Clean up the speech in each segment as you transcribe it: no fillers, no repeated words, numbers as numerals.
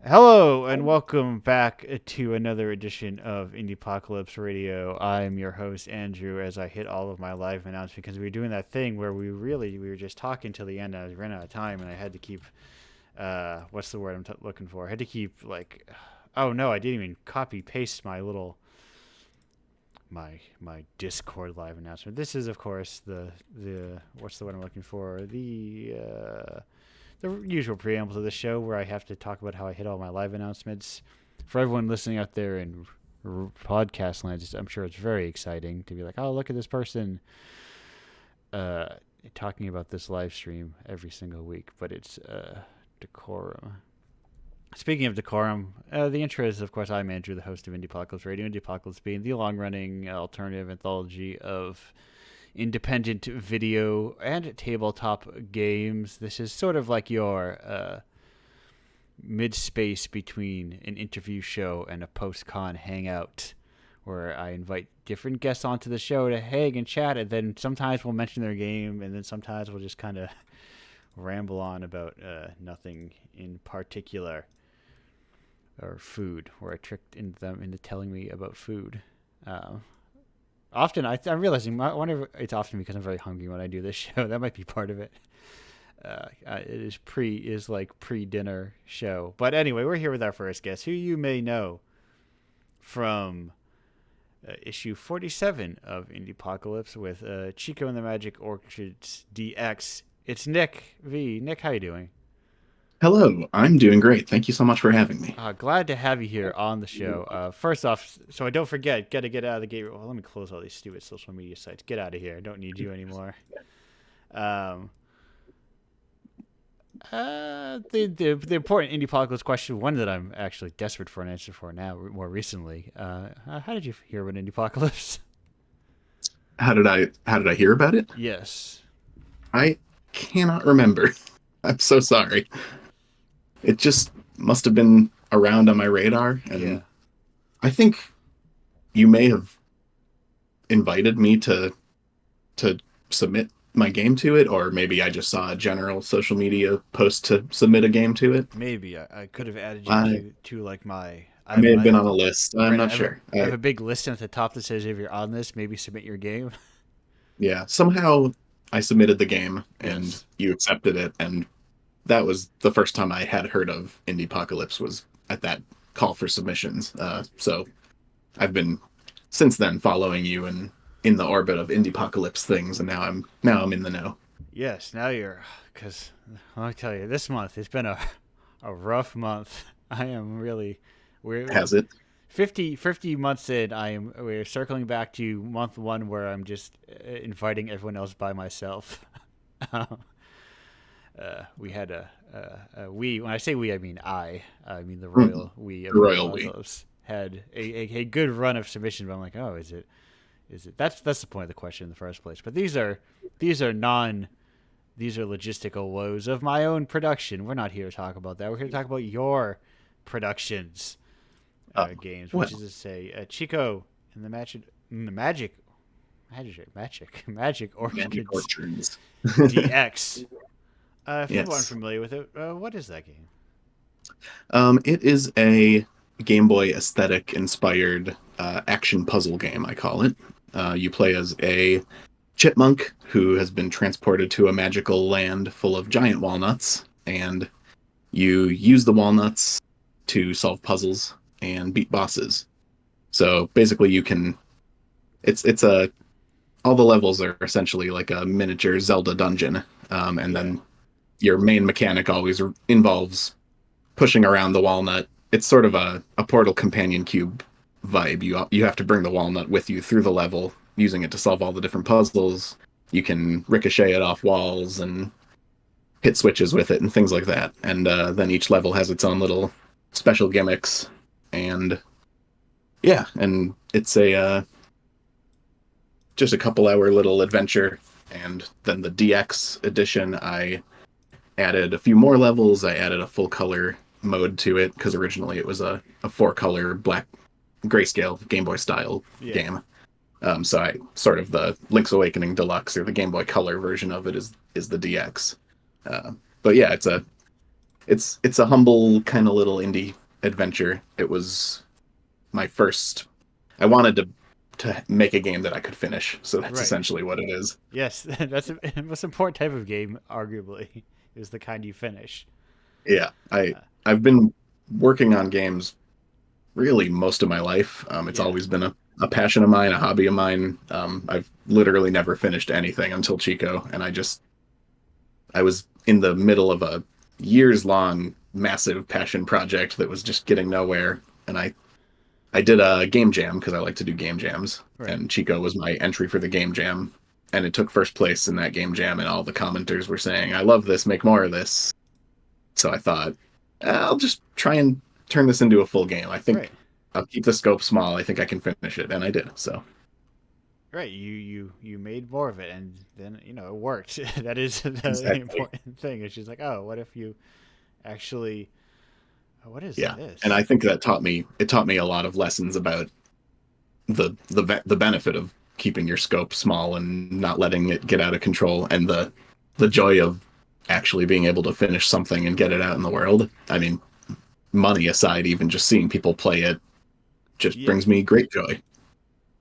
Hello and welcome back to another edition of Indiepocalypse Radio. I'm your host Andrew. As I hit all of my live announcements because we were doing that thing where we were just talking till the end. And I ran out of time and I had to keep what's the word I'm looking for? I had to keep oh no, I didn't even copy paste my Discord live announcement. This is of course the what's the word I'm looking for? The usual preamble to the show where I have to talk about how I hit all my live announcements. For everyone listening out there in podcast land, I'm sure it's very exciting to be like, oh, look at this person uh, talking about this live stream every single week. But it's decorum. Speaking of decorum, the intro is, of course, I'm Andrew, the host of Indiepocalypse Radio. Indiepocalypse being the long-running alternative anthology of independent video and tabletop games. This is sort of like your mid space between an interview show and a post con hangout, where I invite different guests onto the show to hang and chat, and then sometimes we'll mention their game, and then sometimes we'll just kind of ramble on about nothing in particular, or food, where I tricked them into telling me about food. Often, I'm realizing I wonder if it's often because I'm very hungry when I do this show. That might be part of it. It is like pre-dinner show. But anyway, we're here with our first guest, who you may know from issue 47 of Indiepocalypse with Chico and the Magic Orchids DX. It's Nick V. Nick, how you doing? Hello, I'm doing great. Thank you so much for having me. Glad to have you here on the show. First off, so I don't forget, gotta get out of the gate. Well, let me close all these stupid social media sites. Get out of here. I don't need you anymore. Um, the important indie politics question, one that I'm actually desperate for an answer for now, more recently. How did you hear about indie apocalypse? How did I hear about it? Yes. I cannot remember. I'm so sorry. It just must have been around on my radar, Yeah. and I think you may have invited me to submit my game to it, or maybe I just saw a general social media post to submit a game to it. Maybe I could have added you I to like my I may have been on a list. I'm right. not sure. I have a big list at the top that says if you're on this, maybe submit your game. Yeah, somehow I submitted the game and Yes. you accepted it, and that was the first time I had heard of Indiepocalypse was at that call for submissions. So I've been since then following you and in the orbit of Indiepocalypse things, and now I'm in the know. Yes. Now you're because let me tell you, this month has been a rough month. I am really we're Has it? 50 months in. We're circling back to month one where I'm just inviting everyone else by myself. We had we, when I say we, I mean I mean the Mhm. royal we of Royal we. Indiepocalypse had a good run of submissions. But I'm like, oh, is it? That's the point of the question in the first place. But these are logistical woes of my own production. We're not here to talk about that. We're here to talk about your productions, Oh, games, which is well, to say, Chico and the Magic Magic Orchids Orchards. DX. If people aren't Yes. familiar with it, what is that game? It is a Game Boy aesthetic inspired action puzzle game, I call it. You play as a chipmunk who has been transported to a magical land full of giant walnuts, and you use the walnuts to solve puzzles and beat bosses. So basically, you can. It's a all the levels are essentially like a miniature Zelda dungeon, and Yeah, then your main mechanic always involves pushing around the walnut. It's sort of a Portal companion cube vibe. You have to bring the walnut with you through the level, using it to solve all the different puzzles. You can ricochet it off walls and hit switches with it and things like that. And then each level has its own little special gimmicks. And yeah, and it's a just a couple hour little adventure. And then the DX edition, I added a few more levels. I added a full color mode to it because originally it was a four color black grayscale Game Boy style yeah. game. So I sort of the Link's Awakening Deluxe or the Game Boy Color version of it is the DX. Uh, but yeah, It's a humble kind of little indie adventure. It was my first. I wanted to make a game that I could finish, so that's Right. essentially what it is. Yes, that's the most important type of game, arguably, is the kind you finish. Yeah, Uh, I've been working on games really most of my life. It's yeah. always been a passion of mine, a hobby of mine. I've literally never finished anything until Chico, and I was in the middle of a years long massive passion project that was just getting nowhere, and I did a game jam because I like to do game jams, Right. and Chico was my entry for the game jam, and it took first place in that game jam, and all the commenters were saying, "I love this, make more of this." So I thought, I'll just try and turn this into a full game. I think Right. I'll keep the scope small. I think I can finish it, and I did. So Right. You made more of it, and then it worked. That is the exactly, important thing. Is she's like, oh, what if you actually? What is yeah. And I this? think that taught me a lot of lessons about the benefit of keeping your scope small and not letting it get out of control, and the joy of actually being able to finish something and get it out in the world. I mean, money aside, even just seeing people play it just Yeah. brings me great joy.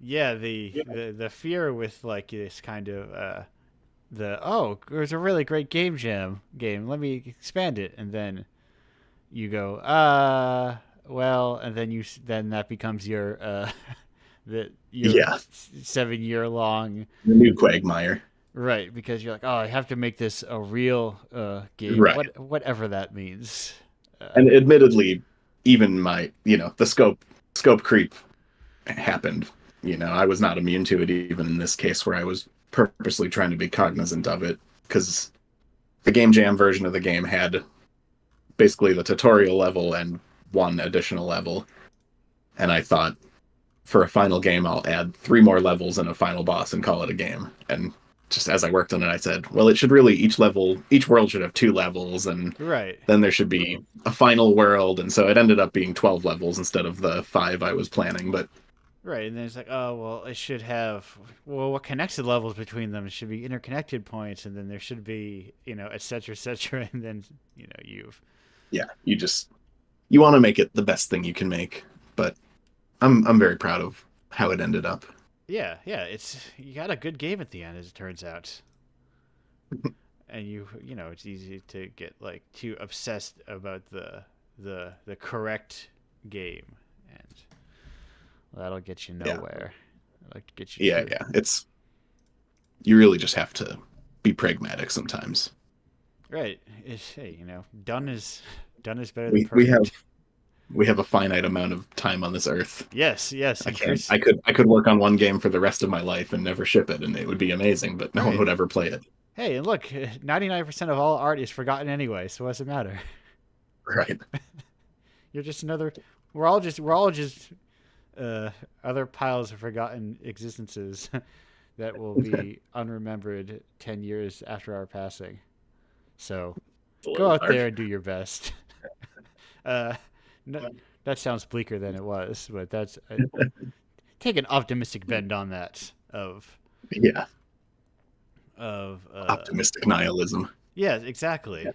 Yeah. The fear with like this kind of the there's a really great game jam game. Let me expand it, and then you go well, and then then that becomes your your Yeah, 7 year long. the new Quagmire. Right, because you're like, oh, I have to make this a real game, Right. whatever that means. And admittedly, even my, the scope creep happened. I was not immune to it even in this case where I was purposely trying to be cognizant of it because the game jam version of the game had basically the tutorial level and one additional level. And I thought for a final game, I'll add three more levels and a final boss and call it a game. And just as I worked on it, I said, well, it should really, each world should have two levels, and Right, then there should be a final world. And so it ended up being 12 levels instead of the five I was planning. But right, and then it's like, oh well, it should have what connects the levels between them? It should be interconnected points, and then there should be et cetera, and then you've yeah, you want to make it the best thing you can make. But I'm very proud of how it ended up. yeah, it's you got a good game at the end, as it turns out. And it's easy to get like too obsessed about the correct game, and that'll get you Yeah, nowhere. That'll get you yeah, too. yeah. It's you really just have to be pragmatic sometimes. Right. Hey, done is better than We have perfect. we have a finite amount of time on this earth. Yes, yes. I And can't. here's I could work on one game for the rest of my life and never ship it, and it would be amazing. But no one right. would ever play it. Hey, and look, 99% of all art is forgotten anyway. So what's it matter? Right. You're just another. We're all just uh, other piles of forgotten existences that will be unremembered 10 years after our passing. So It's a go little out there harsh. and do your best. uh, no, that sounds bleaker than it was, but take an optimistic bend on that. Yeah. Of Optimistic nihilism. Yeah, exactly.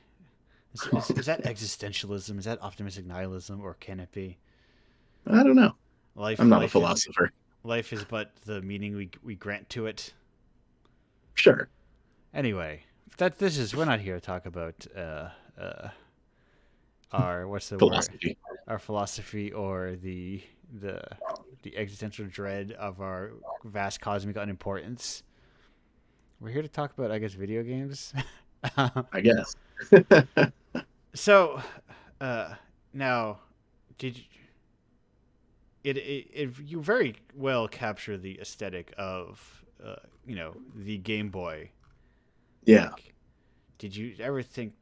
Is that existentialism? Is that optimistic nihilism, or can it be I don't know. I'm life? not a philosopher. Life is but the meaning we grant to it. Sure. Anyway, that this is we're not here to talk about our what's the word Philosophy. our philosophy or the the existential dread of our vast cosmic unimportance. We're here to talk about, I guess, video games. I guess. So, uh, now, did you, you very well capture the aesthetic of the Game Boy? Yeah. Like, did you ever think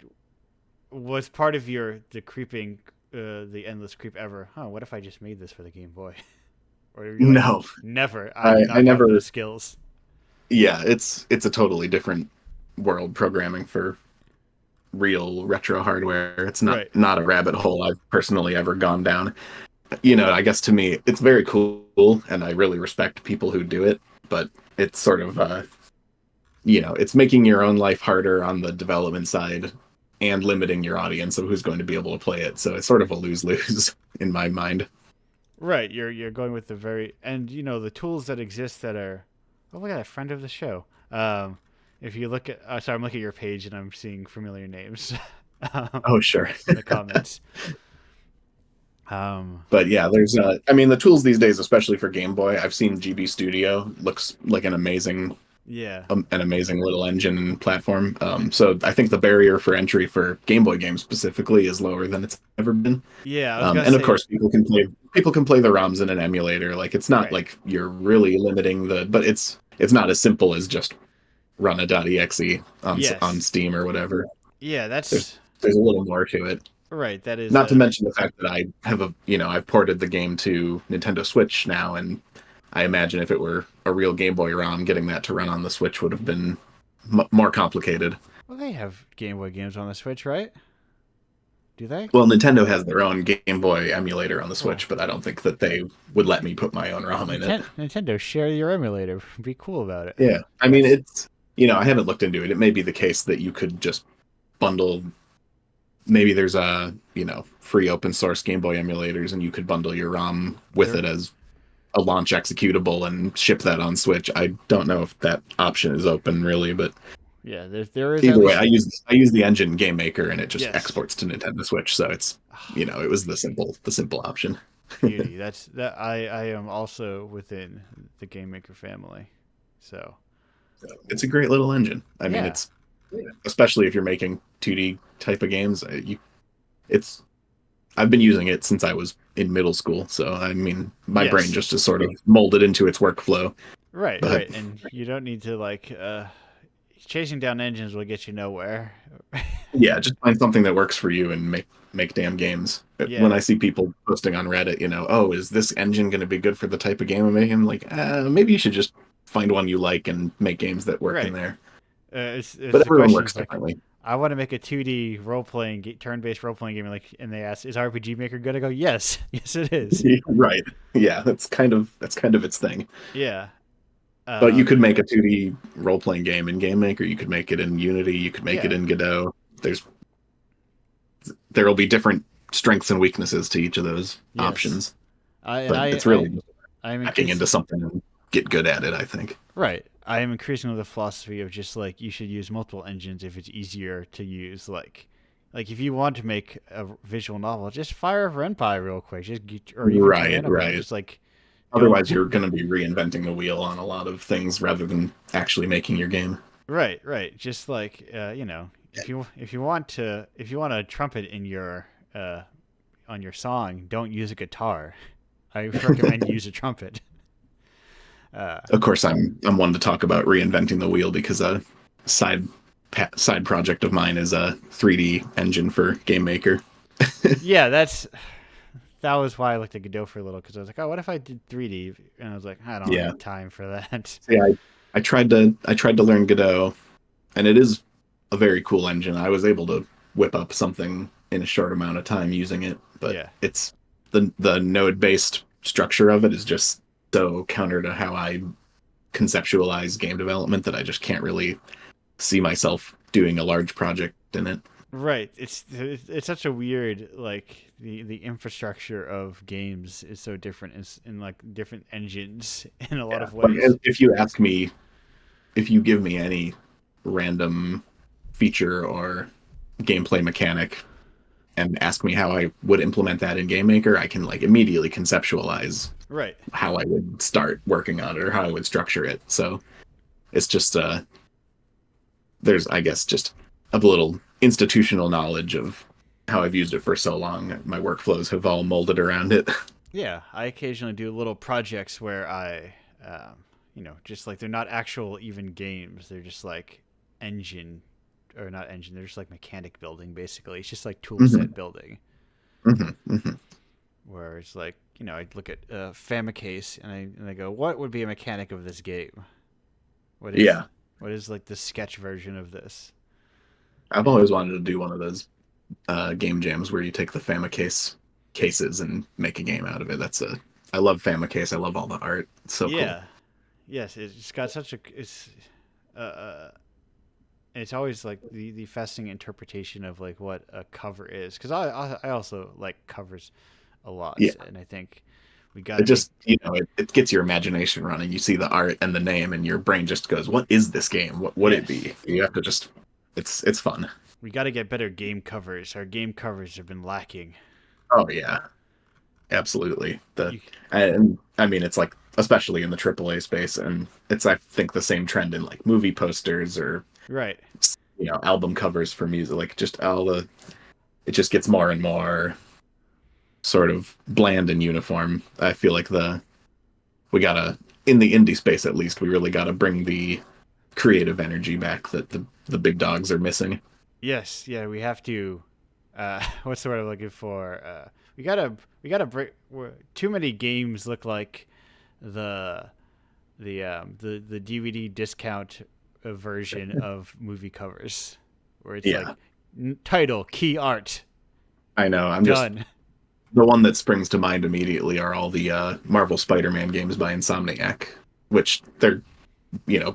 was part of your the creeping the endless creep ever? Huh? What if I just made this for the Game Boy? Or are you like, No. never? I do I not have never. those skills. Yeah. It's a totally different world programming for real retro hardware. It's Right. not a rabbit hole I've personally ever gone down. I guess to me it's very cool and I really respect people who do it, but it's sort of it's making your own life harder on the development side and limiting your audience of who's going to be able to play it. So it's sort of a lose-lose in my mind. Right, you're going with the very and the tools that exist that are. Oh, look at that friend of the show. If you look at, sorry, I'm looking at your page and I'm seeing familiar names um, Oh, sure. in the comments. Um, But yeah, there's I mean the tools these days, especially for Game Boy, I've seen GB Studio looks like yeah, an amazing little engine and platform. So I think the barrier for entry for Game Boy games specifically is lower than it's ever been. yeah. I was gonna And of say course, people can play the ROMs in an emulator. Like it's not right. like you're really limiting but it's not as simple as just run a .exe on Yes, Steam or whatever. yeah. There's That's there's a little more to it. right. That is Not to a mention the fact that I have I've ported the game to Nintendo Switch now, and I imagine if it were a real Game Boy ROM, getting that to run on the Switch would have been more complicated. well. They have Game Boy games on the Switch, right? Do they? Well, Nintendo has their own Game Boy emulator on the Well, Switch, but I don't think that they would let me put my own ROM in it. Nintendo, share your emulator. Be cool about it. Yeah, I mean That's it's I haven't looked into it. It may be the case that you could just bundle. Maybe there's a free open source Game Boy emulators, and you could bundle your ROM with there. it as a launch executable and ship that on Switch. I don't know if that option is open really, but Yeah, there is at either way, least I use the engine Game Maker and it just yes. exports to Nintendo Switch, so it's it was the simple option. Beauty. That's that. I am also within the Game Maker family, so It's a great little engine. I mean, yeah. it's especially if you're making 2D type of games. It's I've been using it since I was in middle school, so I mean, my brain Yes. just is sort of molded into its workflow. Right. But Right. And you don't need to chasing down engines will get you nowhere. yeah, just find something that works for you and make damn games. When Yeah. I see people posting on Reddit, oh, is this engine going to be good for the type of game I'm making? I'm like, maybe you should just find one you like and make games that work in Right. there. It's But the everyone question works is like, differently. I want to make a 2D turn-based role playing game, and they ask, "Is RPG Maker good?" I go, "Yes, yes, it is." Right. Yeah, that's kind of its thing. Yeah. But you Um. could make a 2D role playing game in Game Maker. You could make it in Unity. You could make it Yeah. in Godot. There's there will be different strengths and weaknesses to each of those Yes. options. I and But I it's I really just I'm hacking into increasing. something and get good at it, I think. Right. I am increasing with the philosophy of just like you should use multiple engines if it's easier to use. Like if you want to make a visual novel, just fire up RenPy real quick. Or even Right, Banana. right. Just like don't. Otherwise, you're going to be reinventing the wheel on a lot of things rather than actually making your game. Right. Right. Just like if you want a trumpet in your on your song, don't use a guitar. I recommend you use a trumpet. Uh, Of course, I'm one to talk about reinventing the wheel because a side side project of mine is a 3D engine for Game Maker. yeah, that was why I looked at Godot for a little because I was like, oh, what if I did 3D? And I was like, I don't Yeah. have time for that. Yeah, I tried to learn Godot, and it is a very cool engine. I was able to whip up something in a short amount of time using it, but Yeah, it's the node based structure of it is just so counter to how I conceptualize game development that I just can't really see myself doing a large project in it. right. It's such a weird the infrastructure of games is so different in like different engines in a lot Yeah. of Like ways. if you ask me, if you give me any random feature or gameplay mechanic and ask me how I would implement that in Game Maker, I can like immediately conceptualize Right. how I would start working on it or how I would structure it. So it's just there's I guess just a little institutional knowledge of how I've used it for so long. My workflows have all molded around it. Yeah, I occasionally do little projects where just like they're not actual even games. They're just like engine or not engine. They're just like mechanic building basically. It's just like tool Hmm. set building. Hmm. Hmm. Where it's like I look at Famicase and I go, what would be a mechanic of this game? What is Yeah, what is like the sketch version of this? I've And always wanted to do one of those game jams where you take the Famicase cases and make a game out of it. I love Famicase. I love all the art. It's so cool. yeah, yes, it's got such a it's uh, it's always like the fascinating interpretation of like what a cover is, because I also like covers a Yeah, lot, and I think we got it to make. just it gets your imagination running. You see the art and the name, and your brain just goes, "What is this game? What would it Yes, be?" You have to just it's fun. we got to get better game covers. Our game covers have been lacking. Oh yeah, absolutely. You, And I mean, it's like especially in the AAA space, and it's I think the same trend in like movie posters or right. album covers for music. Like just all the it just gets more and more sort of bland and uniform. I feel like we gotta in the indie space at least we really gotta bring the creative energy back that the big dogs are missing. Yes, yeah, we have to. What's the word I'm looking for? We gotta break. Too many games look like the the DVD discount version of movie covers, where it's like Yeah, title, key art, I know. I'm just done. the one that springs to mind immediately are all the Marvel Spider-Man games by Insomniac, which they're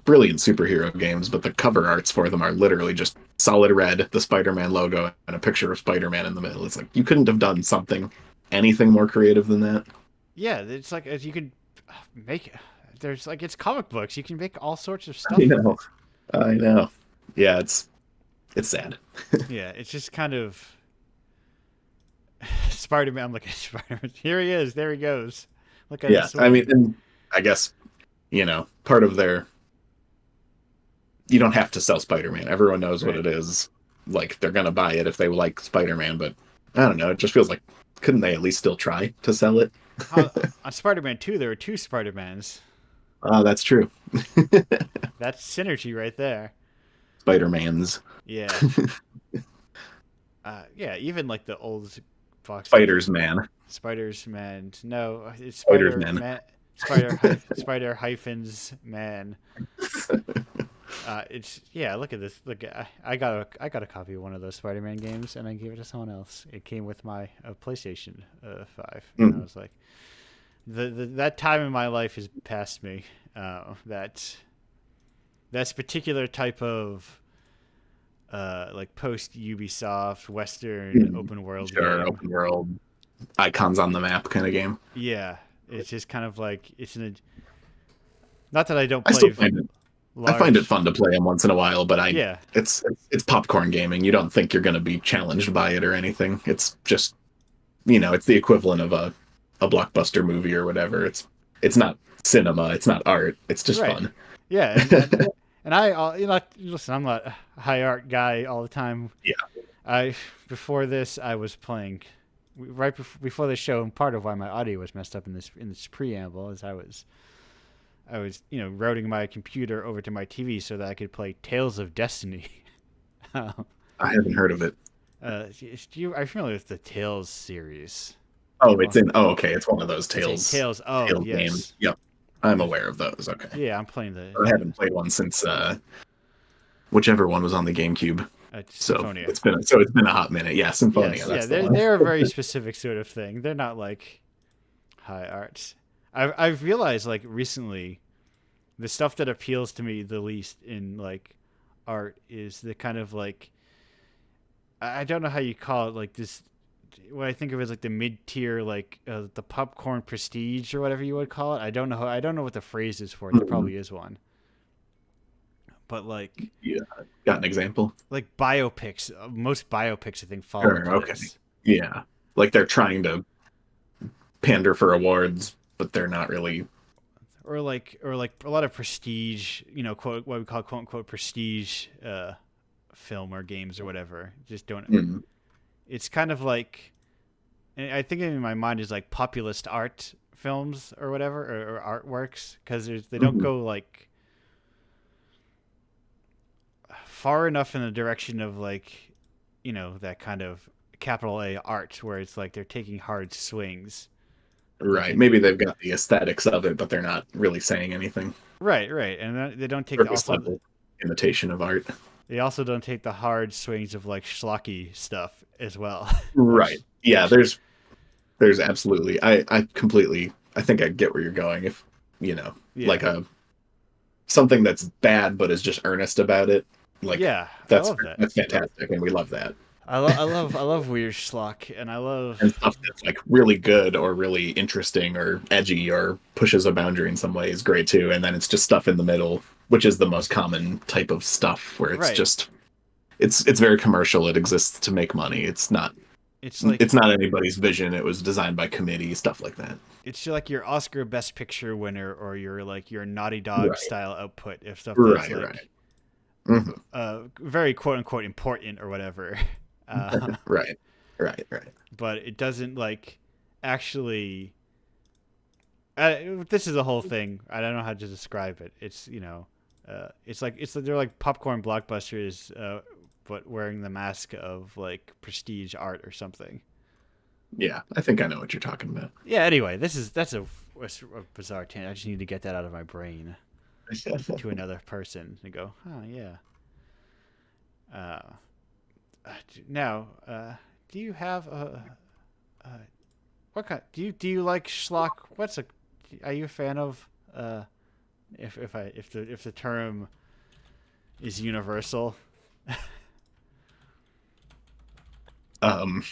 brilliant superhero games, but the cover arts for them are literally just solid red, the Spider-Man logo, and a picture of Spider-Man in the middle. It's like you couldn't have done anything more creative than that. Yeah, it's like you could make. There's like it's comic books. You can make all sorts of I stuff with know. it. I know. Yeah, it's sad. Yeah, it's just kind of Spider-Man. I'm looking at Spider-Man. Here he is. There he goes. Look at him Yeah, I mean, swing. and I guess part of their you don't have to sell Spider-Man. Everyone knows what Right. it is. Like they're gonna buy it if they like Spider-Man, but I don't know. It just feels like couldn't they at least still try to sell it? On Spider-Man 2, there were two Spider-Mans. Oh, that's true. That's synergy right there. Spider-Man's Yeah. Yeah, even like the old Fox games. Spiders Man. Spiders Man. No, it's Spiders Spider Man. Man. Spider hyphens man. It's yeah. Look at this. Look, I got a copy of one of those Spider-Man games, and I gave it to someone else. It came with my PlayStation 5, and I Mm, was like, that time in my life is past me. That's particular type of like post Ubisoft Western mm. open world Sure, game. open world icons on the map kind of game. Yeah, it's just kind of like not that I don't I still play find it. I find it large. fun to play them once in a while, but Yeah, it's popcorn gaming. You don't think you're going to be challenged by it or anything. It's just it's the equivalent of a blockbuster movie or whatever. It's not cinema. It's not art. It's just right. fun. Yeah, and I listen. I'm not a high art guy all the time. Yeah. I Before this, I was playing right before the show, and part of why my audio was messed up in this preamble is I was routing my computer over to my TV so that I could play Tales of Destiny. um, I haven't heard of it. are you familiar with the Tales series? Oh, Well, oh, okay. It's one of those it's a Tales. Oh Tales games. yes, Yep. I'm there's aware of those. Okay. yeah. I'm playing the I haven't played one since whichever one was on the GameCube. So Symphonia. it's been a hot minute. Yeah, Symphonia, Yes, yeah. that's the They're one. they're a very specific sort of thing. They're not like high arts. I've realized like recently the stuff that appeals to me the least in like art is the kind of like I don't know how you call it, like this what I think of as like the mid tier, like the popcorn prestige or whatever you would call it. I don't know what the phrase is for it. There Mhm. probably is one, but Yeah. Got an example? like biopics. Most biopics I think fall Sure. into Okay. this, Yeah. Like they're trying to pander for awards, but they're not really. or like a lot of prestige. Quote what we call quote unquote prestige film or games or whatever. Just don't. Mm, It's kind of like and I think in my mind is like populist art films or whatever or artworks because they don't mhm. go like far enough in the direction of like that kind of capital A art where it's like they're taking hard swings. Like Right. Maybe they've got the aesthetics of it, but they're not really saying anything. right, and they don't take Surface level imitation of art. they also don't take the hard swings of like schlocky stuff as well, Right. which Yeah, which there's absolutely I completely I think I get where you're going if yeah like a something that's bad but is just earnest about it Like Yeah, I love that. that's fantastic, and we love that. I love weird schlock, and I And love stuff that's like really good or really interesting or edgy or pushes a boundary in some way is great too. And then it's just stuff in the middle, which is the most common type of stuff where it's right. just it's very commercial. It exists to make money. It's like It's not anybody's vision. It was designed by committee, stuff like that. it's like your Oscar Best Picture winner or your like your Naughty Dog Right. style output if stuff that's Right, right. like Hmm. very quote unquote important or whatever. Right. Right, right. But it doesn't like actually. This is a whole thing. I don't know how to describe it. It's it's they're like popcorn blockbusters, but wearing the mask of like prestige art or something. Yeah, I think I know what you're talking about. Yeah. Anyway, that's a bizarre tangent. I just need to get that out of my brain to another person and go, oh yeah. Uh, now, do you have a what kind? Do you like schlock? What's a? Are you a fan of? If the term is universal, Um,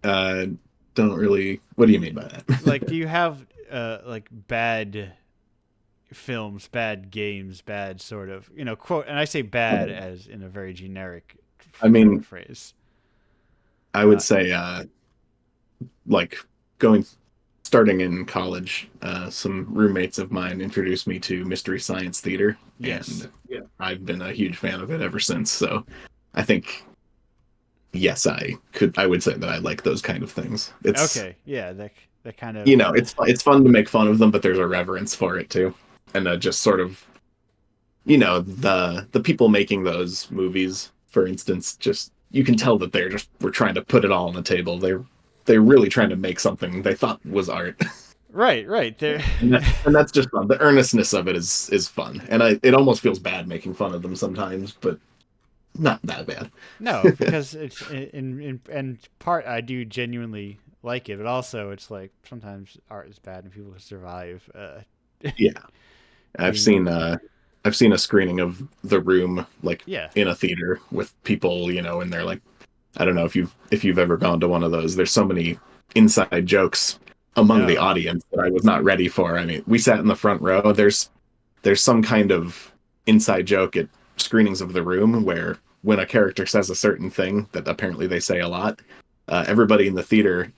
uh, don't really. What do you mean by like, that? do you have like bad films, bad games, bad sort of quote? And I say bad as in a very generic I mean, phrase. I Uh, would say, like going starting in college, some roommates of mine introduced me to Mystery Science Theater, yes. and yeah, I've been a huge fan of it ever since. So, I think yes, I would say that I like those kind of things. It's Okay. Yeah. That kind you of know, it's fun to make fun of them, but there's a reverence for it too, and just sort of the people making those movies, for instance, just you can tell that they're just were trying to put it all on the table. They're really trying to make something they thought was art, right. Right. There. and that's just fun. The earnestness of it is fun, and it almost feels bad making fun of them sometimes, but not that bad. No, because it's in part I do genuinely like it, but also it's like sometimes art is bad and people can survive. Yeah, I've Being seen I've seen a screening of The Room like yeah. in a theater with people, and they're like, I don't know if you've ever gone to one of those. There's so many inside jokes among the No. audience that I was not ready for. I mean, we sat in the front row. There's some kind of inside joke at screenings of The Room where when a character says a certain thing that apparently they say a lot, everybody in the theater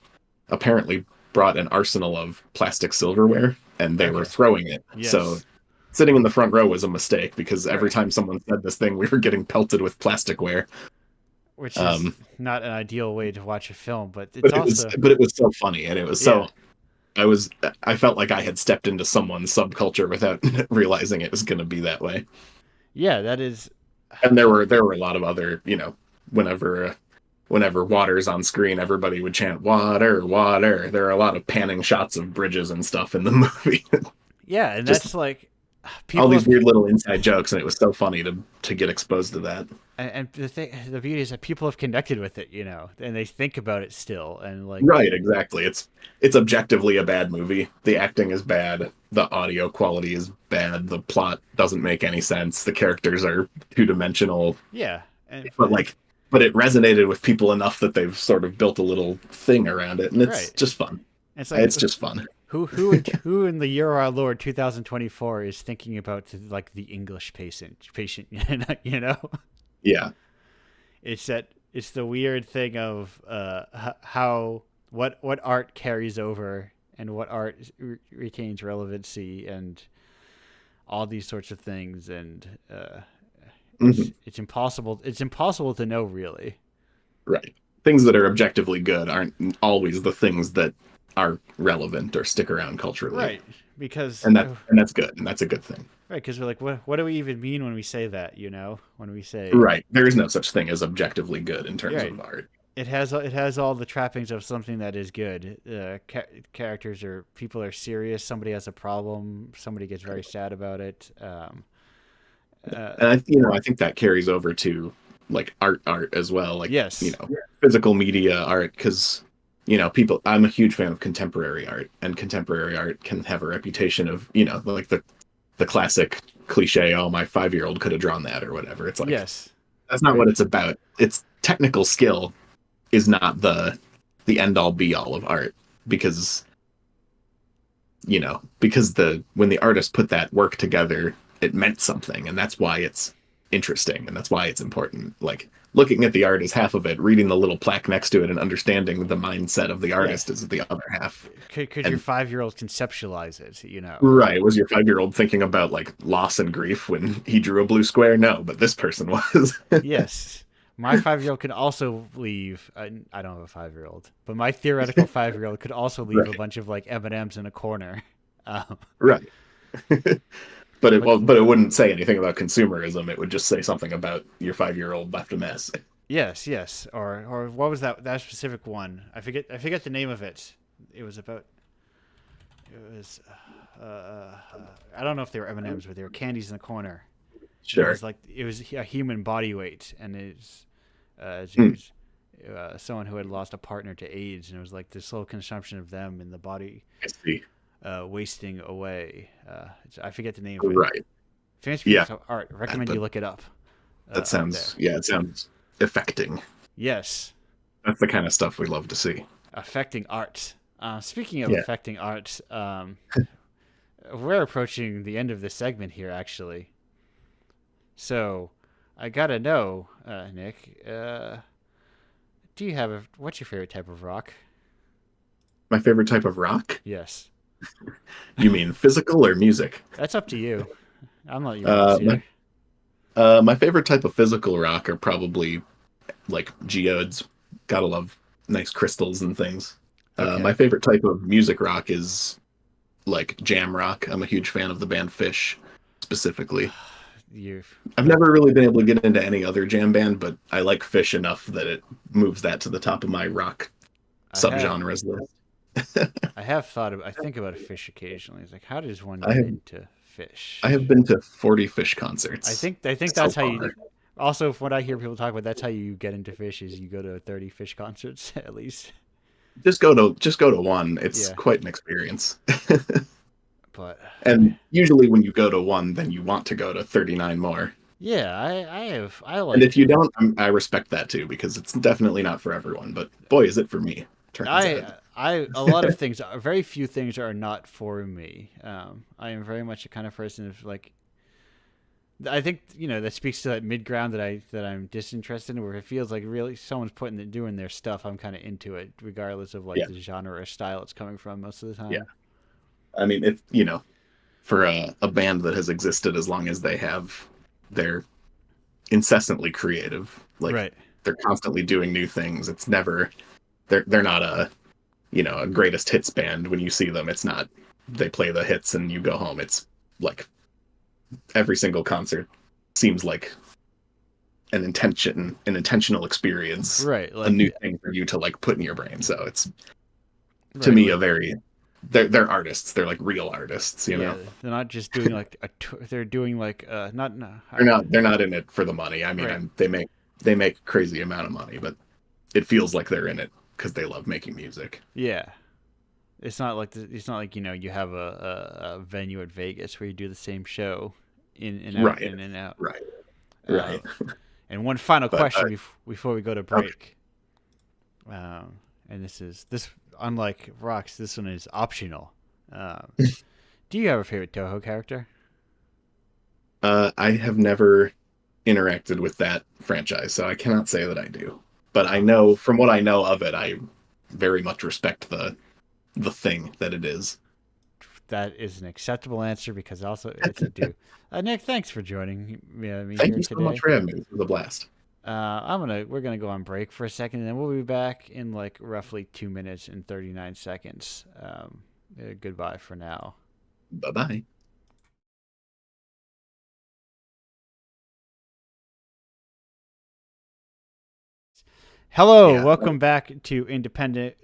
apparently brought an arsenal of plastic silverware and they were Okay. throwing it. So Yes. sitting in the front row was a mistake because every Right. time someone said this thing, we were getting pelted with plasticware. Which is Um, not an ideal way to watch a film, but it's also but it was so funny, and it was yeah. so I felt like I had stepped into someone's subculture without realizing it was going to be that way. Yeah, that is And there were a lot of other, whenever whenever water's on screen, everybody would chant water, water. There are a lot of panning shots of bridges and stuff in the movie. yeah, and Just that's like all people these have weird little inside jokes, and it was so funny to get exposed to that. and the beauty is that people have connected with it, and they think about it still and like Right, exactly. It's objectively a bad movie. The acting is bad. The audio quality is bad. The plot doesn't make any sense. The characters are two-dimensional. yeah, and But but it resonated with people enough that they've sort of built a little thing around it, and it's right. just fun. It's like It's just fun. who in the year of our Lord 2024 is thinking about like the English patient, you know? Yeah. It's that it's the weird thing of how what art carries over and what art retains relevancy and all these sorts of things and Hmm. it's impossible to know really. Right. Things that are objectively good aren't always the things that are relevant or stick around culturally, Right, because and that's good, and that's a good thing. right, because we're like, what do we even mean when we say that? When we say Right. There is no such thing as objectively good in terms right, of art. it has all the trappings of something that is good. Characters or people are serious. Somebody has a problem. Somebody gets very sad about it. Uh, And I think that carries over to like art as well, like, yes, physical media art, because people, I'm a huge fan of contemporary art, and contemporary art can have a reputation of, like the the classic cliche, oh, my 5-year-old could have drawn that or whatever. It's like Yes. that's not what it's about. It's technical skill is not the end all be all of art because because the when the artist put that work together, it meant something, and that's why it's interesting and that's why it's important. Like looking at the art is half of it, reading the little plaque next to it and understanding the mindset of the Yeah. artist is the other half. Could your And 5-year-old conceptualize it? right, was your 5-year-old thinking about like loss and grief when he drew a blue square? No, but this person was. Yes. My 5-year-old could also leave. I don't have a 5-year-old, but my theoretical 5-year-old could also leave a Right, bunch of like M&Ms in a corner. Um, right. but But it wouldn't say anything about consumerism. It would just say something about your 5-year-old left a mess. yes, yes. Or what was that specific one? I forget the name of it. It was about. It was. I don't know if they were M&Ms, but they were candies in the corner. And Sure. it was a human body weight, and it Hmm, was someone who had lost a partner to AIDS, and it was like this slow consumption of them in the body I see. wasting away. I forget the name of it. Right. Famous Yeah. pieces of art. Recommend you That look it that up there. sounds yeah, it sounds affecting. Yes, That's the kind of stuff we love to see. affecting art. Speaking of Yeah. affecting art, we're approaching the end of this segment here, actually. So, I gotta know, Nick. Do you have what's your favorite type of rock? My favorite type of rock? Yes, You mean physical or music? that's up to you. I'm not your boss Uh, here. my my favorite type of physical rock are probably like geodes. Gotta love nice crystals and things. My Okay, favorite type of music rock is like jam rock. I'm a huge fan of the band Fish, specifically. you. I've never really been able to get into any other jam band, but I like Fish enough that it moves that to the top of my rock I have subgenres list. I think about fish occasionally. It's like, how does one I get have into I fish? have been to 40 Fish I concerts think I think so that's how you. far. Also, from what I hear people talk about, that's how you get into fish. Is you go to 30 fish concerts at least. Just go to one. It's Yeah, quite an experience. but And usually when you go to one, then you want to go to 39 more. yeah, I And if like you don't, I respect that too because it's definitely not for everyone, but boy is it for me. Turns out. I a lot of things. Very few things are not for me. I am very much a kind of person of like. I think that speaks to that mid ground that I'm disinterested in, where it feels like really someone's doing their stuff. I'm kind of into it, regardless of like Yeah. the genre or style it's coming from most of the Yeah. time. I mean, if, for a band that has existed as long as they have, they're incessantly creative. Like Right. they're constantly doing new things. It's never they're not a greatest hits band. When you see them, it's not they play the hits and you go home. It's like every single concert seems like an intentional experience, Right. a new thing for you to like put in your brain. So it's to Right. me a very they're artists. They're like real artists, you Yeah, know. they're not just doing like a tour. They're doing like not no. They're not in it for the money. I mean, Right. they make crazy amount of money, but it feels like they're in it because they love making music. Yeah. It's not like you have a venue at Vegas where you do the same show in and out Right, in and out. right, Uh, right. and one final But question before we go to okay. break. And this unlike rocks, this one is optional. Um, do you have a favorite Toho character? I have never interacted with that franchise, so I cannot say that I do. But I Oh, know from what I know of it, I very much respect the thing that it is. that is an acceptable answer because also it's a do. Nick, thanks for joining me Thank here you so much today. for having me. This was a blast. We're gonna go on break for a second, and then we'll be back in like roughly 2 minutes and 39 seconds. Goodbye for now. Bye bye. Hello, Yeah. welcome back to Independent.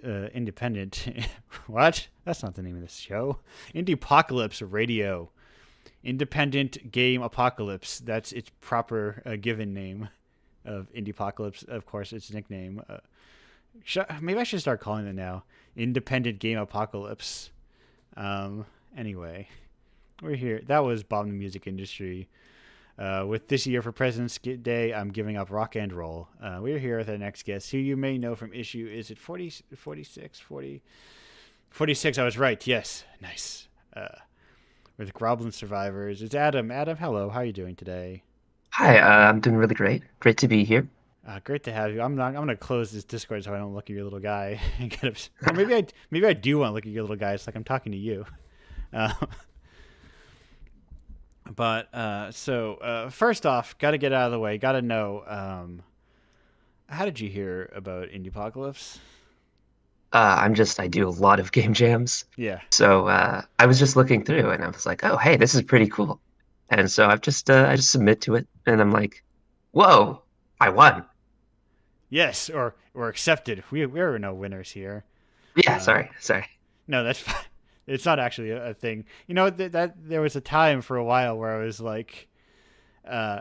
What? That's not the name of this show. Indiepocalypse Radio. Independent Game Apocalypse. That's its proper given name of Indiepocalypse. Of course, its nickname. Maybe I should start calling it now. Independent Game Apocalypse. Anyway, We're here. That was Bomb the Music Industry. With this year for President's Day, I'm giving up rock and roll. We're here with our next guest, who you may know from issue. Is it 40, 46, 40, 46? I was right. Yes. Nice. With Groblin Survivors. It's Adam. Adam, hello. How are you doing today? Hi, I'm doing really great. Great to be here. Great to have you. I'm gonna close this Discord so I don't look at your little guy and get ups. Or maybe I do want to look at your little guy. It's like I'm talking to you. Uh, First off, got to get out of the way. Got to know. How did you hear about Indiepocalypse? I do a lot of game jams. Yeah. So I was just looking through and I was like, oh, hey, this is pretty cool. And so I just submit to it and I'm like, whoa, I won. Yes, or accepted. We're no winners here. Yeah, Uh, sorry. no, that's fine. It's not actually a thing. You know that there was a time for a while where I was like,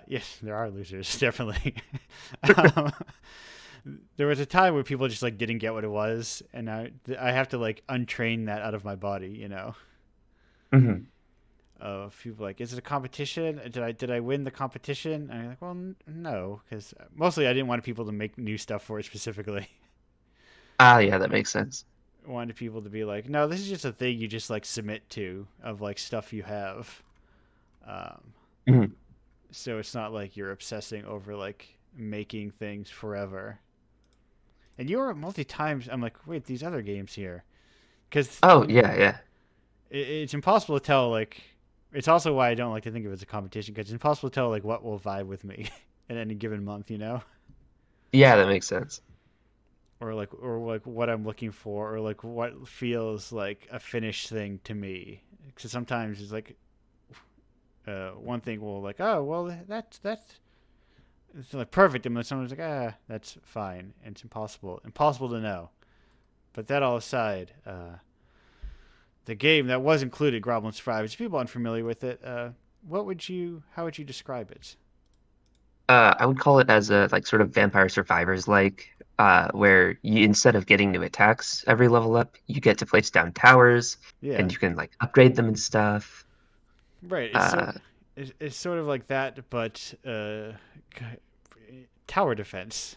yes, there are losers, definitely. um, there was a time where people just like didn't get what it was, and I have to like untrain that out of my body. Hmm. People like, is it a competition? Did I win the competition? And I'm like, well, no, because mostly I didn't want people to make new stuff for it specifically. Ah, yeah, that makes sense. I wanted people to be like, no, this is just a thing you just like submit to of like stuff you have. Um, Hmm. so it's not like you're obsessing over like making things forever. And you were multi times. I'm like, wait, these other games here, because Oh, yeah. it's impossible to tell. Like, it's also why I don't like to think of it as a competition because it's impossible to tell like what will vibe with me in any given month, Yeah, that makes sense. or like what I'm looking for, or like what feels like a finished thing to me. Because sometimes it's like one thing will like, oh well, that's it's like perfect, and then someone's like, that's fine, and it's impossible to know. But that all aside, the game that was included, Goblin Survivors. People unfamiliar with it, how would you describe it? I would call it as a like sort of Vampire Survivors like, where you instead of getting new attacks every level up, you get to place down towers Yeah, and you can like upgrade them and stuff. right. Uh, It's sort of like that, but tower defense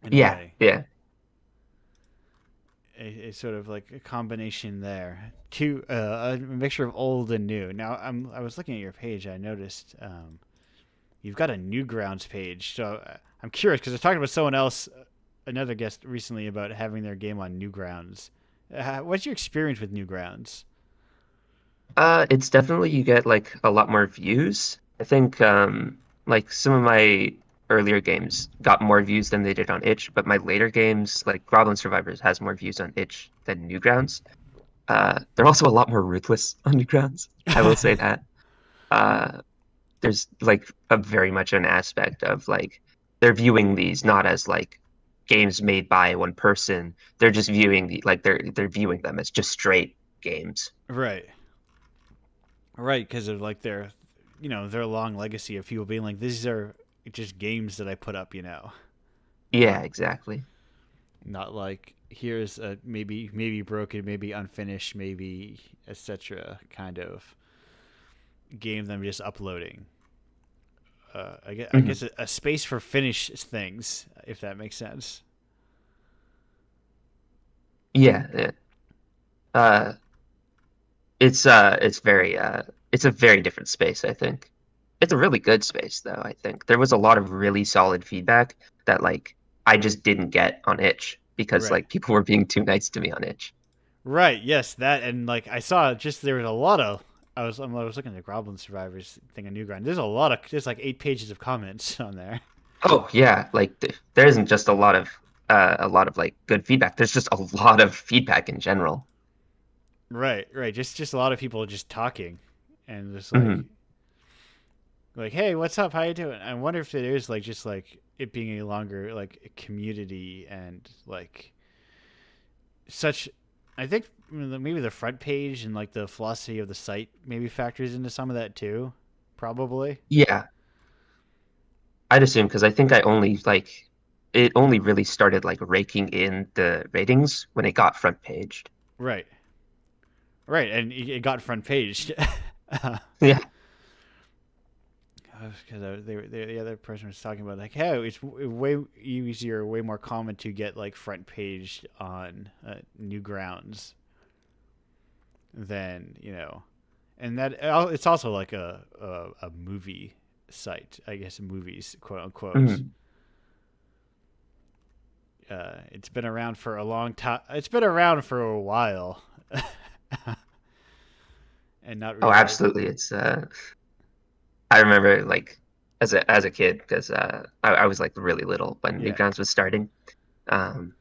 in a yeah, way. yeah. It's sort of like a combination there. Two a mixture of old and new. Now I was looking at your page. I noticed you've got a Newgrounds page. So I'm curious because I was talking about someone else, another guest recently, about having their game on Newgrounds. What's your experience with Newgrounds? It's definitely you get like a lot more views. I think like some of my earlier games got more views than they did on itch, but my later games, like Goblin Survivors, has more views on itch than Newgrounds. They're also a lot more ruthless on Newgrounds. I will say that. Uh, there's like a very much an aspect of like they're viewing these not as like games made by one person. They're just viewing they're viewing them as just straight games. Right, right, because of like their long legacy of people being like, these are just games that I put up, Yeah, not exactly. not like here's a maybe broken, maybe unfinished, maybe etc. kind of game that I'm just uploading. I Mhm. guess a space for finished things, if that makes sense. Yeah. Uh, it's a very different space, I think. It's a really good space though, I think. There was a lot of really solid feedback that like I just didn't get on itch because Right. like people were being too nice to me on itch. Right. Yes. That and like I saw just there was a lot of. I was looking at the Goblin Survivors thing on Newground. There's like 8 pages of comments on there. Oh yeah, like there isn't just a lot of like good feedback. There's just a lot of feedback in general. Right. Right. Just a lot of people just talking, and just Hmm. like hey, what's up? How you doing? I wonder if it is like just like it being a longer like community and like such. I think maybe the front page and like the philosophy of the site maybe factors into some of that too. Probably. Yeah, I'd assume because I think I only like it only really started like raking in the ratings when it got front paged. Right. Right, and it got front paged. Yeah. Because the other person was talking about like, hey, it's way easier, way more common to get like front paged on Newgrounds than and that it's also like a movie site, I guess, movies, quote unquote. Mhm. It's been around for a long time. It's been around for a while, and not Oh, really. absolutely. It's I remember like as a kid because I was like really little when Yeah, Newgrounds was starting. Um,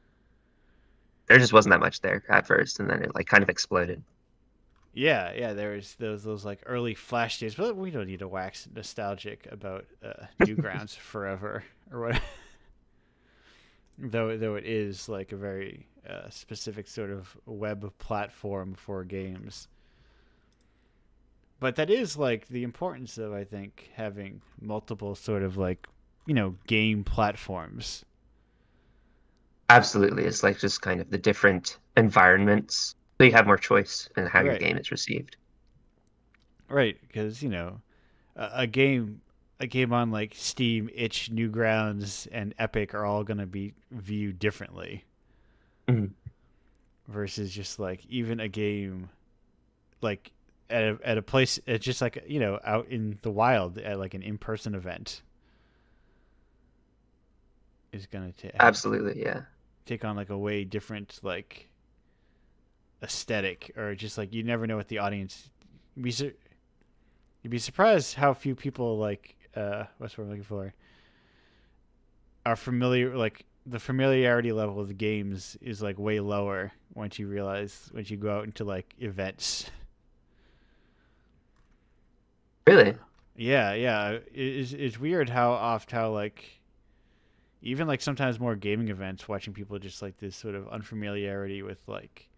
there just wasn't that much there at first, and then it like kind of exploded. yeah. There was those like early Flash days, but we don't need to wax nostalgic about Newgrounds forever or what. Though it is like a very specific sort of web platform for games. But that is like the importance of, I think, having multiple sort of like game platforms. Absolutely, it's like just kind of the different environments, so you have more choice in how your Right, game is received. right, because a game on like Steam, Itch, Newgrounds, and Epic are all gonna be viewed differently Mhm. versus just like even a game like at a place, it's just like out in the wild at like an in-person event is gonna Absolutely, yeah. take on like a way different like aesthetic, or just like you never know what the audience. You'd be, you'd be surprised how few people like what's what I'm looking for are familiar. Like the familiarity level of the games is like way lower once you go out into like events. Really? Yeah. It's weird how like even like sometimes more gaming events, watching people just like this sort of unfamiliarity with like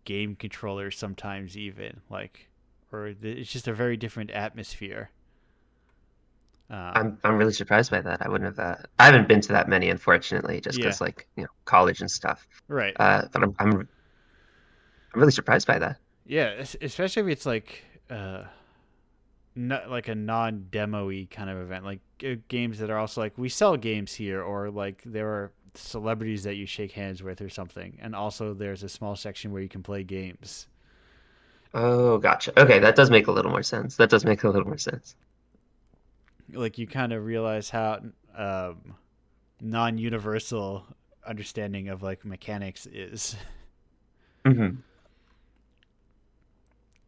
game controllers sometimes, even like, or it's just a very different atmosphere. Um, I'm really surprised by that. I wouldn't have. I haven't been to that many, unfortunately, just yeah, because like college and stuff. right. But I'm really surprised by that. Yeah, especially if it's like not like a non-demo-y kind of event, like games that are also like we sell games here, or like there are celebrities that you shake hands with or something, and also there's a small section where you can play games. Oh, gotcha. Okay, that does make a little more sense. That does make a little more sense. Like you kind of realize how non-universal understanding of like mechanics is, Hmm.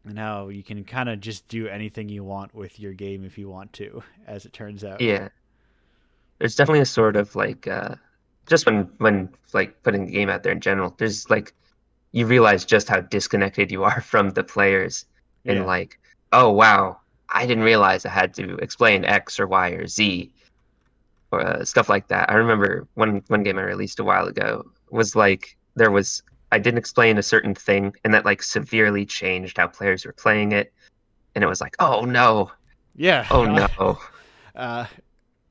and how you can kind of just do anything you want with your game if you want to, as it turns out. Yeah, there's definitely a sort of like just when like putting the game out there in general, there's like you realize just how disconnected you are from the players and Yeah, like, oh wow, I didn't realize I had to explain X or Y or Z or stuff like that. I remember one game I released a while ago was like there was I didn't explain a certain thing and that like severely changed how players were playing it and it was like, oh no, oh yeah. no. uh,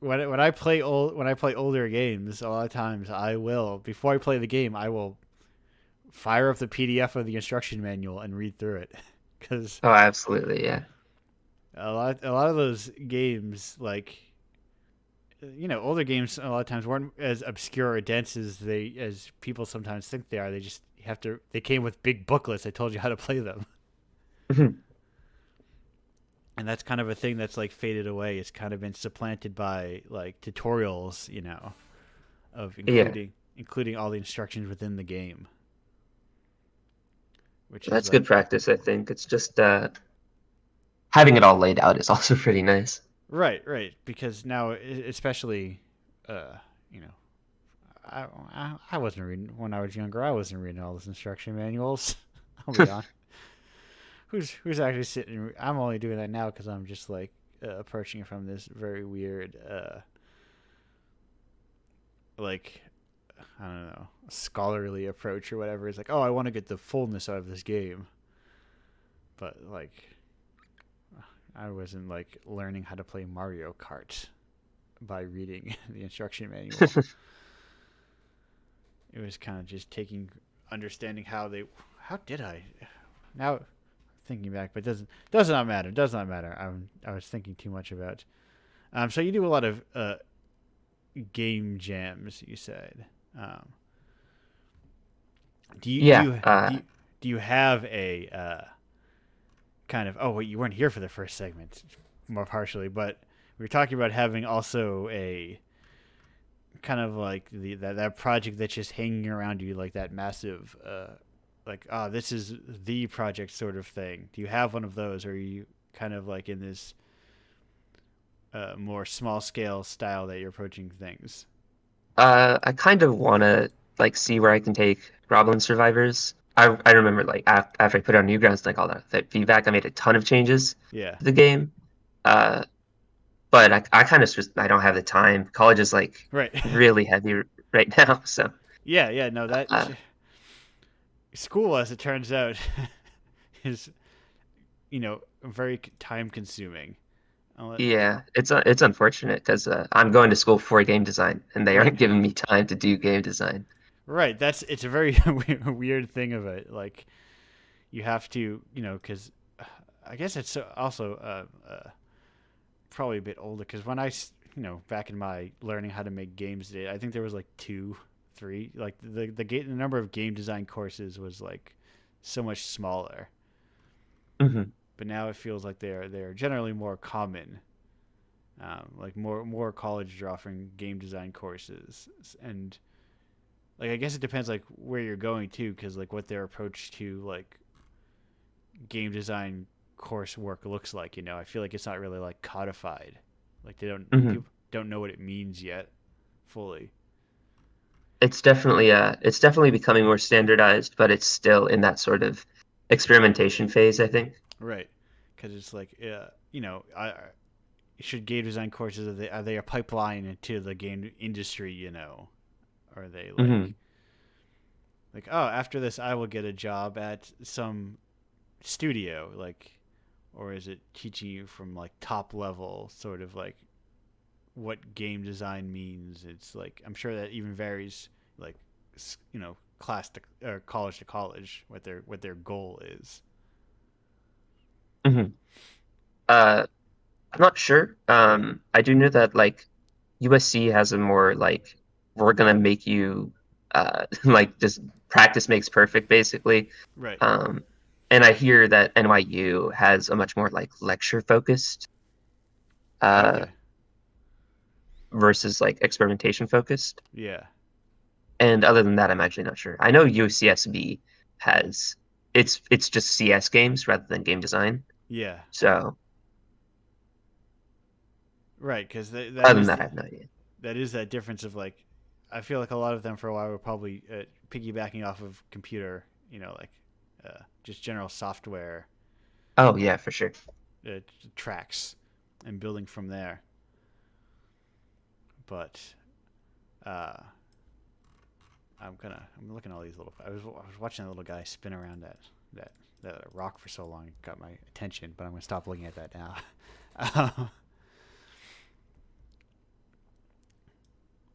when I play older games, a lot of times I will, before I play the game, I will fire up the PDF of the instruction manual and read through it, because Oh, absolutely, yeah. a lot of those games, like older games, a lot of times weren't as obscure or dense as people sometimes think they are. They just have to. They came with big booklets that told you how to play them, Mhm. and that's kind of a thing that's like faded away. It's kind of been supplanted by like tutorials, of Yeah, including all the instructions within the game, which is that's like good practice, I think. It's just having it all laid out is also pretty nice. right, because now especially, uh, you know, I wasn't reading when I was younger. I wasn't reading all those instruction manuals. I'll be honest. Who's actually sitting? I'm only doing that now because I'm just like approaching it from this very weird, like I don't know, scholarly approach or whatever. It's like, oh, I want to get the fullness out of this game, but like I wasn't like learning how to play Mario Kart by reading the instruction manual. It was kind of just taking understanding how did I? now thinking back, but does not matter. Does not matter. I was thinking too much about. So you do a lot of game jams. You said. Do you do Yeah. you do you, do you have a kind of? Oh wait, you weren't here for the first segment, more partially, but we were talking about having also a kind of like that project that's just hanging around you, like that massive like, oh, this is the project sort of thing. Do you have one of those, or are you kind of like in this more small scale style that you're approaching things? I kind of want to like see where I can take Goblin Survivors. I remember like after I put out Newgrounds, like all that feedback, I made a ton of changes Yeah. to the game. Uh, but I kind of just I don't have the time. College is like Right. really heavy right now, so Yeah, yeah, no, that uh, school, as it turns out, is very time consuming. yeah, it's unfortunate because I'm going to school for game design, and they Right, aren't giving me time to do game design. right. It's a very weird thing of it. Like you have to, because I guess it's also probably a bit older. Because when back in my learning how to make games day, I think there was like two, three. Like the number of game design courses was like so much smaller. Hmm. But now it feels like they're generally more common. Like more colleges are offering game design courses, and like I guess it depends like where you're going to, because like what their approach to like game design coursework looks like. I feel like it's not really like codified. Like Hmm. people don't know what it means yet fully. It's definitely becoming more standardized, but it's still in that sort of experimentation phase, I think. Right, because it's like I should game design courses, are they a pipeline into the game industry? Are they Hmm. like, oh, after this I will get a job at some studio, like, or is it teaching you from like top level, sort of like what game design means? It's like I'm sure that even varies, like, class to or college to college, what their goal is. Hmm. Uh, I'm not sure. Yeah. I do know that like USC has a more like we're gonna make you like just practice makes perfect basically. Right. Um, and I hear that NYU has a much more like lecture focused uh Okay. versus like experimentation focused. Yeah. And other than that, I'm actually not sure. I know UCSB has it's just CS games rather than game design. Yeah. So Right. Because other than that, I have no idea. that is that difference of like, I feel like a lot of them for a while were probably piggybacking off of computer, like just general software Oh yeah, for sure. uh, tracks and building from there. But uh, I'm looking at all these little. I was watching that little guy spin around that that rock for so long. It got my attention, but I'm gonna stop looking at that now.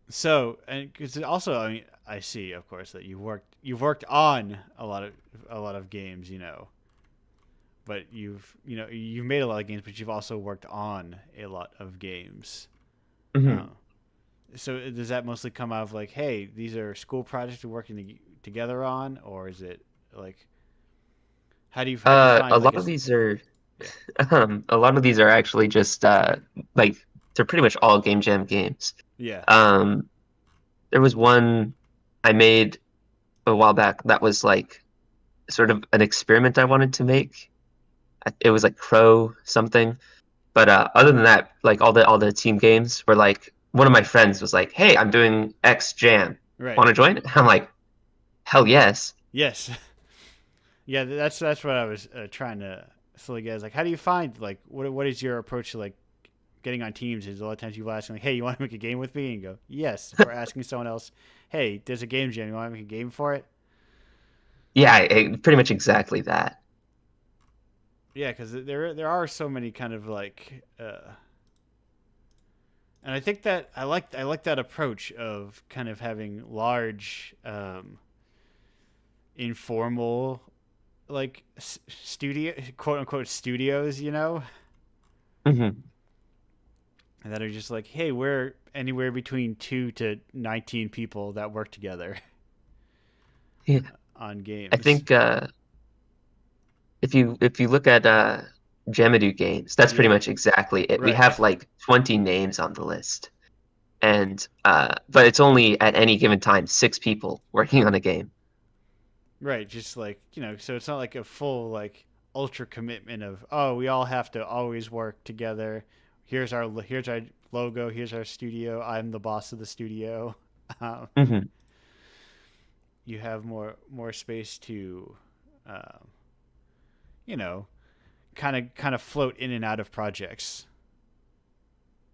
So, and because also, I mean, I see, of course, that you've worked on a lot of games, but you've made a lot of games, but you've also worked on a lot of games. Uh, Hmm. so does that mostly come out of like, hey, these are school projects we're working together on, or is it like, how do you A find like lot a of these are yeah, a lot of these are actually just like they're pretty much all game jam games. yeah, Um, there was one I made a while back that was like sort of an experiment I wanted to make. It was like Crow something. But other than that, like all the team games were like one of my friends was like, "Hey, I'm doing X Jam. right, Want to join?" I'm like, "Hell yes." yes, yeah. That's what I was trying to slowly get. Is like, how do you find like what is your approach to like getting on teams? Is a lot of times people asking like, "Hey, you want to make a game with me?" And you go, "Yes," or asking someone else, "Hey, there's a game jam. You want to make a game for it?" Yeah, pretty much exactly that. Yeah, because there are so many kind of like, and I think that I like that approach of kind of having large, informal like studio, quote unquote studios, Hmm. that are just like, hey, we're anywhere between 2 to 19 people that work together Yeah. on I games. think if you look at Jamadoo games, that's pretty Yeah, much exactly it. We right. have like 20 names on the list. And but it's only at any given time 6 people working on a game. Right, just like, so it's not like a full like ultra commitment of, oh, we all have to always work together. Here's our logo, here's our studio. I'm the boss of the studio. Um, Hmm. you have more space to um, you know, kind of float in and out of projects.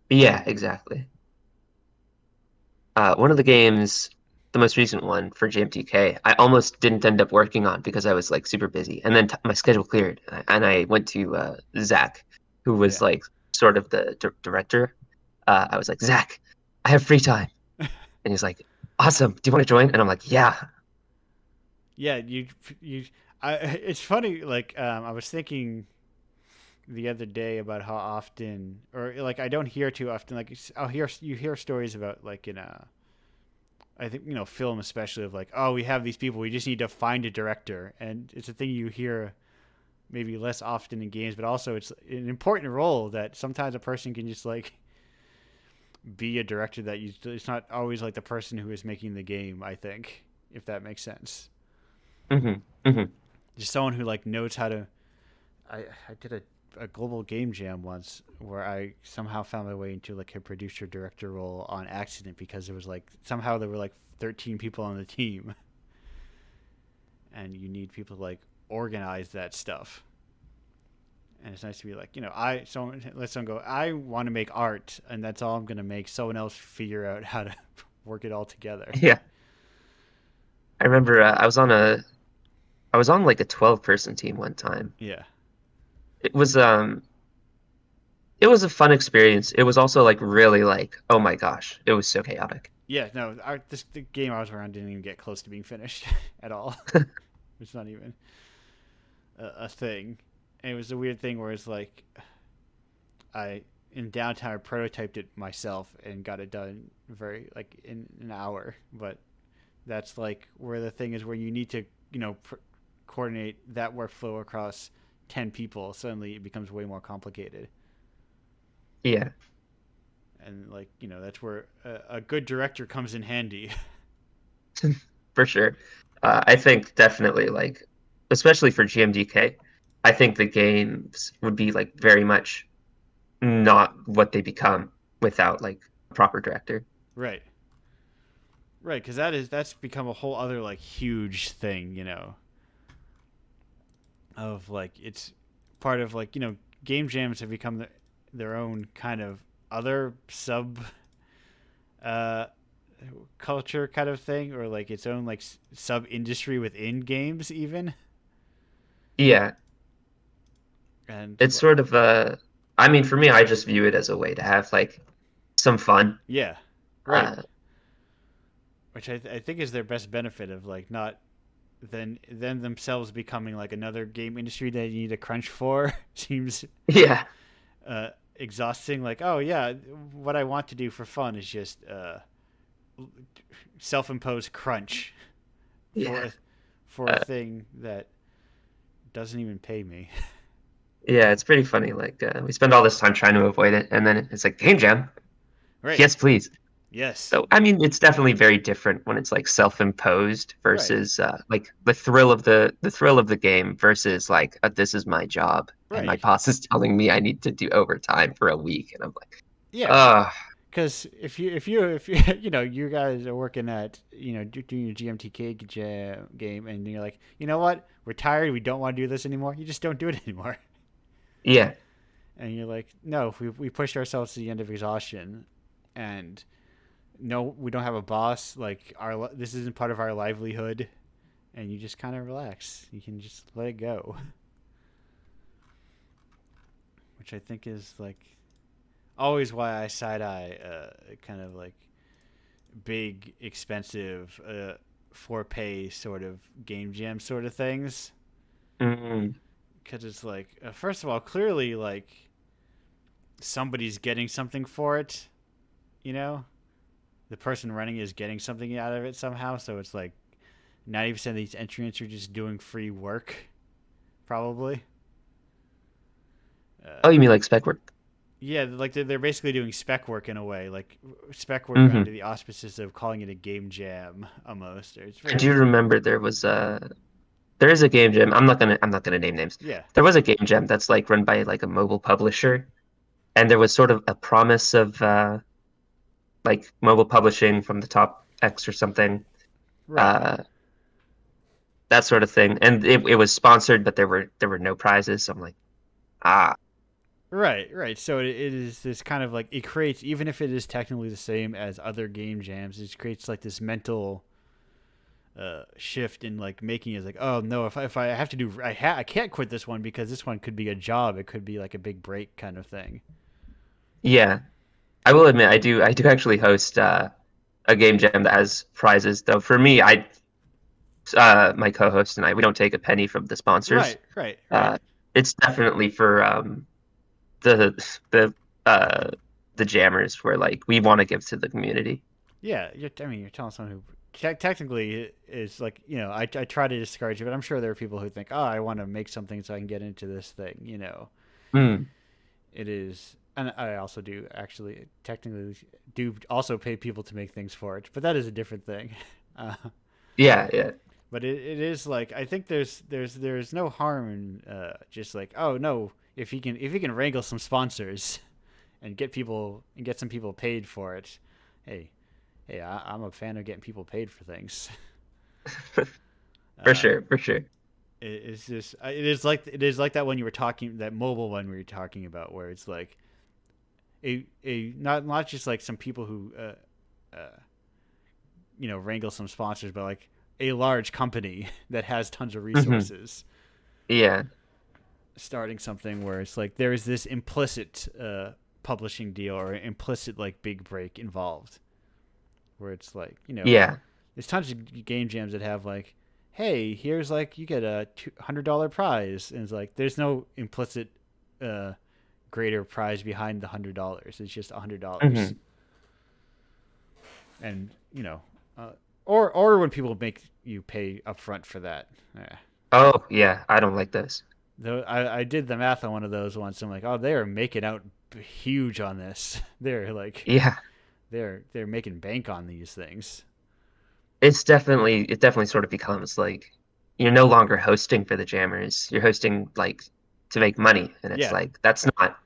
Yeah, exactly. One of the games, the most recent one for JMTK, I almost didn't end up working on because I was like super busy, and then my schedule cleared, and I went to Zach, who was Yeah. like sort of the director. I was like, Zach, I have free time, and he's like, awesome. Do you want to join? And I'm like, yeah. Yeah, you it's funny like I was thinking the other day about how often, or like I don't hear too often, like you hear stories about like in a, I think, film especially, of like, oh, we have these people, we just need to find a director, and it's a thing you hear maybe less often in games, but also it's an important role that sometimes a person can just like be a director, that you, it's not always like the person who is making the game, I think, if that makes sense. Hmm. Hmm. Just someone who like knows how to. I did a global game jam once where I somehow found my way into like a producer director role on accident, because there was like somehow there were like 13 people on the team, and you need people to like organize that stuff. And it's nice to be like, I someone let someone go, I want to make art, and that's all I'm gonna make. Someone else figure out how to work it all together. Yeah. I remember I was on like a 12-person team one time. Yeah, It was it was a fun experience. It was also like really like, oh my gosh, it was so chaotic. yeah. No, the game I was around didn't even get close to being finished at all. It's not even a thing. And it was a weird thing where it's like I in downtime I prototyped it myself and got it done very like in an hour. But that's like where the thing is, where you need to coordinate that workflow across 10 people. Suddenly it becomes way more complicated. Yeah, And like that's where a good director comes in handy. for sure. I think definitely like, especially for GMDK, I think the games would be like very much not what they become without like a proper director. Right, right, because that's become a whole other like huge thing, of like it's part of like game jams have become their own kind of other sub uh culture kind of thing, or like its own like sub industry within games even. Yeah, And it's sort of I mean, for me, I just view it as a way to have like some fun. yeah, right, Uh, which I think is their best benefit of like not then themselves becoming like another game industry that you need to crunch for. Seems yeah, exhausting. Like, oh yeah, what I want to do for fun is just self-imposed crunch for yeah. a Uh, thing that doesn't even pay me. yeah, it's pretty funny. Like we spend all this time trying to avoid it, and then it's like game jam. Right. Yes, please. Yes. So I mean, it's definitely very different when it's like self-imposed Right. versus like the thrill of the game versus like this is my job and my Right. boss is telling me I need to do overtime for a week, and I'm like, Yeah. ah, Because if you you guys are working at doing your GMTK game, and you're like, you know what, we're tired, we don't want to do this anymore, you just don't do it anymore. yeah, And you're like, no, we pushed ourselves to the end of exhaustion, and no, we don't have a boss. Like this isn't part of our livelihood, and you just kind of relax. You can just let it go, which I think is like always why I side eye kind of like big, expensive, for pay sort of game jam sort of things. Mm. because it's like first of all, clearly like somebody's getting something for it. You know, the person running is getting something out of it somehow. So it's like 90% of these entrants are just doing free work, probably. Oh, Uh, you mean like spec work? yeah, like they're basically doing spec work in a way, like spec work Hmm. under the auspices of calling it a game jam almost. It's I do very remember there is a game jam. I'm not gonna name names. yeah, There was a game jam that's like run by like a mobile publisher, and there was sort of a promise of like mobile publishing from the top X or something, right. uh, that sort of thing. And it was sponsored, but there were no prizes. So I'm like, ah, Right, right. So it is this kind of like it creates, even if it is technically the same as other game jams, it creates like this mental shift in like making it like, oh no, if I have to do, I can't quit this one because this one could be a job. It could be like a big break kind of thing. yeah. I will admit, I do actually host a game jam that has prizes. Though for me, my co-host and I, we don't take a penny from the sponsors. Right, right, right. Uh, it's definitely for the the uh the jammers where like we want to give to the community. Yeah, I mean, you're telling someone who technically is like, I try to discourage it, but I'm sure there are people who think, oh, I want to make something so I can get into this thing. Mm, It is, and I also do actually technically do also pay people to make things for it, but that is a different thing. Uh, yeah, yeah. but it is like I think there's no harm in just like, oh no, if he can wrangle some sponsors and get some people paid for it, hey, I'm a fan of getting people paid for things. For Uh, sure, for sure. it's just it is like that when you were talking that mobile one we were talking about where it's like a not just like some people who uh, wrangle some sponsors, but like a large company that has tons of Hmm. resources Yeah, starting something where it's like there is this implicit publishing deal or implicit like big break involved where it's like yeah. there's tons of game jams that have like, hey, here's like you get a $100 prize, and it's like there's no implicit uh, greater prize behind the $100. It's just $100, Hmm. and uh, or when people make you pay upfront for that. Yeah. Oh, yeah. I don't like this. Though I did the math on one of those once. I'm like, oh, they are making out huge on this. They're like Yeah, they're making bank on these things. it definitely sort of becomes like you're no longer hosting for the jammers. You're hosting like to make money, and it's Yeah, like that's not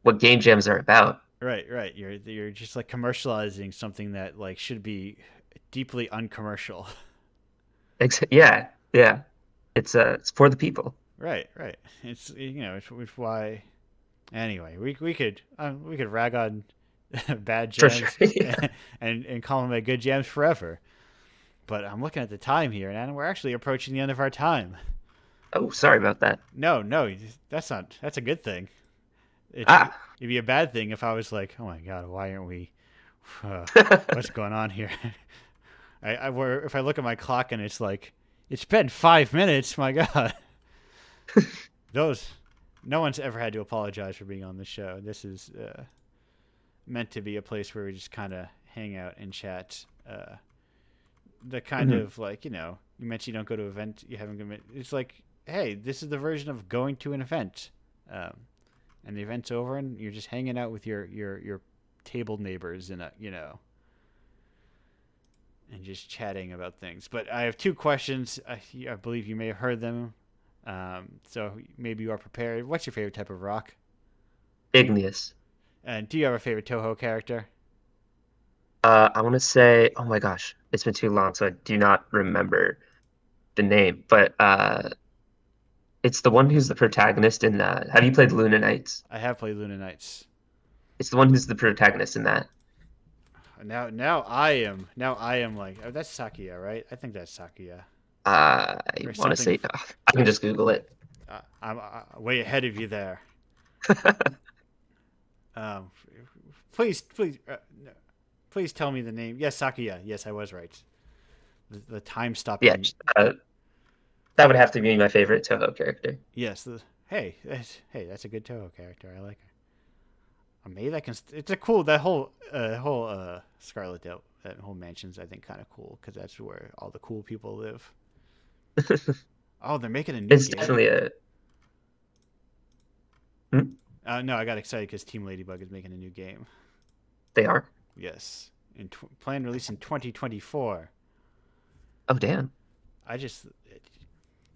what game jams are about. right, right. You're just like commercializing something that like should be deeply uncommercial. Yeah, yeah. It's for the people. Right, right. It's why. Anyway, we could rag on bad For sure. jams Yeah. and call them a good jams forever. But I'm looking at the time here, and we're actually approaching the end of our time. Oh, sorry about that. No, no, that's not. That's a good thing. It'd Ah. be a bad thing if I was like, oh my god, why aren't we? What's going on here? If I look at my clock and it's like, it's been 5 minutes. My god, those. No one's ever had to apologize for being on the show. This is meant to be a place where we just kind of hang out and chat. The kind Mhm. of like you mentioned you don't go to an event you haven't been. It's like, hey, this is the version of going to an event, um, and the event's over and you're just hanging out with your table neighbors and and just chatting about things. But I have two questions. I believe you may have heard them, so maybe you are prepared. What's your favorite type of rock? Igneous. And do you have a favorite Toho character? I want to say, oh my gosh, it's been too long, so I do not remember the name. But it's the one who's the protagonist in. Have you played Luna Knights? I have played Luna Knights. It's the one who's the protagonist in that. Now I am like, oh, that's Sakia, right? I think that's Sakia I or want to something. say, I can just Google it. I'm way ahead of you there. Um, please, no, please tell me the name. Yes, Sakia. Yes, I was right. The time Yeah, stopping. That would have to be my favorite Toho character. Yes. That's a good Toho character. I like her. A maid that can. It's a cool. That whole Scarlet that whole mansion's, I think, kind of cool because that's where all the cool people live. Oh, they're making a new It's game. definitely a. Hmm? No, I got excited because Team Ladybug is making a new game. They are. Yes, planned release in 2024. Oh damn. I just,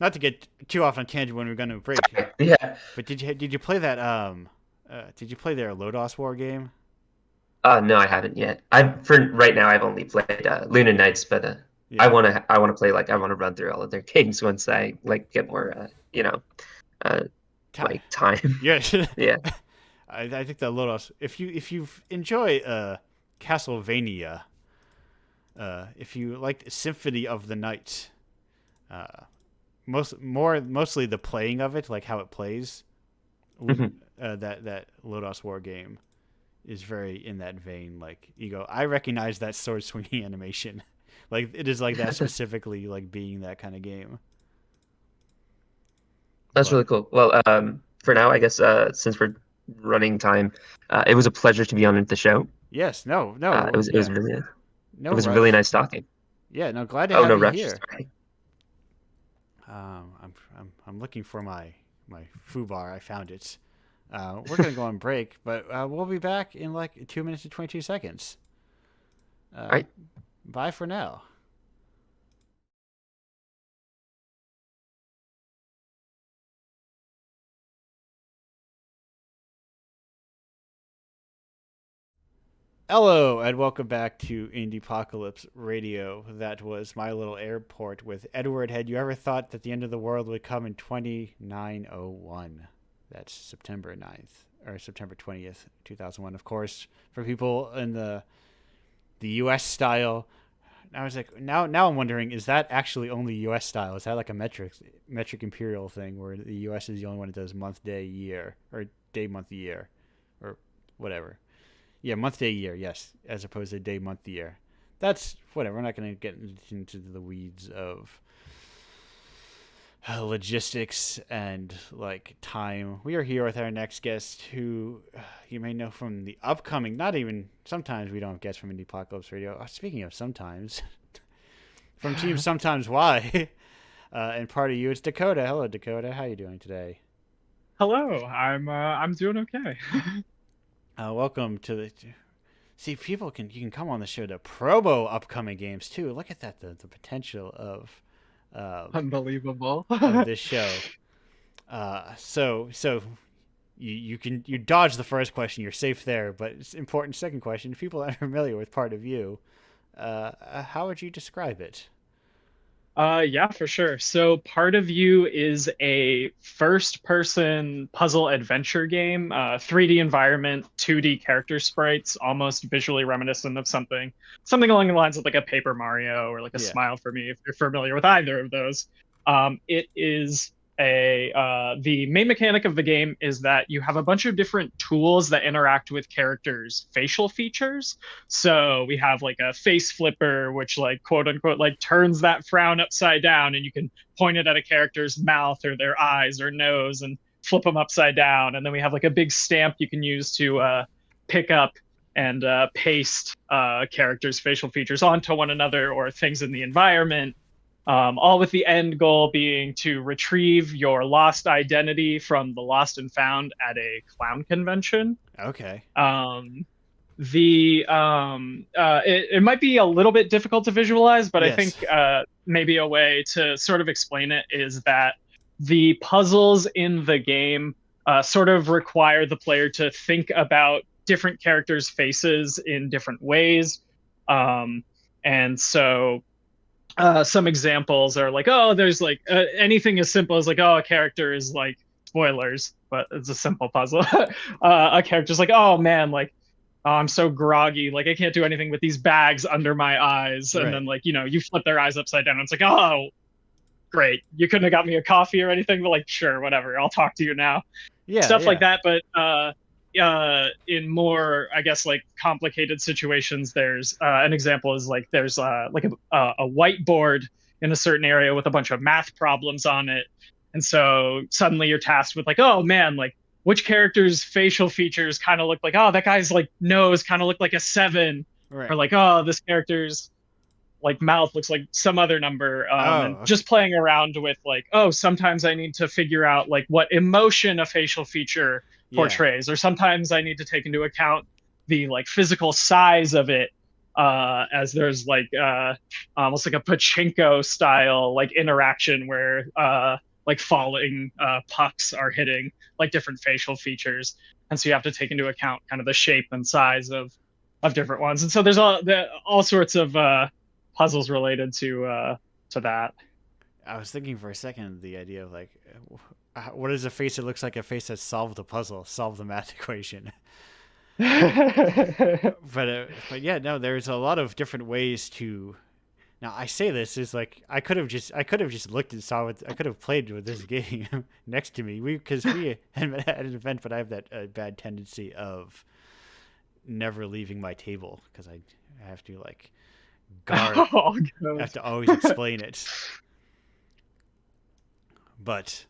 not to get too off on tangent when we're going to break. Yeah. But did you play that did you play their Lodos War game? No, I haven't yet. For right now I've only played Luna Nights, but Yeah. I wanna play I wanna run through all of their games once I get more uh like time. Yeah. Yeah. I think that Lodos. If you enjoy Castlevania, if you like Symphony of the Night, mostly the playing of it, like how it plays, Mhm. that Lodos War game is very in that vein. Like you go, I recognize that sword swinging animation. Like it is like that specifically, like being that kind of game. That's But really cool. Well, for now, I guess since we're running time, it was a pleasure to be on the show. yes, no, It was yeah, really no it was really rush. nice talking. Yeah, no, glad to Oh, have no you rush. here. Sorry. I'm looking for my foo bar. I found it. We're gonna go on break, but we'll be back in like 2 minutes and 22 seconds. All right. Bye for now. Hello, and welcome back to Indiepocalypse Radio. That was my little airport with Edward. Had you ever thought that the end of the world would come in 2901? That's September 9th, or September 20th, 2001. Of course, for people in the U.S. style. I was like, now I'm wondering, is that actually only U.S. style? Is that like a metric imperial thing where the U.S. is the only one that does month, day, year, or day, month, year, or whatever? Yeah, month, day, year, yes, as opposed to day, month, year. That's whatever. We're not going to get into the weeds of logistics and like time. We are here with our next guest, who you may know from the upcoming. Not even sometimes we don't have guests from Indiepocalypse Radio. Speaking of sometimes, from Team Sometimes Why, and part of you, it's Dakota. Hello, Dakota. How you doing today? Hello, I'm doing okay. Welcome to the. See, you can come on the show to promo upcoming games too. Look at that, the potential Unbelievable. of this show. So you dodge the first question. You're safe there, but it's important. Second question: if people aren't familiar with part of you, how would you describe it? Yeah, for sure. So Part of You is a first-person puzzle adventure game, 3D environment, 2D character sprites, almost visually reminiscent of something along the lines of like a Paper Mario or like a Yeah. Smile for Me, if you're familiar with either of those. It is the main mechanic of the game is that you have a bunch of different tools that interact with characters' facial features. So we have like a face flipper, which like quote unquote like turns that frown upside down, and you can point it at a character's mouth or their eyes or nose and flip them upside down. And then we have like a big stamp you can use to pick up and paste characters' facial features onto one another or things in the environment. All with the end goal being to retrieve your lost identity from the lost and found at a clown convention. Okay. It might be a little bit difficult to visualize, but Yes. I think maybe a way to sort of explain it is that the puzzles in the game sort of require the player to think about different characters' faces in different ways. And so some examples are like, oh, there's like anything as simple as like, oh, a character is like, spoilers, but it's a simple puzzle. A character's like, oh man, like, oh, I'm so groggy, like I can't do anything with these bags under my eyes. And Right. then like, you flip their eyes upside down and it's like, oh, great, you couldn't have got me a coffee or anything, but like, sure, whatever, I'll talk to you now. Yeah. Stuff yeah. like that. But in more, I guess, like complicated situations, there's an example is like there's like a whiteboard in a certain area with a bunch of math problems on it. And so suddenly you're tasked with like, oh man, like which character's facial features kind of look like, oh, that guy's like nose kind of looked like a 7, Right. or like, oh, this character's like mouth looks like some other number. And Okay. just playing around with like, oh, sometimes I need to figure out like what emotion a facial feature portrays, or sometimes I need to take into account the like physical size of it, as there's like almost like a pachinko style like interaction where like falling pucks are hitting like different facial features, and so you have to take into account kind of the shape and size of different ones. And so there's all sorts of puzzles related to that. I was thinking for a second the idea of like, what is a face that looks like a face that solved the puzzle, solved the math equation. But yeah, no, there's a lot of different ways to. Now I say this is like I could have just looked and saw what I could have played with this game next to me. Because we had an event, but I have that bad tendency of never leaving my table because I have to like guard. Oh, I have to always explain it. But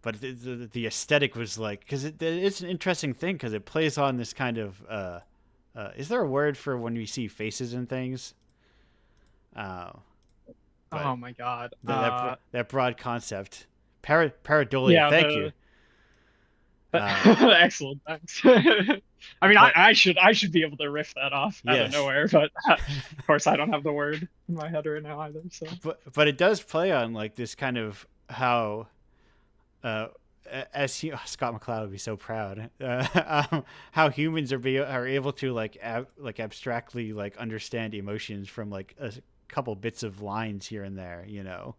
the aesthetic was like, because it's an interesting thing because it plays on this kind of is there a word for when we see faces and things? Oh my god. That broad concept. Pareidolia, Yeah, thank you. Excellent, thanks. I mean, I should be able to riff that off out of Yes. nowhere, but of course I don't have the word in my head right now either. So, But it does play on like this kind of how, Scott McCloud would be so proud, how humans are able to like abstractly like understand emotions from like a couple bits of lines here and there, you know.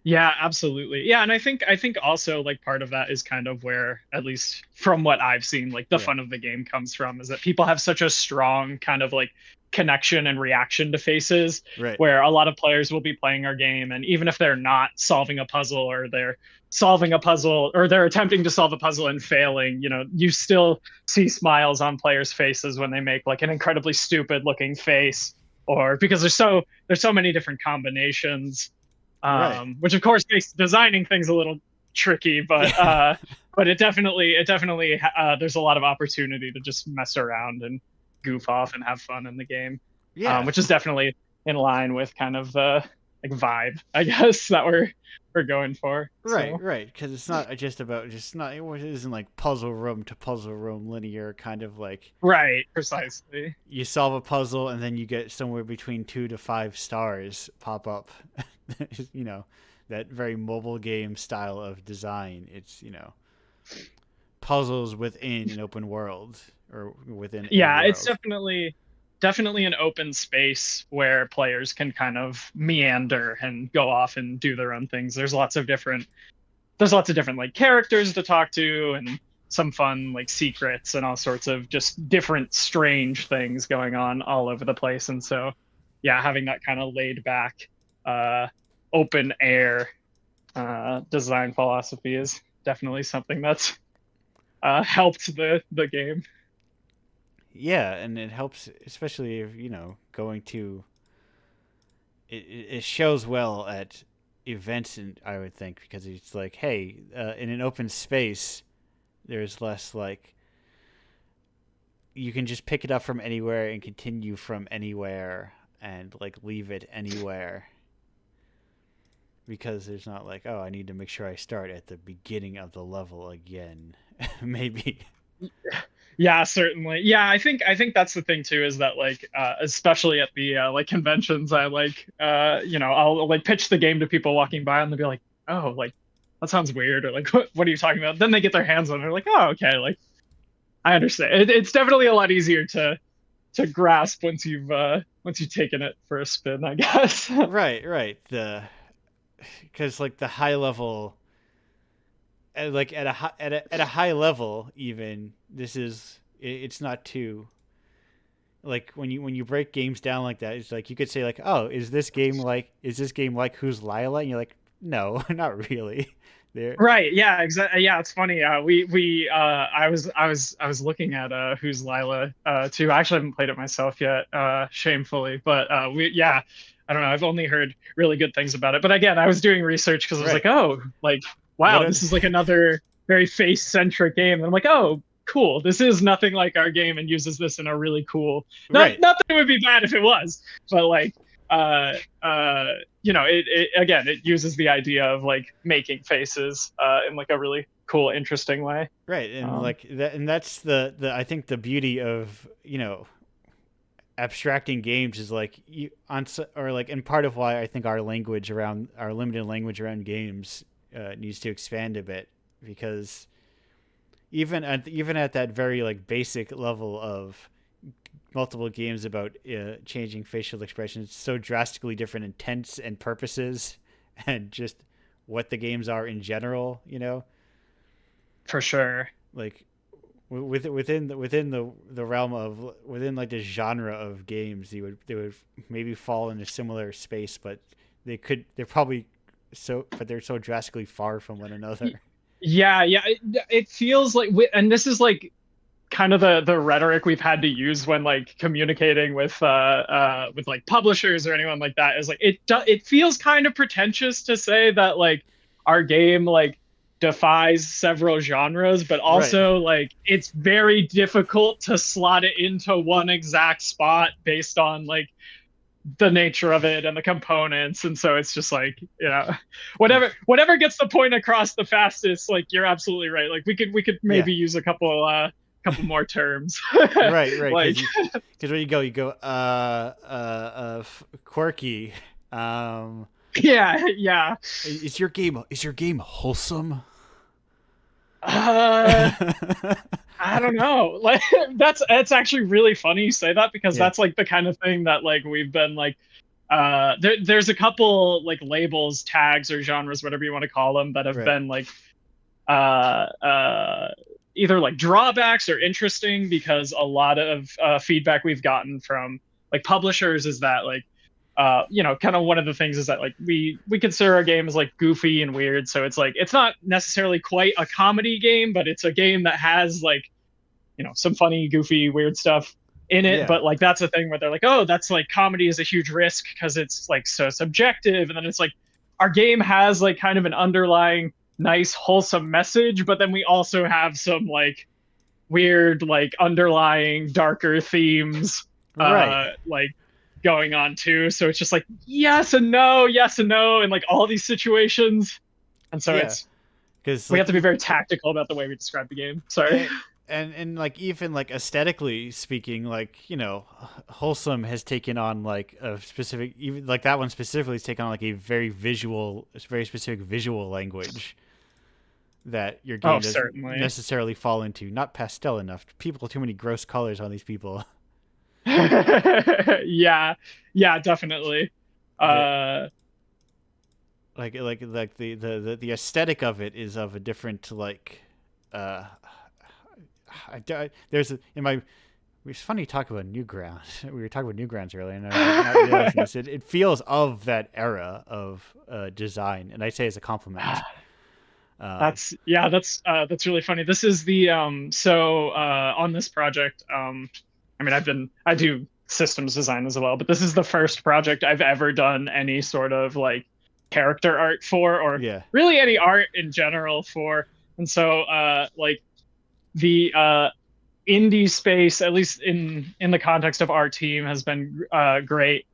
yeah, absolutely. Yeah, and I think also like part of that is kind of where, at least from what I've seen, like the fun of the game comes from, is that people have such a strong kind of like connection and reaction to faces, Right. where a lot of players will be playing our game, and even if they're not solving a puzzle, or they're solving a puzzle, or they're attempting to solve a puzzle and failing, you know, you still see smiles on players' faces when they make like an incredibly stupid looking face, or because there's so many different combinations, Right. which of course makes designing things a little tricky, but but it definitely there's a lot of opportunity to just mess around and goof off and have fun in the game. Yeah. Which is definitely in line with kind of the like vibe, I guess, that we're going for. Right, So. right, because it's not just about it isn't like puzzle room to puzzle room linear kind of like Right, precisely. you solve a puzzle and then you get somewhere between 2 to 5 stars pop up. You know, that very mobile game style of design. It's, you know, puzzles within an open world or within Yeah, a it's world. definitely an open space where players can kind of meander and go off and do their own things. There's lots of different like characters to talk to, and some fun like secrets and all sorts of just different strange things going on all over the place. And so yeah, having that kind of laid back open air design philosophy is definitely something that's helped the game. Yeah, and it helps, especially if, you know, going to it shows well at events, and I would think, because it's like, hey, in an open space there's less like you can just pick it up from anywhere and continue from anywhere and like leave it anywhere, because there's not like, oh, I need to make sure I start at the beginning of the level again. Maybe. Yeah, certainly. Yeah, I think that's the thing too, is that like especially at the like conventions, I like you know, I'll like pitch the game to people walking by and they'll be like, "Oh, like that sounds weird," or like, what are you talking about?" Then they get their hands on it, they're like, "Oh, okay, like I understand." It's definitely a lot easier to grasp once you've taken it for a spin, I guess. Right. Because like the high level, like at a high level, even this is it's not too like when you break games down like that. It's like you could say like, oh, is this game like Who's Lila? And you're like, no, not really. There. Right. Yeah. Exactly. Yeah. It's funny. I was looking at Who's Lila too. I actually haven't played it myself yet, shamefully. But I don't know. I've only heard really good things about it. But again, I was doing research because I was Right. like, oh, like, wow, What this is like another very face-centric game. And I'm like, oh, cool. This is nothing like our game and uses this in a really cool. Right. Not that it would be bad if it was, but like, uh, you know, it again, it uses the idea of like making faces in like a really cool, interesting way. Right, and like that, and that's the I think the beauty of, you know, abstracting games is like you on or like, and part of why I think our language around our limited language around games needs to expand a bit, because even at that very like basic level of multiple games about changing facial expressions, it's so drastically different intents and purposes and just what the games are in general, you know, For sure. like within the realm of within like the genre of games, they would maybe fall in a similar space, but they're probably but they're so drastically far from one another. Yeah, yeah. It feels like, and this is like kind of the rhetoric we've had to use when like communicating with like publishers or anyone like that, is like it feels kind of pretentious to say that like our game like defies several genres, but Right. also like it's very difficult to slot it into one exact spot based on like the nature of it and the components. And so it's just like, you know, whatever gets the point across the fastest. Like, you're absolutely right. Like, we could maybe use a couple more terms. Right, Like, because when you go quirky. yeah. Is your game wholesome? I don't know. Like, that's actually really funny you say that, because Yeah. that's like the kind of thing that like we've been like there's a couple like labels, tags, or genres, whatever you want to call them, that have Right. been like either like drawbacks or interesting, because a lot of feedback we've gotten from like publishers is that like you know, kind of one of the things is that like we consider our game as like goofy and weird, so it's like it's not necessarily quite a comedy game, but it's a game that has like, you know, some funny, goofy, weird stuff in it. Yeah. But like that's a thing where they're like, oh, that's like comedy is a huge risk because it's like so subjective. And then it's like our game has like kind of an underlying nice wholesome message, but then we also have some like weird like underlying darker themes Right. like going on too. So it's just like yes and no, in like all these situations. And so Yeah. it's Because we have to be very tactical about the way we describe the game. Sorry. and like even like aesthetically speaking, like, you know, wholesome has taken on like a specific, even like that one specifically has taken on like a very specific visual language that your game doesn't Certainly. necessarily fall into. Not pastel enough. People, too many gross colors on these people. Yeah, definitely. Like the aesthetic of it is of a different like there's in my it's funny to talk about Newgrounds. We were talking about Newgrounds earlier, and I was like, not realizing this. It feels of that era of design, and I say as a compliment. That's really funny. This is the on this project, I mean, I do systems design as well, but this is the first project I've ever done any sort of like character art for, or really any art in general for. And so like the indie space, at least in the context of our team, has been great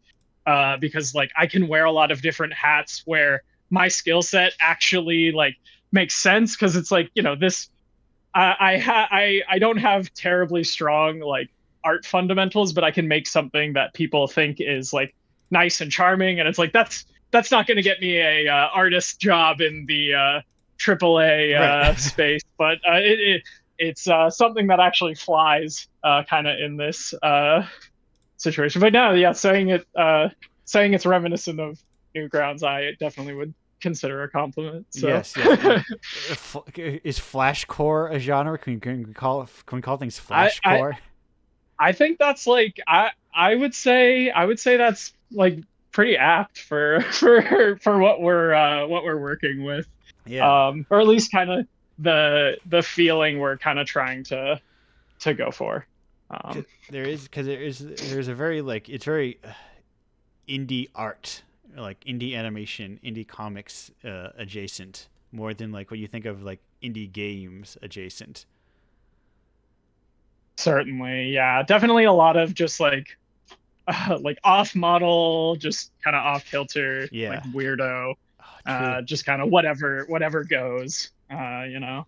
because like I can wear a lot of different hats where my skill set actually like makes sense, because it's like, you know, this I don't have terribly strong like art fundamentals, but I can make something that people think is like nice and charming, and it's like that's not going to get me a artist job in the AAA space, but it's something that actually flies kind of in this situation. But no, yeah, saying it's reminiscent of Newgrounds, I definitely would consider a compliment. So. Yes. Is flashcore a genre? Can we call things flashcore? I think that's like I would say that's like pretty apt for what we're working with. Yeah. Or at least kind of the feeling we're kind of trying to go for. There's a very like, it's very indie art, like indie animation, indie comics adjacent, more than like what you think of like indie games adjacent. Certainly, yeah, definitely a lot of just like off model, just kind of off kilter, like Yeah. weirdo, Oh, true. just kind of whatever goes, you know.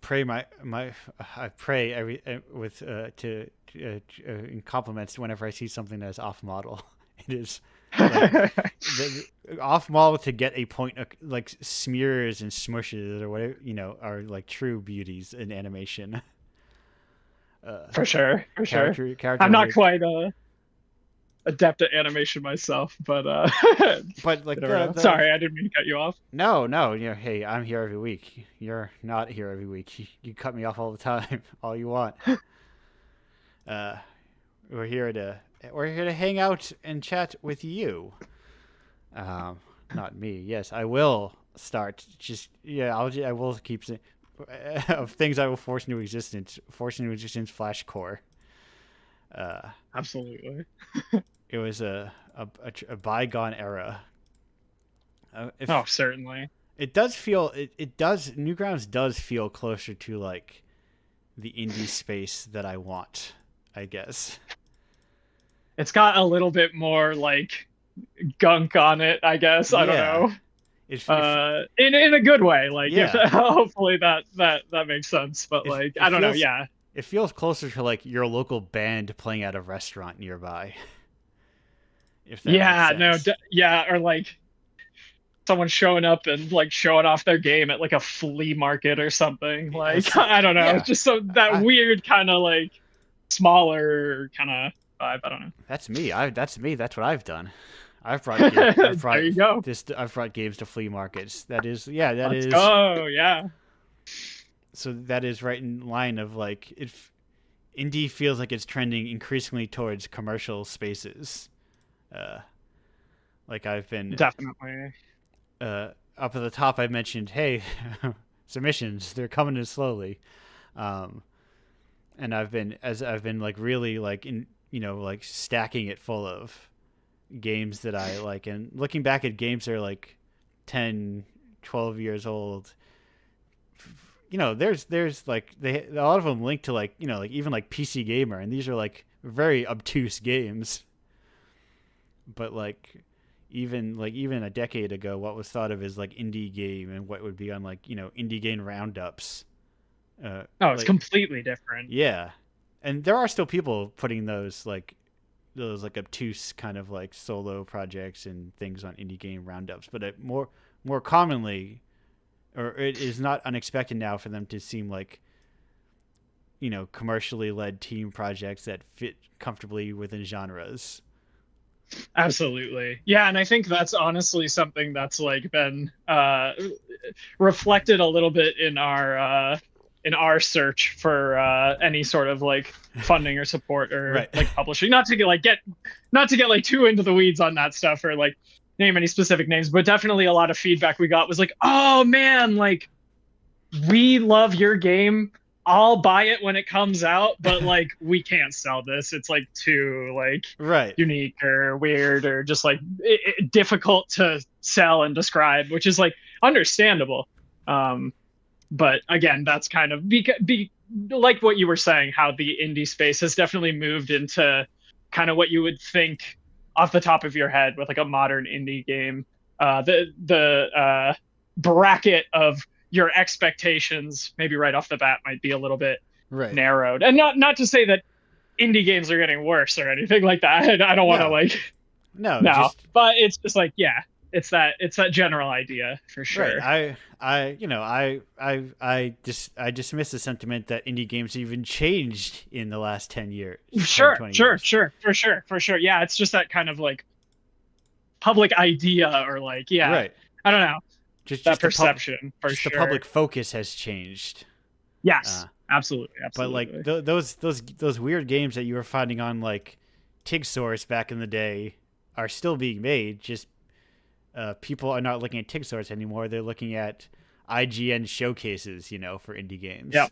Pray I pray every with to in compliments whenever I see something that's off model. It is like the off model to get a point of, like smears and smushes or whatever, are like true beauties in animation. For sure, for sure. Character I'm not work. quite adept at animation myself, but But like you never know. Sorry, I didn't mean to cut you off. No, hey, I'm here every week. You're not here every week. You cut me off all the time, all you want. Uh, we're here to hang out and chat with you. Not me. Yes, I will start. I will keep of things I will force into existence. Flash Core. Absolutely. It was a bygone era. Oh, certainly. It does feel it does Newgrounds does feel closer to like the indie space that I want, I guess. It's got a little bit more like gunk on it, I guess. I don't know. In a good way. Like, yeah. Hopefully that makes sense. But like, I don't know. Yeah. It feels closer to like your local band playing at a restaurant nearby. If that makes sense. Or like someone showing up and like showing off their game at like a flea market or something. Like, I don't know. Yeah. Just that weird kind of like smaller kind of vibe. I don't know. That's me. That's what I've done. I've brought there you go. I've brought games to flea markets. Let's go. Oh yeah. So that is right in line of like indie feels like it's trending increasingly towards commercial spaces. Like I've been definitely up at the top. I mentioned, hey, submissions, they're coming in slowly, and I've been like really like in like stacking it full of games that I like, and looking back at games that are like 10, 12 years old. There's like a lot of them linked to like like even like PC Gamer, and these are like very obtuse games. But like even a decade ago, what was thought of as like indie game and what would be on like indie game roundups. It's completely different. Yeah, and there are still people putting those like obtuse kind of like solo projects and things on indie game roundups, but more commonly. Or it is not unexpected now for them to seem like, commercially led team projects that fit comfortably within genres. Absolutely. Yeah, and I think that's honestly something that's like been reflected a little bit in our search for any sort of like funding or support or right. like publishing. Not to get like too into the weeds on that stuff or like name any specific names, but definitely a lot of feedback we got was like, oh man, like we love your game, I'll buy it when it comes out, but like we can't sell this, it's like too like unique or weird or just like difficult to sell and describe, which is like understandable. But again, that's kind of be like what you were saying, how the indie space has definitely moved into kind of what you would think off the top of your head with like a modern indie game. The bracket of your expectations maybe right off the bat might be a little bit narrowed, and not to say that indie games are getting worse or anything like that. I don't want to like no, but it's just like it's that general idea for sure. Right. I dismiss the sentiment that indie games even changed in the last 10 years. Sure. For sure. Yeah, it's just that kind of like public idea or like I don't know. Just that perception for sure. The public focus has changed. Yes, absolutely. But like those weird games that you were finding on like TIG Source back in the day are still being made. Just people are not looking at TIG Source anymore. They're looking at IGN showcases, for indie games. Yeah.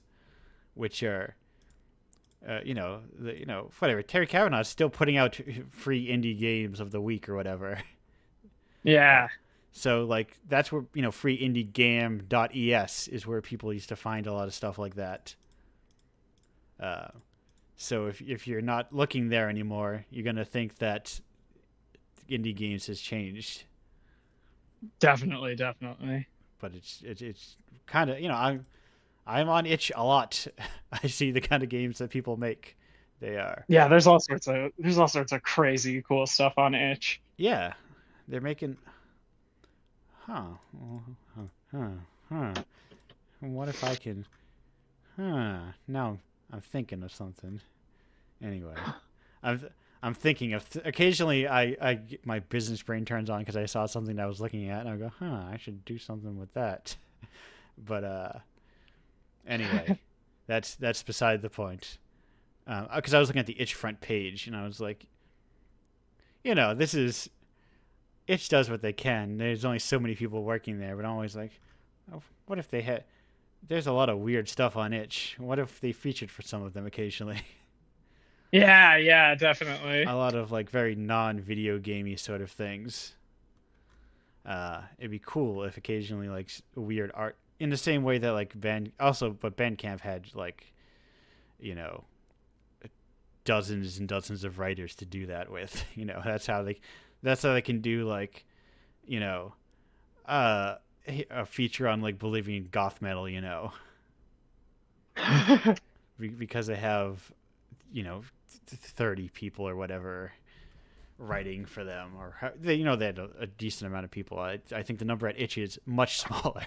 Which are whatever. Terry Kavanaugh's still putting out free indie games of the week or whatever. Uh, Yeah. so like that's where freeindiegame.es is where people used to find a lot of stuff like that. Uh, so if you're not looking there anymore, you're gonna think that indie games has changed. Definitely, definitely. But it's kind of I'm on itch a lot. I see the kind of games that people make. They are. Yeah, there's all sorts of crazy cool stuff on itch. Yeah, they're making. Huh. Huh. Huh. Huh. What if I can? Huh. Now I'm thinking of something. Anyway, I'm I'm thinking of. Occasionally, my business brain turns on because I saw something that I was looking at, and I go, huh, I should do something with that. But anyway, that's beside the point. Because I was looking at the itch front page, and I was like, this is itch does what they can. There's only so many people working there, but I'm always like, oh, what if they had? There's a lot of weird stuff on itch. What if they featured for some of them occasionally? Yeah, yeah, definitely. A lot of like very non-video gamey sort of things. It'd be cool if occasionally like weird art in the same way that like but Bandcamp had like, you know, dozens and dozens of writers to do that with. That's how they can do like, you know, a feature on like Bolivian goth metal, because they have, 30 people or whatever writing for them, or they had a decent amount of people. I think the number at Itchy is much smaller.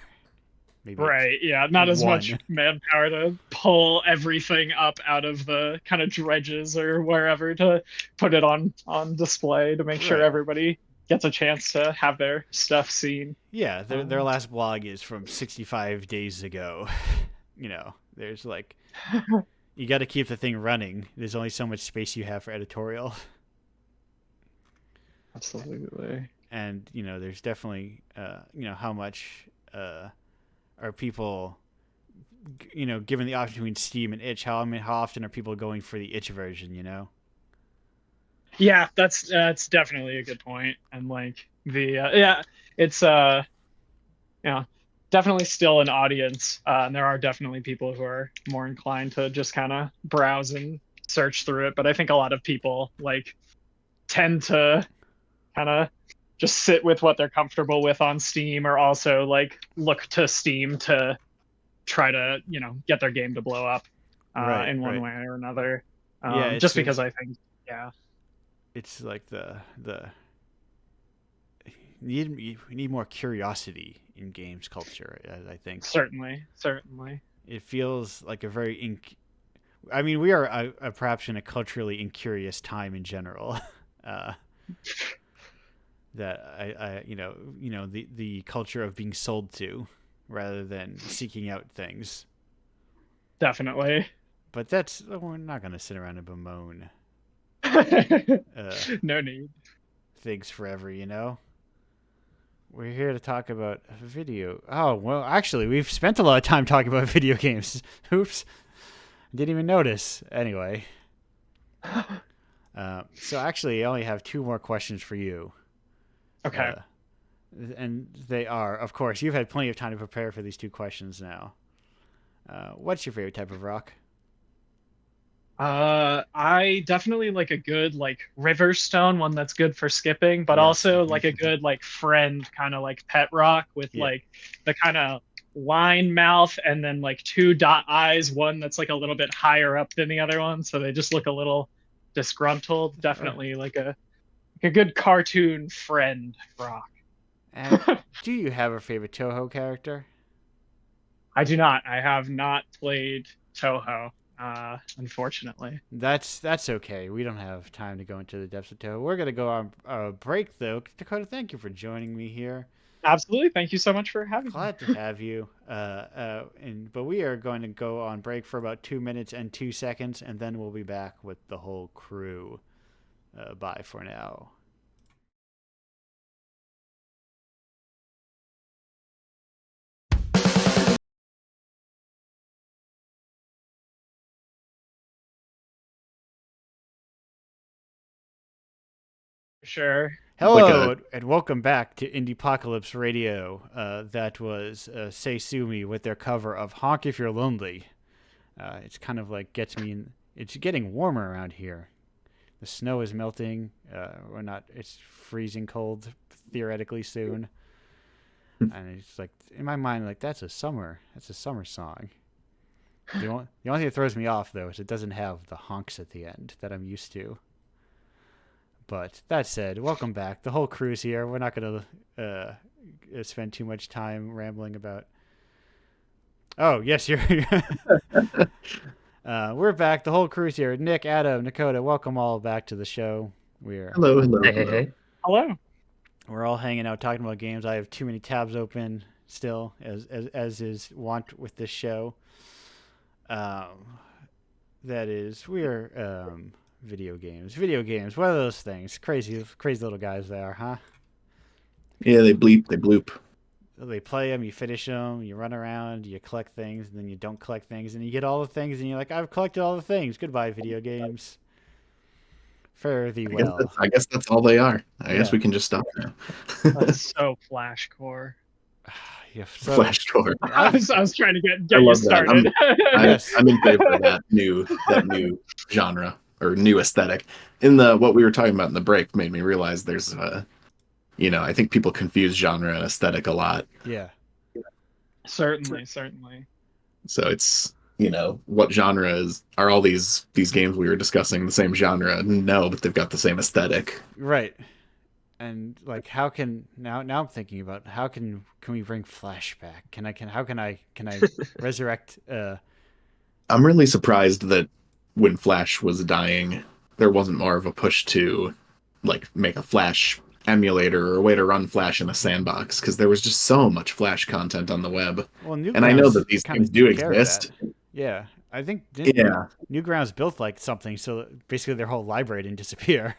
Maybe Right, yeah, not as much one. manpower to pull everything up out of the kind of dredges or wherever to put it on display to make sure Right. everybody gets a chance to have their stuff seen. Yeah, their last blog is from 65 days ago. There's like you got to keep the thing running. There's only so much space you have for editorial. Absolutely. And there's definitely how much are people given the option between Steam and Itch, how often are people going for the Itch version? Yeah, that's definitely a good point. And like it's definitely still an audience, and there are definitely people who are more inclined to just kind of browse and search through it. But I think a lot of people like tend to kind of just sit with what they're comfortable with on Steam, or also like look to Steam to try to get their game to blow up Right, in one right. way or another. Yeah, Just because I think it's like the we need more curiosity in games culture. I think certainly. it feels like a very I mean, we are perhaps in a culturally incurious time in general. That the culture of being sold to rather than seeking out things. Definitely. But we're not going to sit around and bemoan No need. things forever. We're here to talk about video. Oh, well, actually, we've spent a lot of time talking about video games. Oops. Didn't even notice. Anyway. So actually, I only have two more questions for you. Okay. And they are, of course, you've had plenty of time to prepare for these two questions now. What's your favorite type of rock? I definitely like a good like river stone, one that's good for skipping, but Yes. also like a good like friend kind of like pet rock with Yeah. like the kind of line mouth and then like two dot eyes, one that's like a little bit higher up than the other one, so they just look a little disgruntled. Definitely like a good cartoon friend rock. And do you have a favorite Toho character? I do not. I have not played Toho, unfortunately. That's okay. We don't have time to go into the depths of Toho. We're gonna go on a break though. Dakota, thank you for joining me here. Absolutely. Thank you so much for having me. Glad to have you. But we are going to go on break for about 2 minutes and 2 seconds, and then we'll be back with the whole crew. Bye for now. sure. Hello, and welcome back to Indiepocalypse Radio. That was Say Sue Me with their cover of Honk If You're Lonely. It's kind of like gets me in. It's getting warmer around here. The snow is melting. We're not. It's freezing cold theoretically soon. And it's like in my mind, like that's a summer song. The only thing that throws me off though is it doesn't have the honks at the end that I'm used to. But that said, welcome back. The whole crew's here. We're not going to spend too much time rambling about. Oh, yes, you're. We're back. The whole crew's here. Nick, Adam, Dakota, welcome all back to the show. Hello. Hey. Hello. We're all hanging out talking about games. I have too many tabs open still, as is wont with this show. That is, video games. What are those things? Crazy little guys they are, huh? Yeah, they bleep, they bloop. They play them, you finish them, you run around, you collect things, and then you don't collect things, and you get all the things, and you're like, I've collected all the things. Goodbye, video games. Fare thee well. I guess that's all they are. I guess we can just stop now. That's so Flash Core. Yeah, Flash Core. I was trying to get you started. I'm in favor of that new genre or new aesthetic. What we were talking about in the break made me realize there's I think people confuse genre and aesthetic a lot. Yeah. Certainly. So it's what genre are all these games we were discussing the same genre? No, but they've got the same aesthetic. Right. And like, how can now I'm thinking about how can we bring Flash back? How can I resurrect? I'm really surprised that when Flash was dying, there wasn't more of a push to like make a Flash emulator or a way to run Flash in a sandbox, because there was just so much Flash content on the web. Well, and I know that these games do exist. Yeah, I think Newgrounds built like something so that basically their whole library didn't disappear.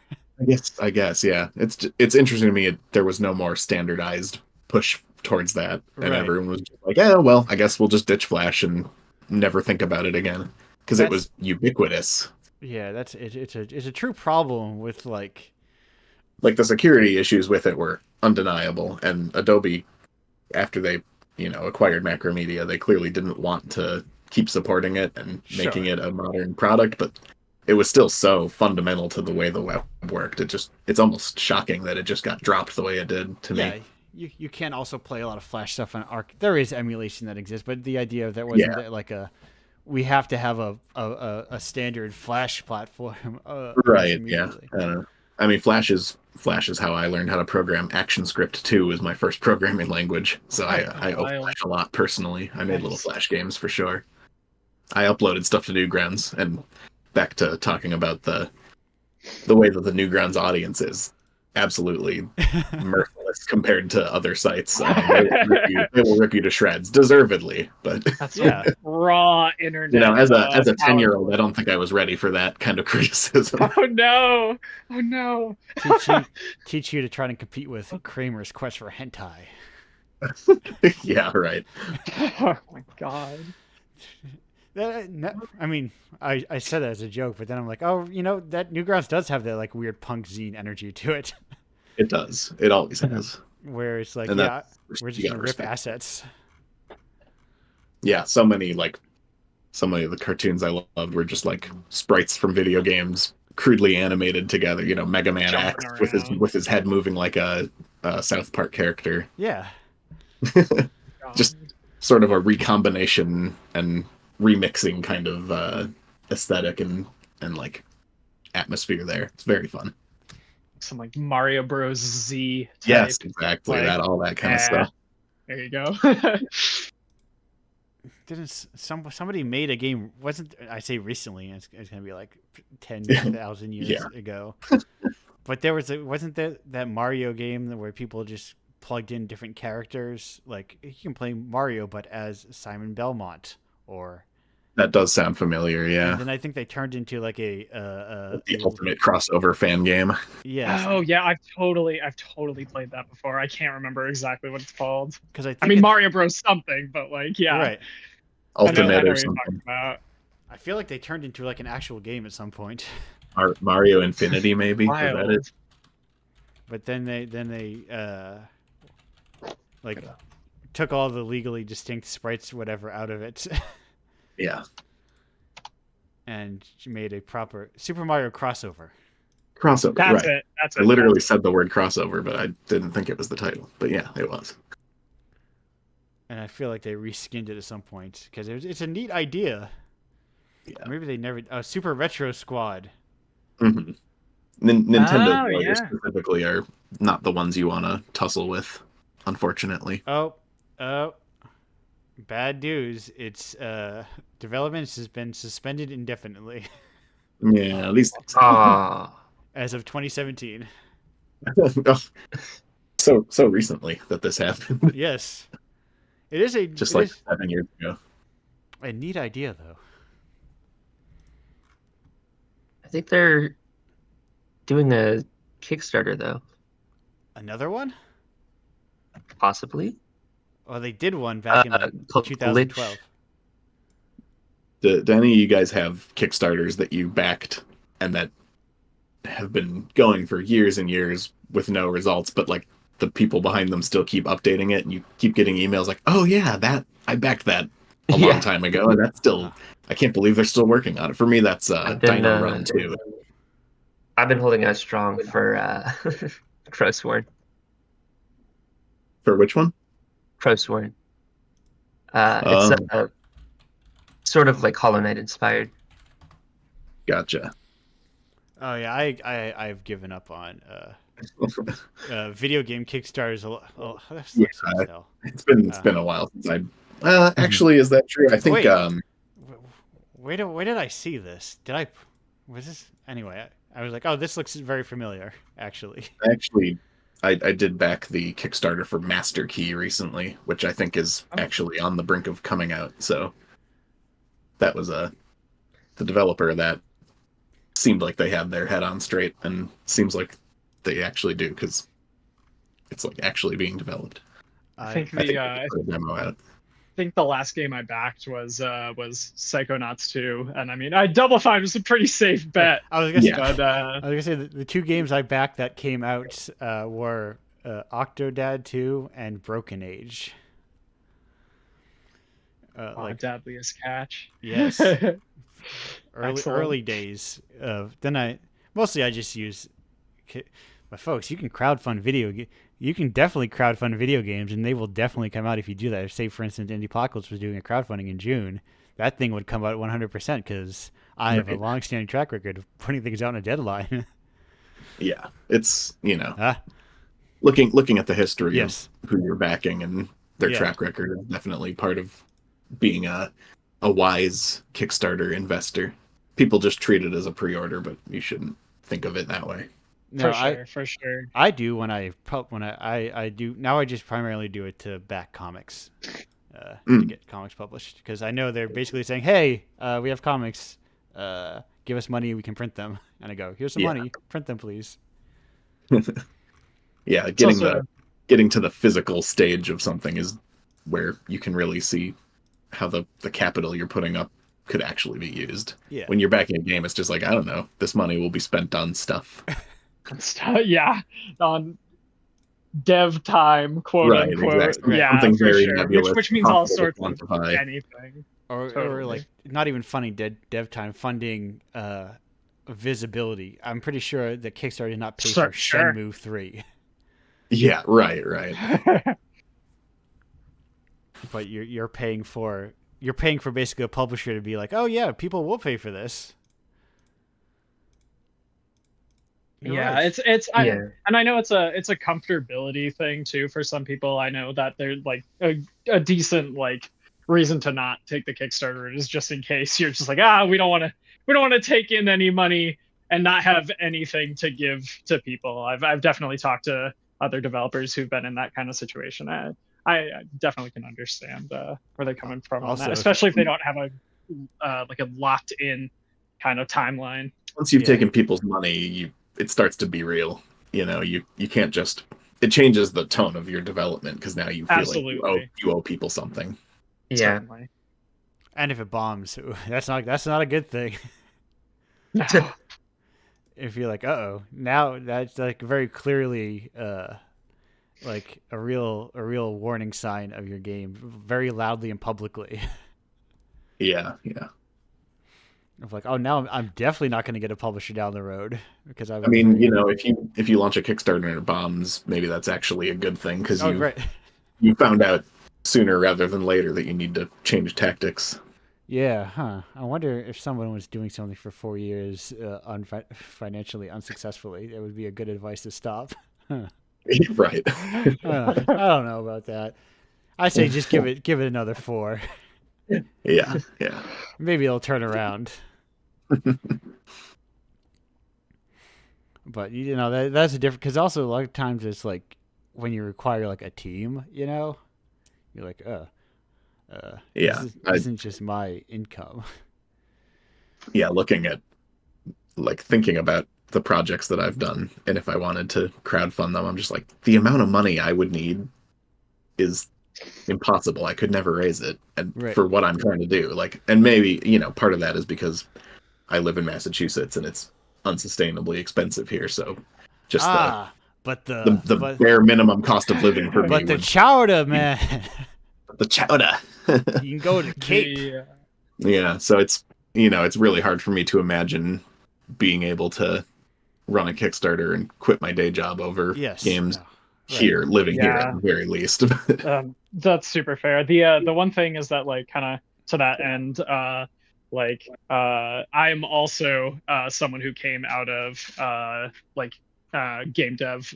I guess, yeah. It's interesting to me there was no more standardized push towards that, and everyone was just like, "Yeah, well, I guess we'll just ditch Flash and never think about it again," because it was ubiquitous. Yeah, it's a true problem with like the security issues with it were undeniable, and Adobe, after they acquired Macromedia, they clearly didn't want to keep supporting it and making it a modern product, but it was still so fundamental to the way the web worked. It's almost shocking that it just got dropped the way it did to me. You can also play a lot of Flash stuff on Arc. There is emulation that exists, but the idea that wasn't like we have to have a standard Flash platform. Right. Yeah. I mean, Flash is how I learned how to program. ActionScript 2 was my first programming language, so I owe Flash a lot personally. I made little Flash games for sure. I uploaded stuff to Newgrounds, and back to talking about the way that the Newgrounds audience is absolutely merciless compared to other sites. They will rip you to shreds, deservedly. But that's raw internet. As a 10-year-old, I don't think I was ready for that kind of criticism. Oh no! Teach you to try to compete with Kramer's Quest for Hentai. Yeah, right. Oh my god. I mean, I said that as a joke, but then I'm like, oh, that Newgrounds does have that like weird punk zine energy to it. It does. It always has. Where it's like, we're just gonna rip assets. Yeah, so many of the cartoons I loved were just like sprites from video games, crudely animated together. Mega Man X with his head moving like a South Park character. Yeah. Just sort of a recombination and remixing kind of aesthetic and like atmosphere there. It's very fun. Some like Mario Bros. Z type. Yes, exactly. All that kind of stuff. There you go. Didn't somebody made a game? Wasn't I say recently? It's gonna be like 10,000 years ago. But there wasn't that Mario game where people just plugged in different characters? Like you can play Mario, but as Simon Belmont or. That does sound familiar, yeah. And then I think they turned into like the ultimate crossover fan game. Yeah. Oh yeah, I've totally played that before. I can't remember exactly what it's called. Because I mean Mario Bros. Something, but like right. Ultimate or something. I feel like they turned into like an actual game at some point. Mario Infinity, maybe. Wild. Was that it? but then they like took all the legally distinct sprites whatever out of it. Yeah. And made a proper Super Mario crossover. Crossover, That's right. it. That's I it. literally said the word crossover, but I didn't think it was the title. But yeah, it was. And I feel like they reskinned it at some point because it's a neat idea. Yeah. Maybe they never. Super Retro Squad. Mm-hmm. Nintendo Oh, players yeah. specifically are not the ones you want to tussle with, unfortunately. Oh, bad news. It's development has been suspended indefinitely Yeah, at least Ah, as of 2017. so recently that this happened. Yes, it is a Just it like is 7 years ago. a neat idea though. I think they're doing a Kickstarter though, Another one? possibly. Well, they did one back in like Called 2012. Do any of you guys have Kickstarters that you backed and that have been going for years and years with no results, but like the people behind them still keep updating it and you keep getting emails like, oh yeah, that I backed that a long time ago and that's still I can't believe they're still working on it. For me that's Dino Run 2. I've been holding out strong for Crowsworn. For which one? Crowsworn. It's sort of like Hollow Knight inspired. Gotcha. Oh yeah, I've given up on video game Kickstarters. That Yeah, sucks as hell. It's been a while since I actually is that true? I think Wait, where did I see this? Was this anyway? I was like, oh, this looks very familiar. Actually, I did back the Kickstarter for Master Key recently, which I think is actually on the brink of coming out. So that was the developer of that seemed like they had their head on straight, and seems like they actually do because it's like actually being developed. I think they put a demo out. I think the last game I backed was Psychonauts 2, and I mean, Double Fine was a pretty safe bet. I was gonna say, but, I was gonna say the two games I backed that came out were Octodad 2 and Broken Age. Like Deadliest Catch. Yes. early days. Then I just use. But folks, you can crowdfund you can definitely crowdfund video games, and they will definitely come out if you do that. Say, for instance, Indiepocalypse was doing a crowdfunding in June, that thing would come out 100% because I have a long-standing track record of putting things out on a deadline. Yeah, it's looking at the history of who you're backing and their track record is definitely part of being a wise Kickstarter investor. People just treat it as a pre-order, but you shouldn't think of it that way. No, for sure. I do when I do now. I just primarily do it to back comics, to get comics published because I know they're basically saying, "Hey, we have comics. Give us money, we can print them." And I go, "Here's some money, print them, please." Yeah, getting to the physical stage of something is where you can really see how the capital you're putting up could actually be used. Yeah. When you're backing a game, it's just like, I don't know, this money will be spent on stuff. On dev time, quote unquote. Exactly. Yeah, something for very sure. nebulous, Which means all impossible to sorts of quantify. anything. Or like not even funding dev time, funding visibility. I'm pretty sure that Kickstarter did not pay for Shenmue 3. Yeah, right. But you're paying for basically a publisher to be like, oh yeah, people will pay for this. You're right. And I know it's a comfortability thing too for some people. I know that they're like a decent like reason to not take the Kickstarter is just in case you're just like, we don't want to take in any money and not have anything to give to people. I've definitely talked to other developers who've been in that kind of situation. I definitely can understand where they're coming from on that, especially if they don't have a locked in kind of timeline. Once you've taken people's money, it starts to be real. You can't just. It changes the tone of your development because now you feel like you owe people something. Yeah. Certainly. And if it bombs, that's not a good thing. No. if you're like, oh, now that's like very clearly like a real warning sign of your game, very loudly and publicly. Yeah, yeah. Of like, oh, now I'm definitely not going to get a publisher down the road because I mean, if you launch a Kickstarter and it bombs, maybe that's actually a good thing because oh great. you found out sooner rather than later that you need to change tactics. Yeah, huh. I wonder if someone was doing something for 4 years financially unsuccessfully, it would be a good advice to stop. Huh. Right. I don't know about that. I say just give it another 4. Yeah, yeah. Maybe it'll turn around. But that's a different, because also a lot of times it's like when you require like a team, you're like, Yeah. this isn't just my income. Yeah, looking at like thinking about the projects that I've done and if I wanted to crowdfund them, I'm just like the amount of money I would need is impossible. I could never raise it and Right. for what I'm trying to do. Like and maybe, part of that is because I live in Massachusetts and it's unsustainably expensive here, so just but the bare minimum cost of living for me but the chowder, man. the chowder. You can go to Cape. Yeah, so it's it's really hard for me to imagine being able to run a Kickstarter and quit my day job over games here, living here at the very least. That's super fair. The one thing is that like kind of to that end, I'm also someone who came out of game dev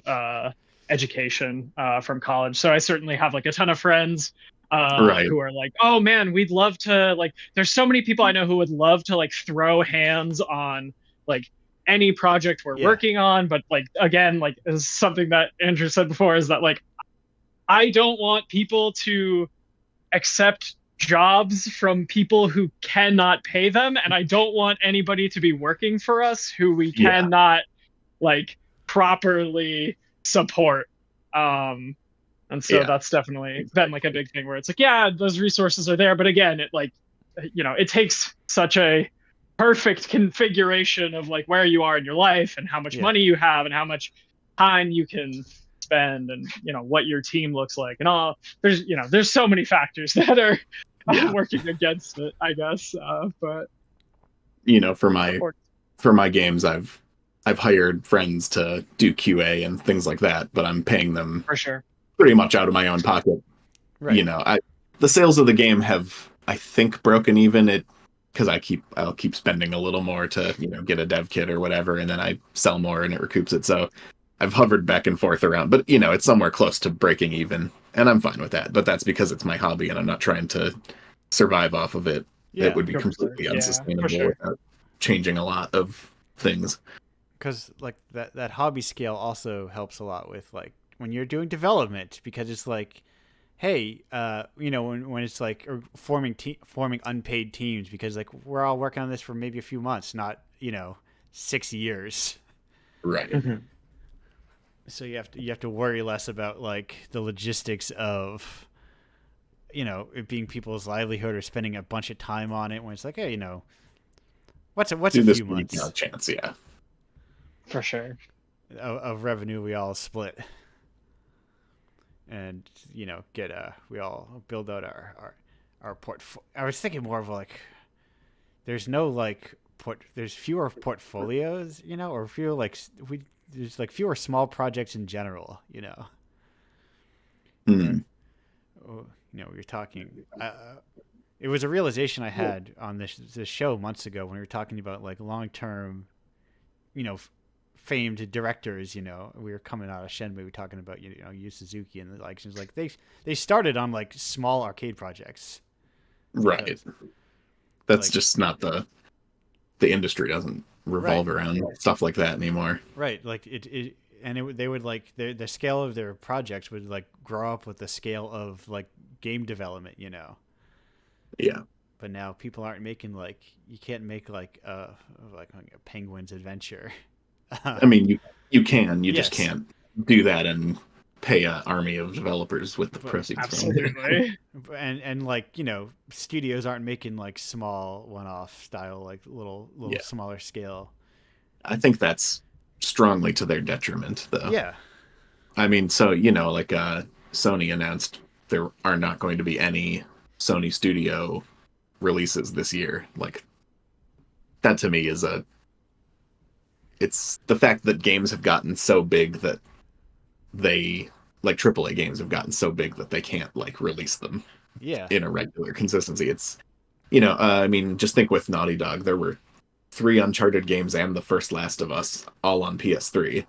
education from college, so I certainly have like a ton of friends Right. who are like, oh man, we'd love to like. There's so many people I know who would love to like throw hands on like any project we're working on, but like again, like is something that Andrew said before is that like I don't want people to accept jobs from people who cannot pay them, and I don't want anybody to be working for us who we cannot like properly support. And so that's definitely been like a big thing where it's like, yeah, those resources are there, but again, it like, it takes such a perfect configuration of like where you are in your life and how much money you have and how much time you can spend and what your team looks like and all. There's so many factors that are working against it, I guess. But for my games, I've hired friends to do QA and things like that, but I'm paying them for sure pretty much out of my own pocket. Right. The sales of the game have, I think, broken even because I'll keep spending a little more to, get a dev kit or whatever, and then I sell more and it recoups it. So I've hovered back and forth around, but it's somewhere close to breaking even, and I'm fine with that. But that's because it's my hobby and I'm not trying to survive off of it. It would be completely unsustainable without changing a lot of things. Because like that hobby scale also helps a lot with like when you're doing development, because it's like, hey, when it's like forming unpaid teams, because like we're all working on this for maybe a few months, not 6 years. Right. Mm-hmm. So you have to worry less about like the logistics of it being people's livelihood or spending a bunch of time on it when it's like, hey, what's a few months chance, yeah, for sure, of revenue we all split. And we all build out our portfolio. I was thinking more of like, there's no like there's fewer portfolios, or fewer like there's like fewer small projects in general, Mm. We were talking. It was a realization I had on this show months ago when we were talking about like long term, famed directors. We were coming out of Shenmue talking about Yu Suzuki and the likes. And it's like they started on like small arcade projects, right? That's like, just not the industry doesn't revolve around stuff like that anymore, right? Like they would like the scale of their projects would like grow up with the scale of like game development, Yeah. But now people aren't making like, you can't make like a Penguin's Adventure. I mean, you can, just can't do that and pay an army of developers with the proceeds. Absolutely. and like, studios aren't making like small one-off style, like little smaller scale I think that's strongly to their detriment, though. Yeah. I mean, so like Sony announced there are not going to be any Sony Studio releases this year. Like that to me is it's the fact that games have gotten so big that they like AAA games have gotten so big that they can't like release them Yeah. in a regular consistency. It's I mean, just think with Naughty Dog, there were 3 Uncharted games and the first Last of Us all on PS3.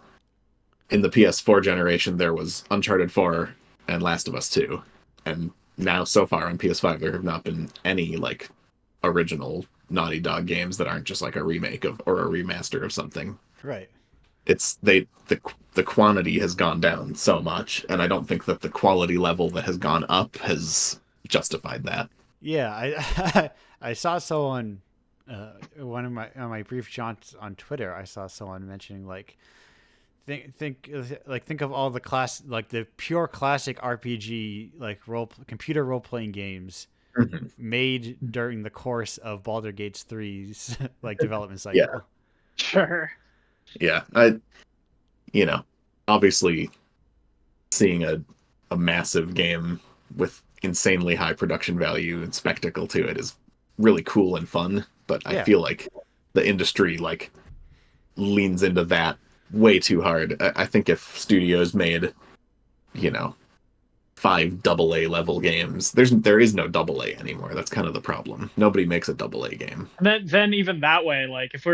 In the PS4 generation, there was Uncharted 4 and Last of Us 2, and now so far on PS5 there have not been any like original Naughty Dog games that aren't just like a remake of or a remaster of something. Right. It's the quantity has gone down so much, and I don't think that the quality level that has gone up has justified that. Yeah, I I saw someone one of my on my brief jaunts on Twitter. I saw someone mentioning like think of all the class like the pure classic RPG like computer role playing games Mhm. made during the course of Baldur's Gate 3's like development cycle. Yeah. Sure. Yeah, you know, obviously seeing a massive game with insanely high production value and spectacle to it is really cool and fun, but I Yeah. feel like the industry like leans into that way too hard. I think if studios made, you know, 5 AA level games, there is no AA anymore. That's kind of the problem. Nobody makes a AA game. And then even that way, like if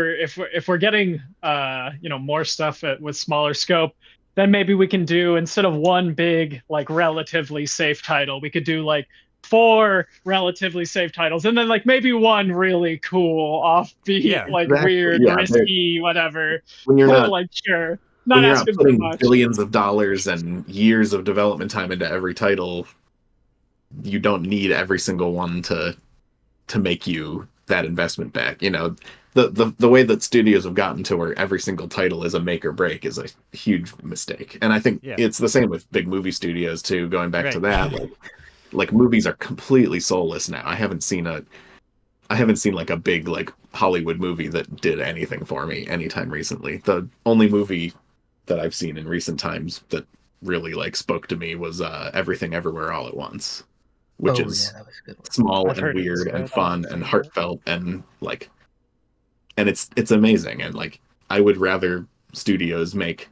we're getting more stuff with smaller scope, then maybe we can do, instead of one big like relatively safe title, we could do like 4 relatively safe titles, and then like maybe one really cool offbeat, Yeah, like exactly. weird, Yeah, risky, whatever. when you're not Like sure, when not you're not asking too putting much. billions of dollars and years of development time into every title, you don't need every single one to make you that investment back. The way that studios have gotten to where every single title is a make or break is a huge mistake. And I think Yeah. it's the same with big movie studios too. Going back to Right. that, like movies are completely soulless now. I haven't seen like a big like Hollywood movie that did anything for me anytime recently. The only movie that I've seen in recent times that really like spoke to me was Everything Everywhere All at Once, which is that was a good one. small I've and heard it's weird and good. fun and heartfelt and like, and it's amazing. And like I would rather studios make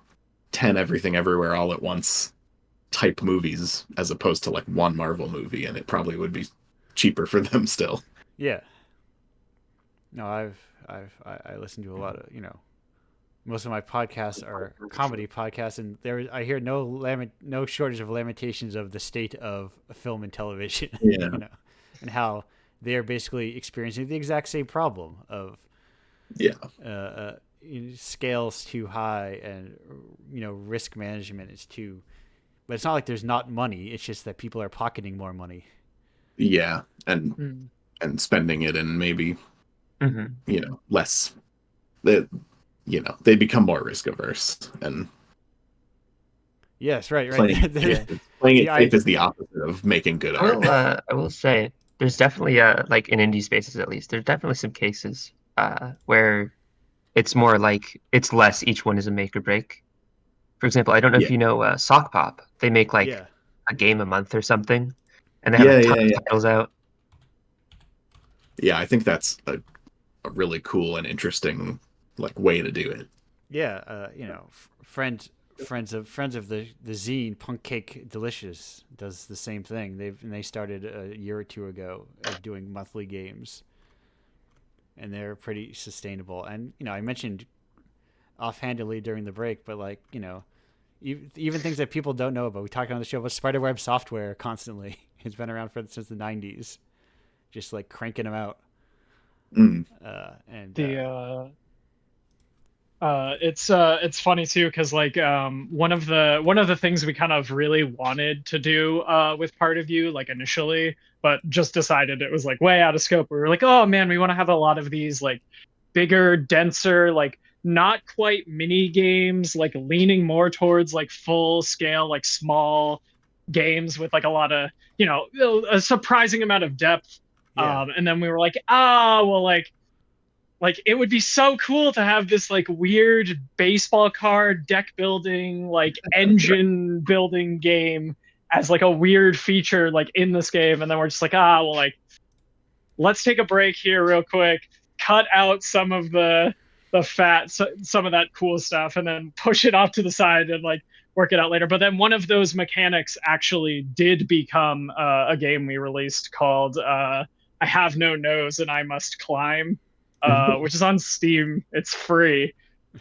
10 Everything Everywhere All at Once type movies as opposed to like one Marvel movie, and it probably would be cheaper for them still. Yeah. No, I listen to a lot of most of my podcasts are comedy podcasts, and I hear no shortage of lamentations of the state of film and television. Yeah. And how they are basically experiencing the exact same problem of Yeah. scales too high, and risk management is too. But it's not like there's not money. It's just that people are pocketing more money. Yeah. And Mm. and spending it in maybe Mm-hmm. less that they become more risk averse, and Yes, right. playing Yeah. playing it The safe is the opposite of making good art. I will say there's definitely like in indie spaces at least, there's definitely some cases where it's more like it's less each one is a make or break. For example, I don't know if Yeah. you know Sock Pop. They make like Yeah. a game a month or something, and they have Yeah, a ton yeah, of yeah. titles out. Yeah, I think that's a really cool and interesting like way to do it. Yeah, friends of the zine Punk Cake Delicious does the same thing. They started a year or two ago of doing monthly games, and they're pretty sustainable. And I mentioned offhandedly during the break, but like even things that people don't know about. We talk on the show about Spiderweb software constantly. It's been around since the '90s, just like cranking them out. Mm. And It's funny too, because like one of the things we kind of really wanted to do with Part of You, like initially, but just decided it was like way out of scope. We were like, oh man, we want to have a lot of these like bigger, denser, like not quite mini games, like leaning more towards like full scale, like small games with like a lot of a surprising amount of depth. yeah, And then we were like, ah, well, like like it would be so cool to have this like weird baseball card deck building, like engine building game as like a weird feature like in this game, and then we're just like, well, like let's take a break here real quick, cut out some of the fat, some of that cool stuff, and then push it off to the side and like work it out later. But then one of those mechanics actually did become a game we released called I Have No Nose and I Must Climb, which is on Steam. It's free.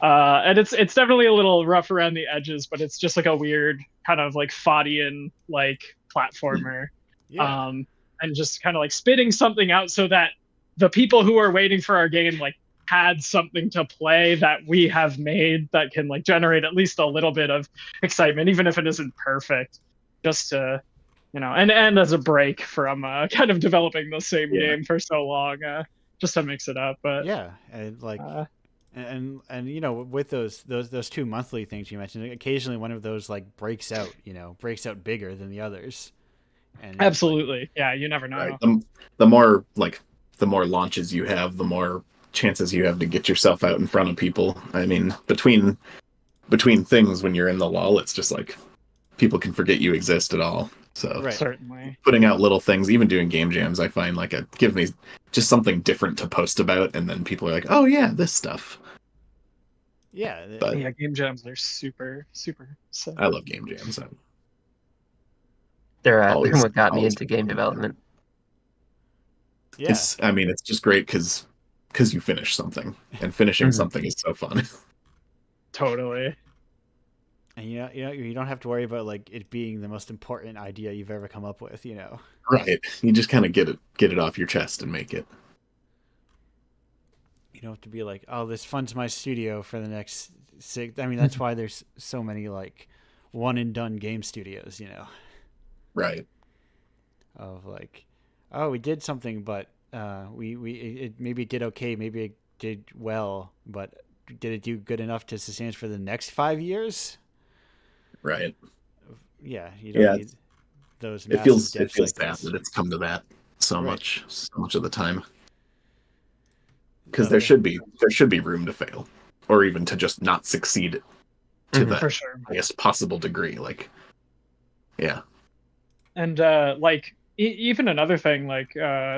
And it's definitely a little rough around the edges, but it's just like a weird kind of like Fadian like platformer. Yeah. And just kind of like spitting something out so that the people who are waiting for our game like had something to play that we have made that can like generate at least a little bit of excitement, even if it isn't perfect, just to, and as a break from kind of developing the same game for so long, just to mix it up. But yeah, and like and with those two monthly things you mentioned, occasionally one of those like breaks out bigger than the others. And absolutely, yeah, you never know. Right. The more launches you have, the more chances you have to get yourself out in front of people. I mean, between things, when you're in the lull, it's just like people can forget you exist at all. So certainly putting out little things, even doing game jams, I find like give me just something different to post about, and then people are like, oh yeah, this stuff. Yeah, but yeah, game jams are super sick. I love game jams. They're what got me into game development. Yeah. It's just great because you finish something, and finishing something is so fun. Totally. And you don't have to worry about like it being the most important idea you've ever come up with, Right. You just kind of get it off your chest and make it. You don't have to be like, oh, this funds my studio for the next 6. I mean, that's why there's so many like one and done game studios, Right. Of like, oh, we did something, but maybe it did okay, maybe it did well, but did it do good enough to sustain us for the next 5 years? Right. Yeah, you don't need those. It feels sad that it's come to that so much of the time. Because there should be room to fail, or even to just not succeed to the highest possible degree. Like, yeah. And like even another thing, like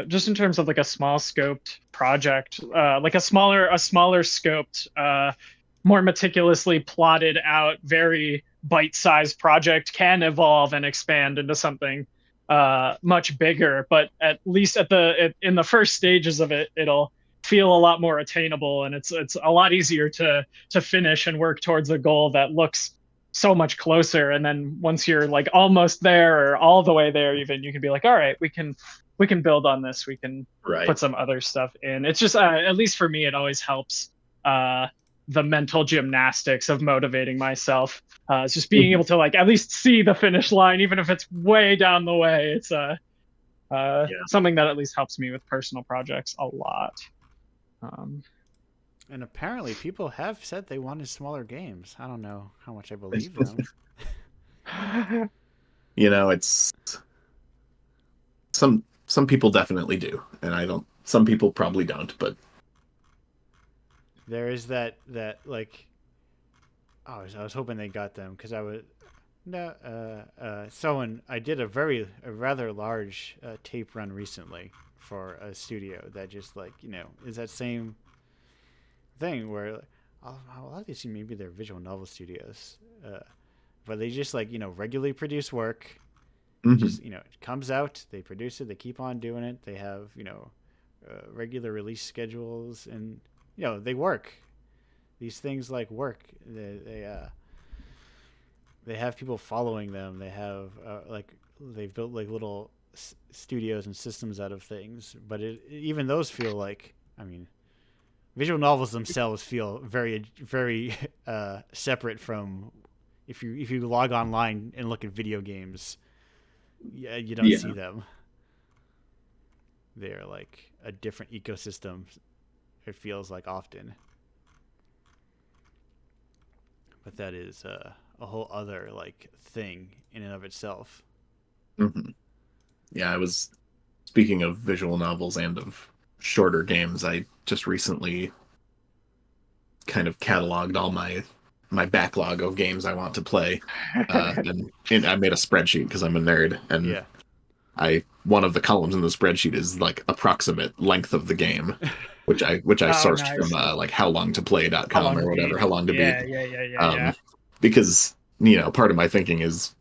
just in terms of like a small scoped project, like a smaller scoped, more meticulously plotted out, very bite-sized project can evolve and expand into something much bigger. But at least in the first stages of it, it'll feel a lot more attainable, and it's a lot easier to finish and work towards a goal that looks so much closer. And then once you're like almost there or all the way there, even, you can be like, all right, we can build on this, we can put some other stuff in. It's just at least for me, it always helps the mental gymnastics of motivating myself. It's just being able to like at least see the finish line, even if it's way down the way. It's something that at least helps me with personal projects a lot. And apparently people have said they wanted smaller games. I don't know how much I believe them. It's some people definitely do, and some people probably don't, but there is that like, I was hoping they got them, because I would I did a rather large tape run recently for a studio that just like, is that same thing where a lot of these maybe they're visual novel studios, but they just like, regularly produce work. Just, it comes out, they produce it, they keep on doing it, they have, regular release schedules, and they work. These things like work. They have people following them. They have they've built like little studios and systems out of things. But even those feel like, visual novels themselves feel very, very separate from if you log online and look at video games. Yeah, you don't see them. They're like a different ecosystem. It feels like often. But that is a whole other like thing in and of itself. Yeah, I was speaking of visual novels and of shorter games. I just recently kind of cataloged all my backlog of games I want to play, and I made a spreadsheet because I'm a nerd, and Yeah. one of the columns in the spreadsheet is like approximate length of the game, which I Oh, sourced nice. from like howlongtoplay.com How long or to whatever, beat? how long to beat. Yeah. Because part of my thinking is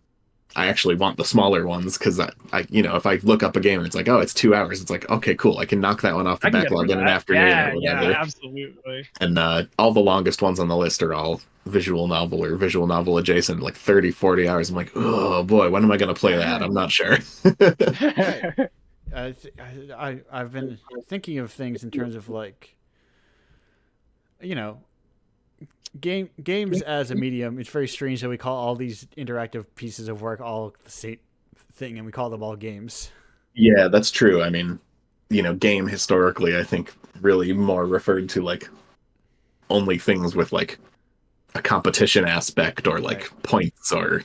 I actually want the smaller ones because if I look up a game and it's like, oh, it's 2 hours, it's like, okay, cool, I can knock that one off the I can get through backlog in an that. afternoon or Yeah, whatever. absolutely. And all the longest ones on the list are all visual novel or visual novel adjacent, like 30, 40 hours. I'm like, oh boy, when am I going to play that? I'm not sure. Right. I've been thinking of things in terms of like, you know, games as a medium. It's very strange that we call all these interactive pieces of work all the same thing, and we call them all games. Yeah, that's true. I mean, game historically, I think really more referred to like only things with like a competition aspect or like Right. points or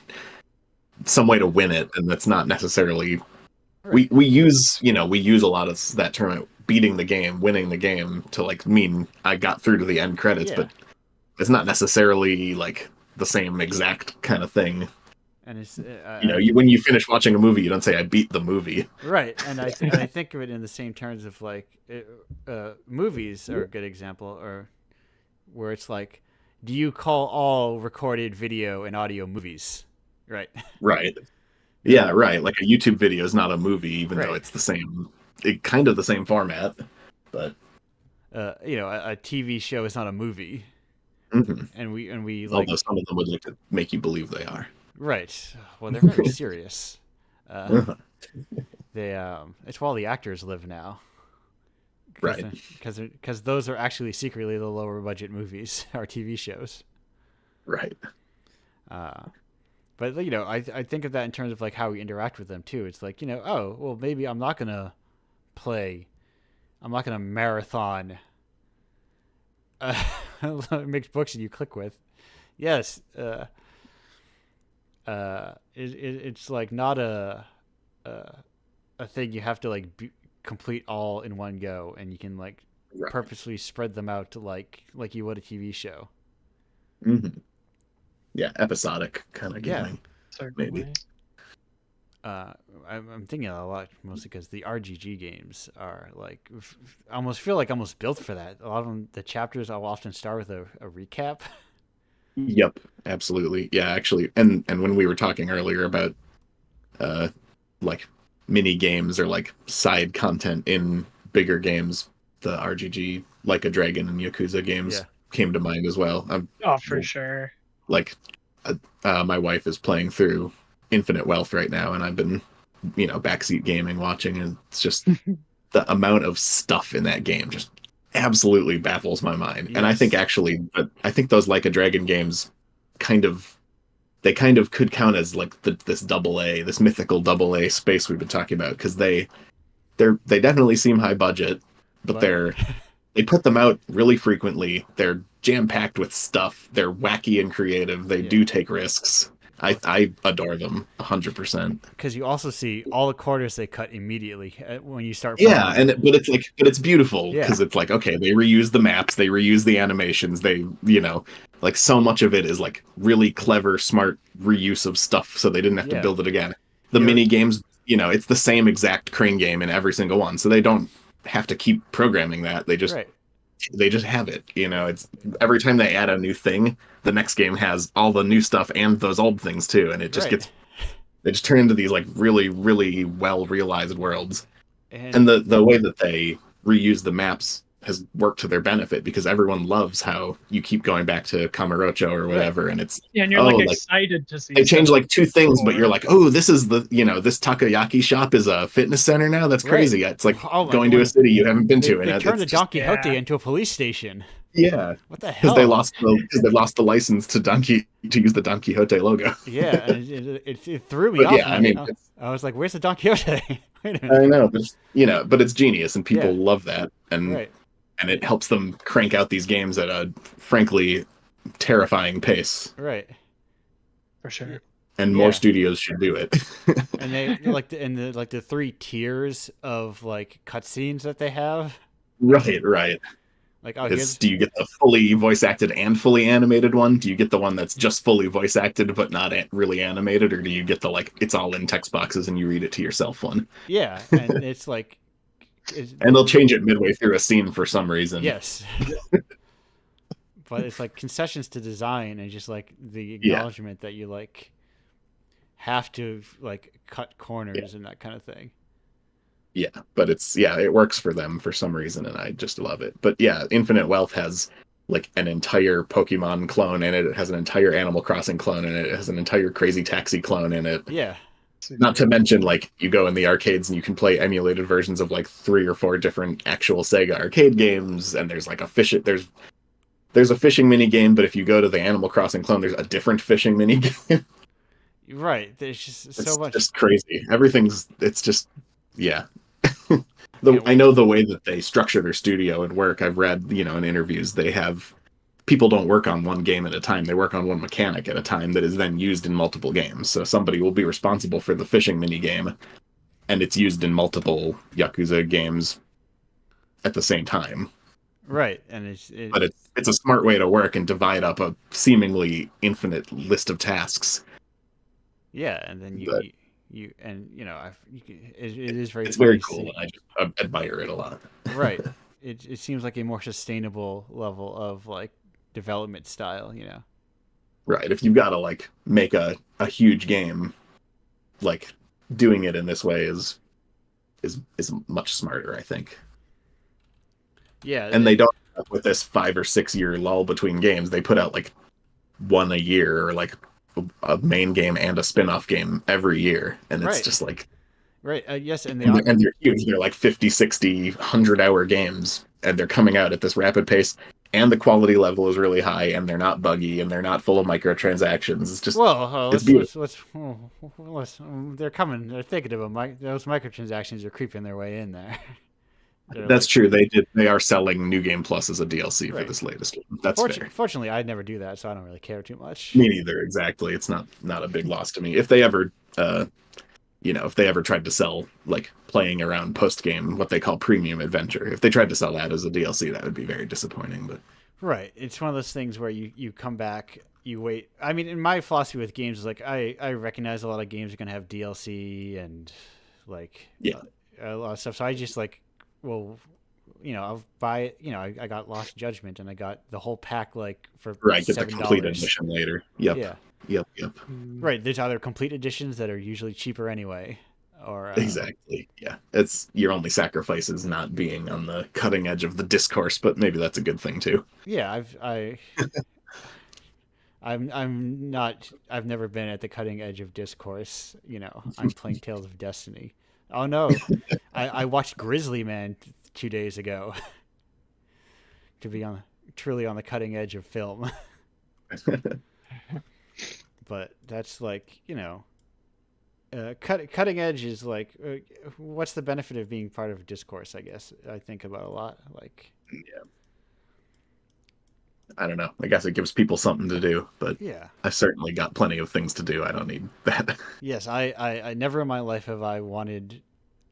some way to win it, and that's not necessarily Right. we use we use a lot of that term beating the game, winning the game to like mean I got through to the end credits, Yeah. but it's not necessarily like the same exact kind of thing. And it's when you finish watching a movie, you don't say I beat the movie. right. And I think of it in the same terms of like movies are a good example, or where it's like, do you call all recorded video and audio movies? Right. Right. Yeah, right. Like a YouTube video is not a movie, even though Right. it's kind of the same format. But a TV show is not a movie, mhm. and we like Although some of them would like to make you believe they are. right. Well, they're very serious. Uh-huh. They it's where all the actors live now. Right. Because those are actually secretly the lower budget movies or TV shows. Right. But I think of that in terms of like how we interact with them too. It's like, oh well, maybe I'm not gonna marathon mixed books that you click with. Yes, it's like not a thing you have to like complete all in one go, and you can like Right. purposely spread them out to like you would a TV show. Mm-hmm. Yeah, episodic kind of Yeah. gaming. Certainly. Maybe. I'm thinking a lot mostly because the RGG games are like I almost feel like almost built for that. A lot of them, the chapters, I'll often start with a recap. Yep, absolutely. Yeah, actually, and when we were talking earlier about like mini games or like side content in bigger games, the RGG like a Dragon and Yakuza games Yeah. came to mind as well. For sure. Like my wife is playing through Infinite Wealth right now, and I've been backseat gaming, watching, and it's just the amount of stuff in that game just absolutely baffles my mind. And I think Yes. actually, I think those Like a Dragon games kind of could count as like this this mythical double A space we've been talking about, because they definitely seem high budget, but they put them out really frequently. They're jam packed with stuff. They're wacky and creative. They do take risks. I adore them 100%. Because you also see all the quarters they cut immediately when you start. Yeah, but it's beautiful Yeah. because it's like, okay, they reuse the maps, they reuse the animations, they like so much of it is like really clever, smart reuse of stuff, so they didn't have to build it again. The mini games, it's the same exact crane game in every single one, so they don't have to keep programming that. They just have it. It's every time they add a new thing, the next game has all the new stuff and those old things too, and it just they just turn into these like really, really well realized worlds. And the way that they reuse the maps has worked to their benefit, because everyone loves how you keep going back to Kamurocho or whatever, and it's and you're like excited to see. They change like two things, but you're like, oh, this is this takoyaki shop is a fitness center now. That's crazy. It's like going to a city you haven't been to, and they turned a Don Quixote into a police station. Yeah, what the hell? Because they lost the license to use the Don Quixote logo. Yeah, and it threw me off. Yeah, I mean, I was like, "Where's the Don Quixote?" Wait a minute. I know, but it's genius, and people love that, and it helps them crank out these games at a frankly terrifying pace. Right. For sure. And more studios should do it. And they like the 3 tiers of like cutscenes that they have. Right. Like, oh, here's Do you get the fully voice acted and fully animated one? Do you get the one that's just fully voice acted but not really animated, or do you get the like it's all in text boxes and you read it to yourself one? yeah, and it's like, And they'll change it midway through a scene for some reason. yes, but it's like concessions to design and just like the Yeah, acknowledgement that you like have to like cut yeah, corners and that kind of thing. yeah. But it works for them for some reason, and I just love it. But yeah, Infinite Wealth has like an entire Pokemon clone in it. It has an entire Animal Crossing clone in it. It has an entire Crazy Taxi clone in it. Yeah, Not to mention, like, you go in the arcades and you can play emulated versions of like 3 or 4 different actual Sega arcade games, and there's like there's a fishing mini game, but if you go to the Animal Crossing clone, there's a different fishing mini game. right. There's just so It's much. just crazy. It's just, yeah. Yeah, I know the way that they structure their studio and work. I've read, in interviews, they have people don't work on one game at a time. They work on one mechanic at a time that is then used in multiple games. So somebody will be responsible for the fishing mini game, and it's used in multiple Yakuza games at the same time. right, and But it's a smart way to work and divide up a seemingly infinite list of tasks. yeah, and then But and it is very it's funny very to cool, see. and I just admire it a lot. Right. It seems like a more sustainable level of like development style, Right. If you've got to like make a huge game, like doing it in this way is much smarter, I think. Yeah, And they don't end up with this 5 or 6 year lull between games. They put out like one a year, or like a main game and a spin-off game every year, and it's right, just like right. Yes, and and they're huge. They're like 50, 60, 100 hour games, and they're coming out at this rapid pace, and the quality level is really high, and they're not buggy, and they're not full of microtransactions. It's just well, it's beautiful. they're coming. They're thinking of them. Those microtransactions are creeping their way in there. That's true. They are selling New Game Plus as a DLC for Right. this latest one. That's fair. Fortunately, I'd never do that, so I don't really care too much. Me neither, exactly. It's not a big loss to me. If they ever if they ever tried to sell like playing around post game, what they call premium adventure, if they tried to sell that as a DLC, that would be very disappointing. But Right. It's one of those things where you come back, you wait. I mean, in my philosophy with games is like I recognize a lot of games are gonna have DLC and like yeah, a lot of stuff. So I just like, well, I'll buy it. I got Lost Judgment and I got the whole pack like for right. Get the complete $7. edition later. Yep. Yeah. Yep. Right. There's either complete editions that are usually cheaper anyway, or Exactly. Yeah. It's your only sacrifice is not being on the cutting edge of the discourse, but maybe that's a good thing too. yeah. I'm not. I've never been at the cutting edge of discourse. I'm playing Tales of Destiny. Oh no, I watched Grizzly Man 2 days ago to be truly on the cutting edge of film. But that's like cutting edge is like what's the benefit of being part of a discourse? I guess I think about a lot. Like Yeah. I don't know. I guess it gives people something to do, but yeah. I certainly got plenty of things to do. I don't need that. Yes, I never in my life have I wanted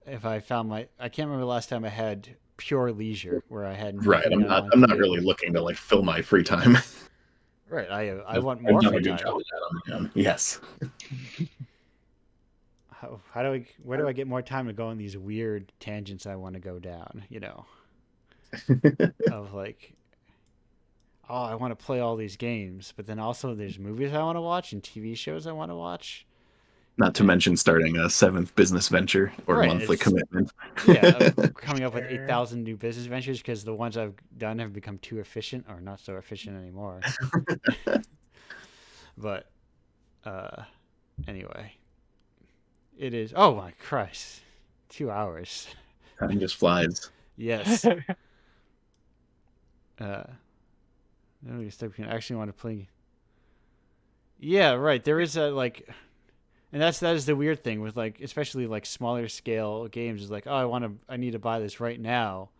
if I found I can't remember the last time I had pure leisure where I had Right. nothing I I'm wanted to not do. really looking to like fill my free time. Right. I want I've more done a free good time. job of that on my own. Yes. Where do I get more time to go on these weird tangents I want to go down, of like, oh, I want to play all these games, but then also there's movies I want to watch and TV shows I want to watch. Not to mention starting a 7th business venture or Right, monthly it's- commitment. Yeah, coming up with 8,000 new business ventures because the ones I've done have become too efficient or not so efficient anymore. But anyway, it is. Oh my Christ, 2 hours. Time just flies. Yes. Then we actually want to play. Yeah, right. There is a like, and that is the weird thing with like, especially like smaller scale games. Is like, oh, I need to buy this right now.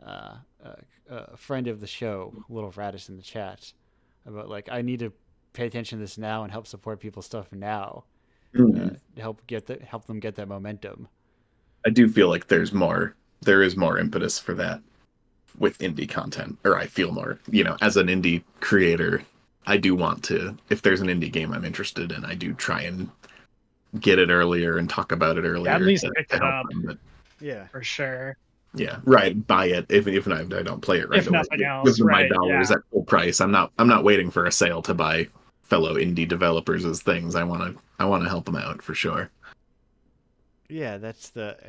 A friend of the show, Little Radis in the chat, about like I need to pay attention to this now and help support people's stuff now, to help them get that momentum. I do feel like there is more impetus for that with indie content, or I feel more, you know, as an indie creator, I do want to, if there's an indie game I'm interested in, I do try and get it earlier and talk about it Yeah, at earlier least to pick it help up them. But Yeah. for sure. yeah, right. Buy it if I don't play it right If away. nothing Give else, them my right? dollars Yeah. at full price. I'm not waiting for a sale to buy fellow indie developers' things. I wanna help them out for sure. Yeah, it's But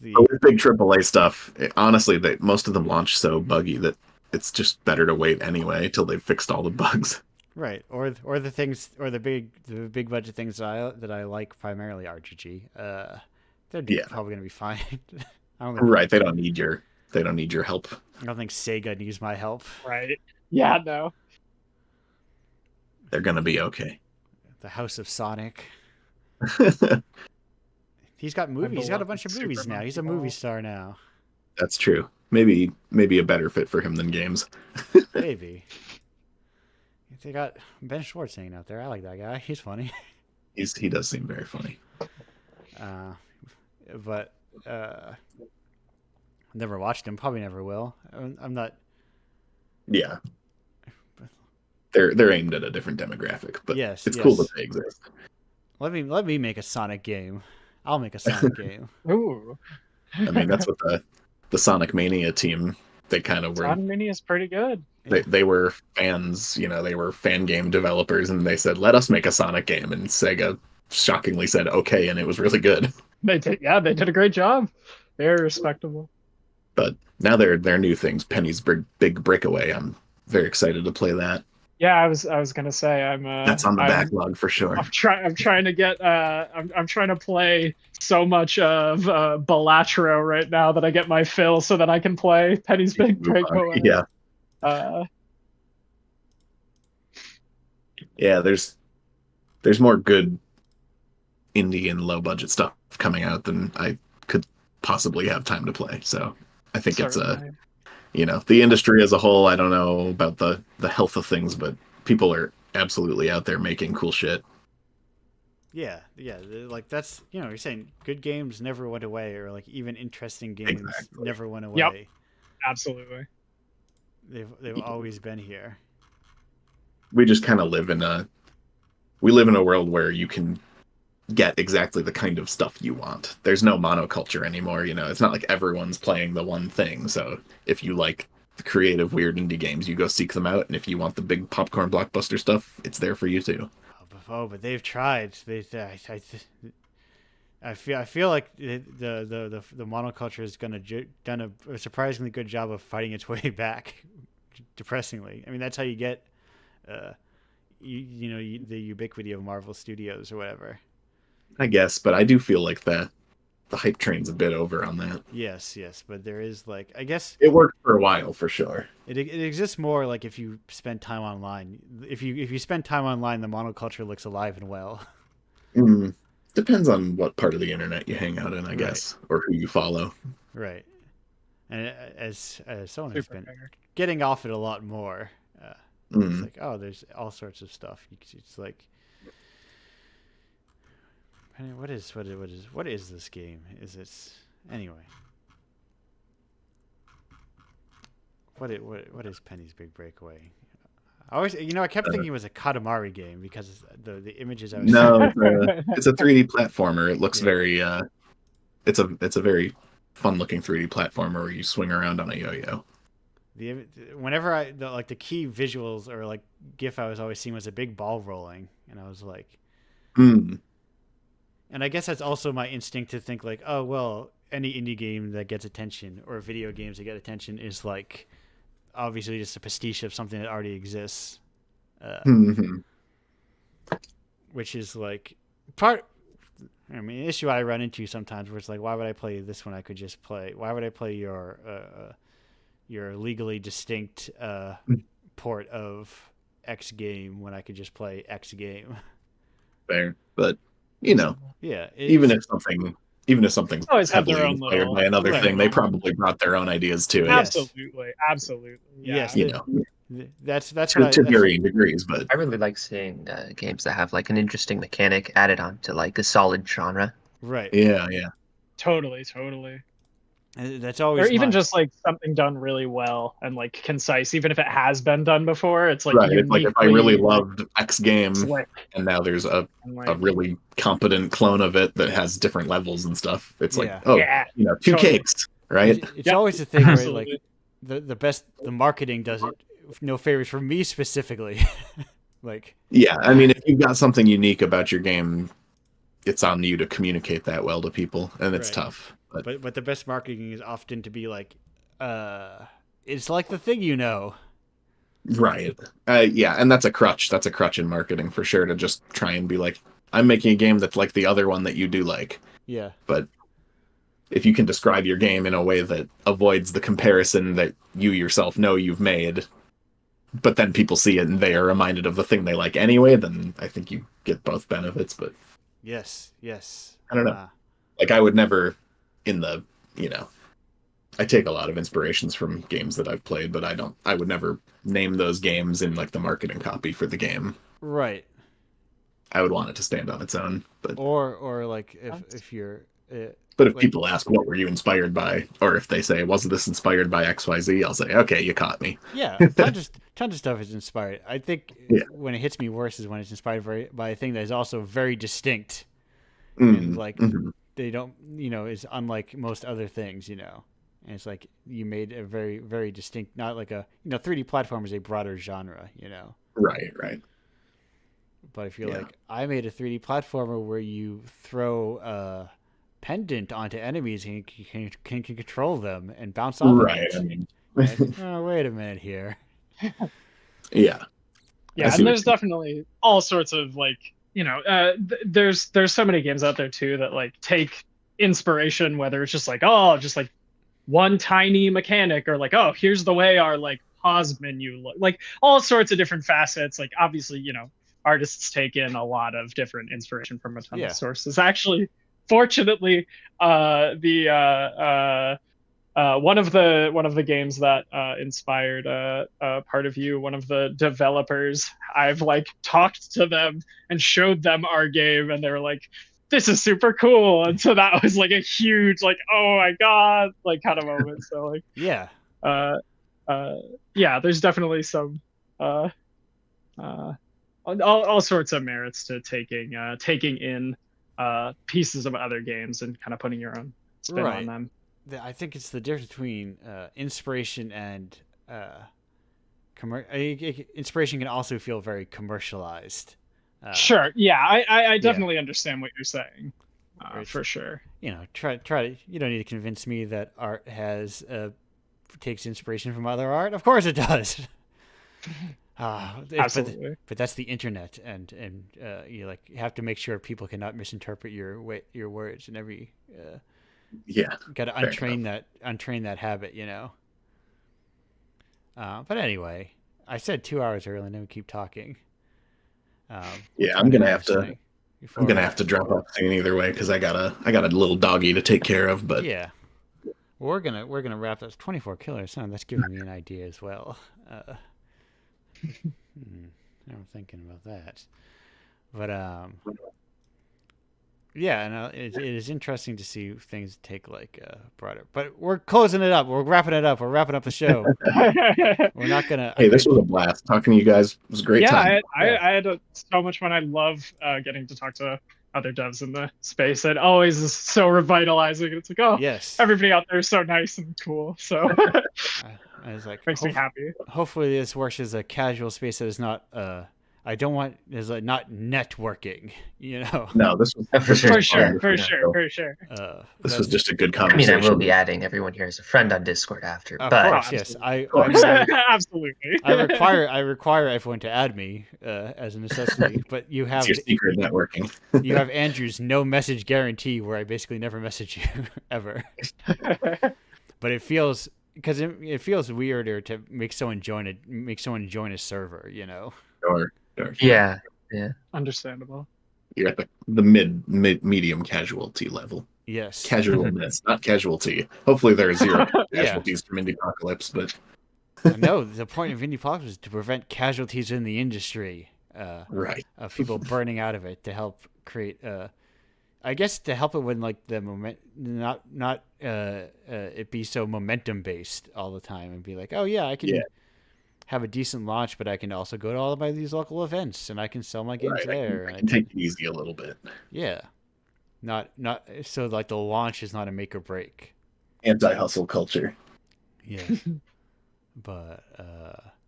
the with big AAA stuff, honestly, most of them launch so buggy that it's just better to wait anyway till they've fixed all the bugs. right, or the things, or the big budget things that I like, primarily RGG. They're Yeah, probably gonna be fine. I don't think right. They don't need your help. I don't think Sega needs my help. Right. Yeah. No. They're gonna be okay. The House of Sonic. He's got My movies. He's got a beloved bunch of Super movies now. Monkey He's a Ball. movie star now. That's true. Maybe a better fit for him than games. Maybe. They got Ben Schwartz hanging out there. I like that guy. He's funny. He does seem very funny. But never watched him. Probably never will. I'm not. Yeah. They're aimed at a different demographic, but Yes, it's cool yes. that they exist. Let me make a Sonic game. I'll make a Sonic game. Ooh. I mean, that's what the Sonic Mania team, they kind of were. Sonic Mini is pretty good. They were fans, you know, they were fan game developers, and they said, "Let us make a Sonic game," and Sega shockingly said, "Okay," and it was really good. They did a great job. Very respectable. But now their new things, Penny's Big Breakaway. I'm very excited to play that. Yeah, I was gonna say That's on the backlog for sure. I'm trying to get I'm trying to play so much of Balatro right now that I get my fill so that I can play Penny's Big Breakaway. Yeah. Uh, Yeah, there's more good indie and low budget stuff coming out than I could possibly have time to play. So I think it's certainly. you know, the industry as a whole, I don't know about the health of things, but people are absolutely out there making cool shit. Yeah. Like that's, you know, you're saying good games never went away, or like even interesting games Exactly. never went away. Yep. Absolutely. They've always been here. We just kind of live in a world where you can get exactly the kind of stuff you want. There's no monoculture anymore, you know. It's not like everyone's playing the one thing. So if you like the creative, weird indie games, you go seek them out, and if you want the big popcorn blockbuster stuff, it's there for you too. But they've tried. I feel like the monoculture has done a surprisingly good job of fighting its way back. Depressingly, I mean, that's how you get, the ubiquity of Marvel Studios or whatever. I guess, but I do feel like the hype train's a bit over on that. Yes, but there is, like, I guess It worked for a while for sure. it exists more like if you spend time online. If you spend time online, the monoculture looks alive and well. Depends on what part of the internet you hang out in, I guess, or who you follow. Right. And as someone who's been fair. getting off it a lot more, it's like, oh, there's all sorts of stuff. It's like, what is this game? Is it anyway? What is Penny's Big Breakaway? I kept thinking it was a Katamari game because the images I was No, it's a 3D platformer. It looks Yeah. very it's a very fun looking 3D platformer where you swing around on a yo-yo. Whenever the key visuals or like GIF I was always seeing was a big ball rolling, and I was like, and I guess that's also my instinct to think like, oh well, any indie game that gets attention or video games that get attention is like obviously just a pastiche of something that already exists, which is like part. I mean, an issue I run into sometimes where it's like, why would I play this when I could just play? Why would I play your legally distinct port of X game when I could just play X game? Fair, but you know, Yeah. even if something's Always have their heavily own inspired little- by another Right. thing, they probably brought their own ideas to it. Yes. Absolutely. Yeah. Yes. You know, That's to varying degrees, but I really like seeing games that have like an interesting mechanic added on to like a solid genre. right. yeah. Totally. That's always or even my just like something done really well and like concise, even if it has been done before. It's like Right. It's like if I really uniquely loved X game slick and now there's and a like really competent clone of it that has different levels and stuff. It's like, yeah. oh, yeah, two totally. cakes, right? It's Yep. always the thing where like Absolutely. the marketing does it no favors for me specifically. Like Yeah. I mean, if you've got something unique about your game, it's on you to communicate that well to people, and it's right. tough. But But the best marketing is often to be like, it's like the thing you know. right. Yeah, and that's a crutch. That's a crutch in marketing for sure to just try and be like, I'm making a game that's like the other one that you do like. Yeah. But if you can describe your game in a way that avoids the comparison that you yourself know you've made, but then people see it and they are reminded of the thing they like anyway, then I think you get both benefits. But Yes. Yes. I don't know. Like I would never in the, you know, I take a lot of inspirations from games that I've played, but I would never name those games in like the marketing copy for the game. Right. I would want it to stand on its own. Or like if you're But if like people ask what were you inspired by, or if they say wasn't this inspired by XYZ, I'll say okay, you caught me. yeah, tons of stuff is inspired. I think Yeah. when it hits me worse is when it's inspired by a thing that is also very distinct and Mm, like mhm. they don't is unlike most other things, and it's like you made a very very distinct, not like a 3D platform is a broader genre, Right. but I feel Yeah. like I made a 3D platformer where you throw a pendant onto enemies and you can control them and bounce off Right. of I it. mean, Like, oh, wait a minute here. yeah. I Yeah, see and what there's definitely all sorts of like there's so many games out there too that like take inspiration, whether it's just like just like one tiny mechanic, or like here's the way our like pause menu look, like all sorts of different facets. Like obviously artists take in a lot of different inspiration from a ton of Yeah. sources. Actually, fortunately, the one of the games that inspired part of you, one of the developers, I've like talked to them and showed them our game, and they were like, "This is super cool," and so that was like a huge like, "Oh my god," like kind of moment. So like, Yeah. uh, yeah, there's definitely some uh, all sorts of merits to taking in pieces of other games and kind of putting your own spin on Right. them. I think it's the difference between inspiration and inspiration can also feel very commercialized. Sure. Yeah, I Yeah. definitely understand what you're saying. Where it's, For sure. try to. You don't need to convince me that art takes inspiration from other art. Of course it does. Absolutely. But that's the internet, and you have to make sure people cannot misinterpret your words, and every Yeah. got to untrain that habit, But anyway, I said 2 hours early, and then we keep talking. Yeah, I'm gonna have to drop off soon either way because I got a little doggy to take care of. But yeah, we're gonna wrap up 24 killers. Huh? That's giving me an idea as well. I'm thinking about that, but yeah, and it is interesting to see things take like broader. But we're closing it up. We're wrapping it up. We're wrapping up the show. We're not gonna. hey, this was a blast talking to you guys. It was a great time. I had so much fun. I love getting to talk to other devs in the space. It always is so revitalizing. It's like, yes, everybody out there is so nice and cool. So I was like, makes me happy. Hopefully, this works as a casual space that is not. I don't want is not networking. No, this was For sure. For sure. This was just a good I mean, conversation. I will be adding everyone here as a friend on Discord after, Of but course, yes, Absolutely. I require everyone to add me as a necessity. But you have It's your secret networking. you have Andrew's no message guarantee, where I basically never message you ever. But it feels it feels weirder to make someone join a server. Sure. yeah. Understandable. You're at the medium casualty level. Yes. Casualness, not casualty. Hopefully there are zero casualties from Indiepocalypse, but no, the point of Indiepocalypse is to prevent casualties in the industry. right. Of people burning out of it, to help create I guess to help it when like the not it be so momentum based all the time and be like, oh yeah, I can Yeah. have a decent launch, but I can also go to all of these local events and I can sell my games Right. there. I And can take it easy a little bit. yeah, not so like the launch is not a make or break. Anti-hustle culture. Yeah. But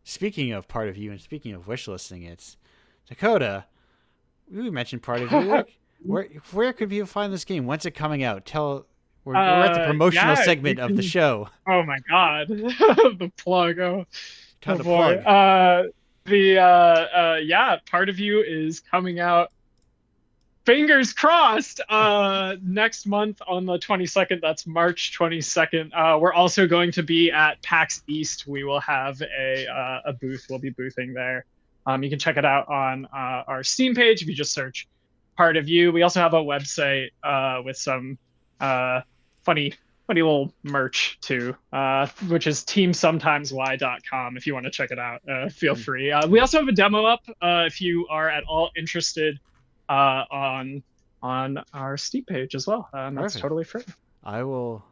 speaking of part of you and speaking of wish listing, it's Dakota. We mentioned part of you. Where could people find this game? When's it coming out? We're at the promotional Yeah, segment of the show. oh my god, the plug. Oh, Time oh to boy. plug. Yeah, part of you is coming out. Fingers crossed. Next month on the 22nd. That's March 22nd. We're also going to be at PAX East. We will have a booth. We'll be boothing there. You can check it out on our Steam page if you just search Part of You. We also have a website with some funny little merch too, which is teamsometimeswhy.com. If you want to check it out, feel free. We also have a demo up if you are at all interested on our Steam page as well. And that's Perfect. totally free. I will.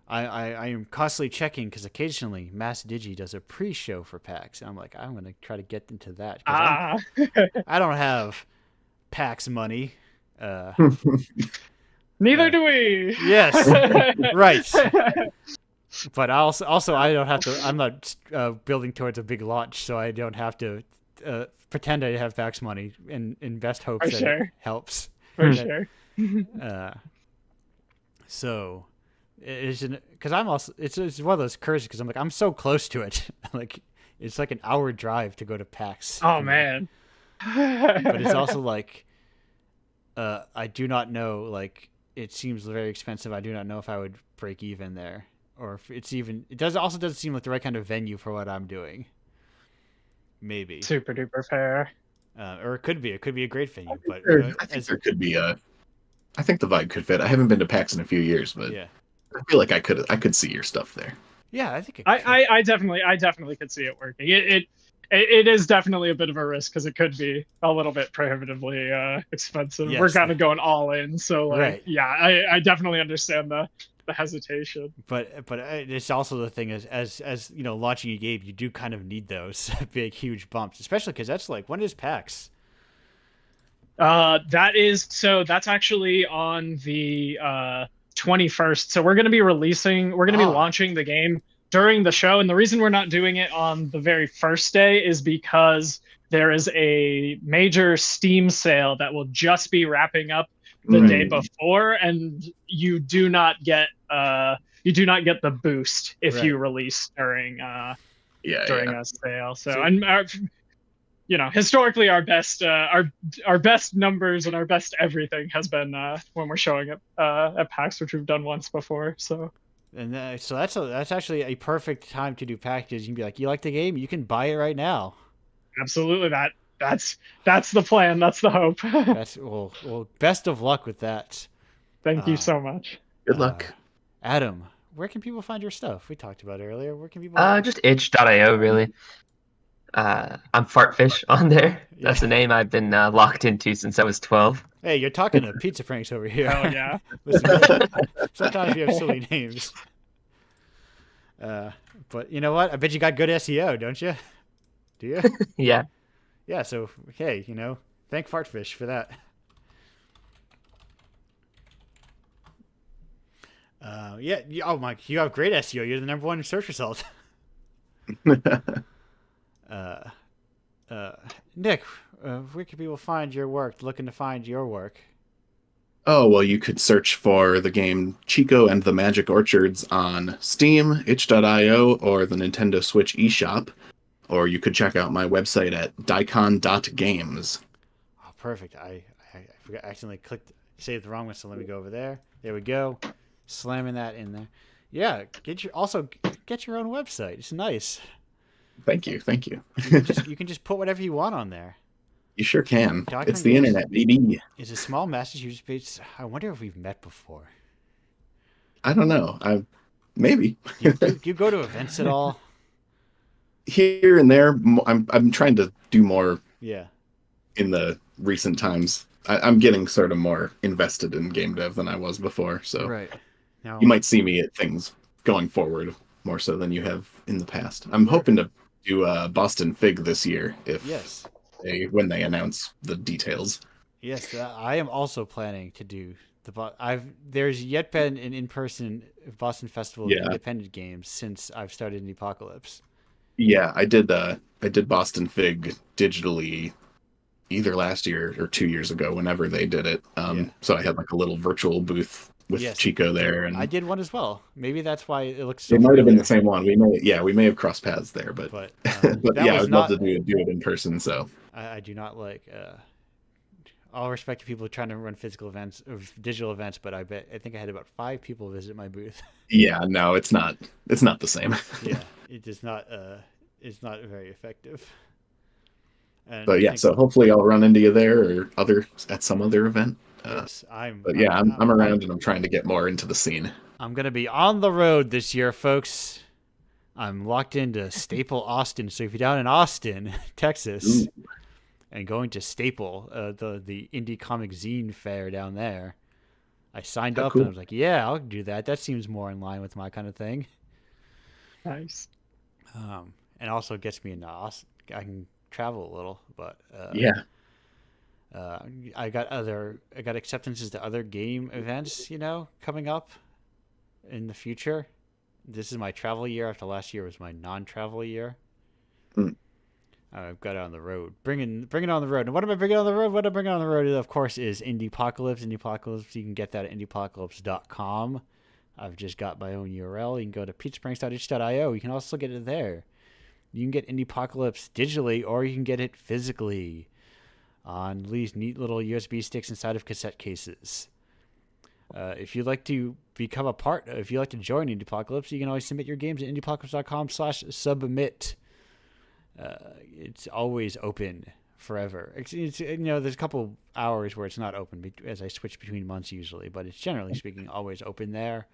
I am constantly checking because occasionally Mass Digi does a pre-show for PAX, and I'm like, I'm gonna try to get into that because I don't have PAX money. Neither do we. Yes, right. But also I don't have to. I'm not building towards a big launch, so I don't have to pretend I have PAX money and invest hopes that it helps. For sure. So, because I'm also it's one of those curses because I'm like I'm so close to it. Like it's like an hour drive to go to PAX. Oh man. But it's also like I do not know. Like it seems very expensive. I do not know if I would break even there, or if it's even. It doesn't seem like the right kind of venue for what I'm doing. Maybe super duper fair. Or it could be. It could be a great venue, but I think there could be I think the vibe could fit. I haven't been to PAX in a few years, but yeah, I feel like I could see your stuff there. yeah, I think I definitely could see it working. It is definitely a bit of a risk because it could be a little bit prohibitively expensive. Yes. We're kind of going all in, so like, right. yeah, I definitely understand the hesitation. But it's also the thing is as you know, launching a game, you do kind of need those big huge bumps, especially because that's like when is PAX? That's actually on the 21st. So we're going to be launching the game during the show, and the reason we're not doing it on the very first day is because there is a major Steam sale that will just be wrapping up the day before, and you do not get the boost if you release during a sale. So and historically our best numbers and our best everything has been when we're showing up at PAX, which we've done once before. So so that's actually a perfect time to do packages. You can be like, you like the game, you can buy it right now. Absolutely, that's the plan. That's the hope. That's well. Best of luck with that. Thank you so much. Good luck, Adam. Where can people find your stuff? We talked about it earlier. Where can people? Just itch.io really. I'm Fartfish on there. That's the name I've been locked into since I was 12. Hey, you're talking to Pizza Pranks over here. Oh yeah. Listen, sometimes you have silly names. But you know what? I bet you got good SEO, don't you? Do you? Yeah. Yeah. So hey, thank Fartfish for that. Yeah. Oh my, you have great SEO. You're the #1 search result. Nick, where can people find your work? Looking to find your work. Oh, well, you could search for the game Chico and the Magic Orchards on Steam, itch.io, or the Nintendo Switch eShop. Or you could check out my website at daikon.games. Oh, perfect. I forgot, accidentally saved the wrong one, so let me go over there. There we go. Slamming that in there. Yeah, get your own website. It's nice. Thank you. You can just put whatever you want on there. You sure can. Document It's the internet, baby. It's a small Massachusetts base. I wonder if we've met before. I don't know. Maybe. Do you go to events at all? Here and there. I'm trying to do more. Yeah. In the recent times I'm getting sort of more invested in game dev than I was before. So Right. Now, you might see me at things going forward more so than you have in the past. I'm sure. hoping to do Boston Fig this year if Yes. when they announce the details. Yes, I am also planning to do there's yet been an in-person Boston Festival of Yeah, Independent Games since I've started Indiepocalypse. yeah, I did Boston Fig digitally either last year or 2 years ago, whenever they did it. Yeah. So I had like a little virtual booth with Yes, Chico there, I and did one as well. Maybe that's why it looks so it might have been the familiar. same one. We may have crossed paths there, but But but that yeah, I was would love to not. do it in person. So I do not like. All respect to people trying to run physical events or digital events, but I think I had about 5 people visit my booth. yeah, no, it's not the same. Yeah, it does not. It's not very effective. And But I yeah, think so hopefully I'll run into you there or other at some other event. yes, I'm. But I'm. yeah, I'm around and I'm trying to get more into the scene. I'm gonna be on the road this year, folks. I'm locked into Staple Austin. So if you're down in Austin, Texas, Ooh, and going to Staple, the indie comic zine fair down there, I signed how up and I cool. was like, yeah, I'll do that. That seems more in line with my kind of thing. Nice. And also gets me into Austin. I can travel a little, but Yeah. uh, I got acceptances to other game events, coming up in the future. This is my travel year after last year was my non-travel year. Hmm. I've got it on the road. Bring it on the road. And what am I bringing on the road? What I'm bringing on the road, of course, is Indiepocalypse. Indiepocalypse, you can get that at indiepocalypse.com. I've just got my own URL. You can go to peachpranks.itch.io. You can also get it there. You can get Indiepocalypse digitally, or you can get it physically on these neat little USB sticks inside of cassette cases. If you'd like to if you'd like to join Indiepocalypse, you can always submit your games at indiepocalypse.com/submit. It's always open forever. There's a couple hours where it's not open as I switch between months usually, but it's generally speaking always open there.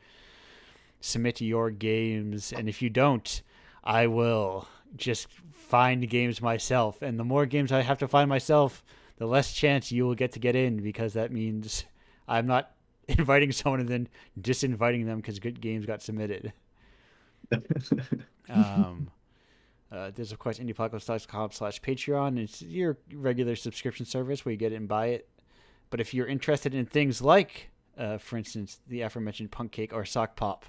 Submit your games, and if you don't, I will just find games myself. And the more games I have to find myself, the less chance you will get to get in, because that means I'm not inviting someone and then disinviting them because good games got submitted. Um, there's, of course, indiepocalypse.com/Patreon. It's your regular subscription service where you get it and buy it. But if you're interested in things like, for instance, the aforementioned Punk Cake or Sock Pop,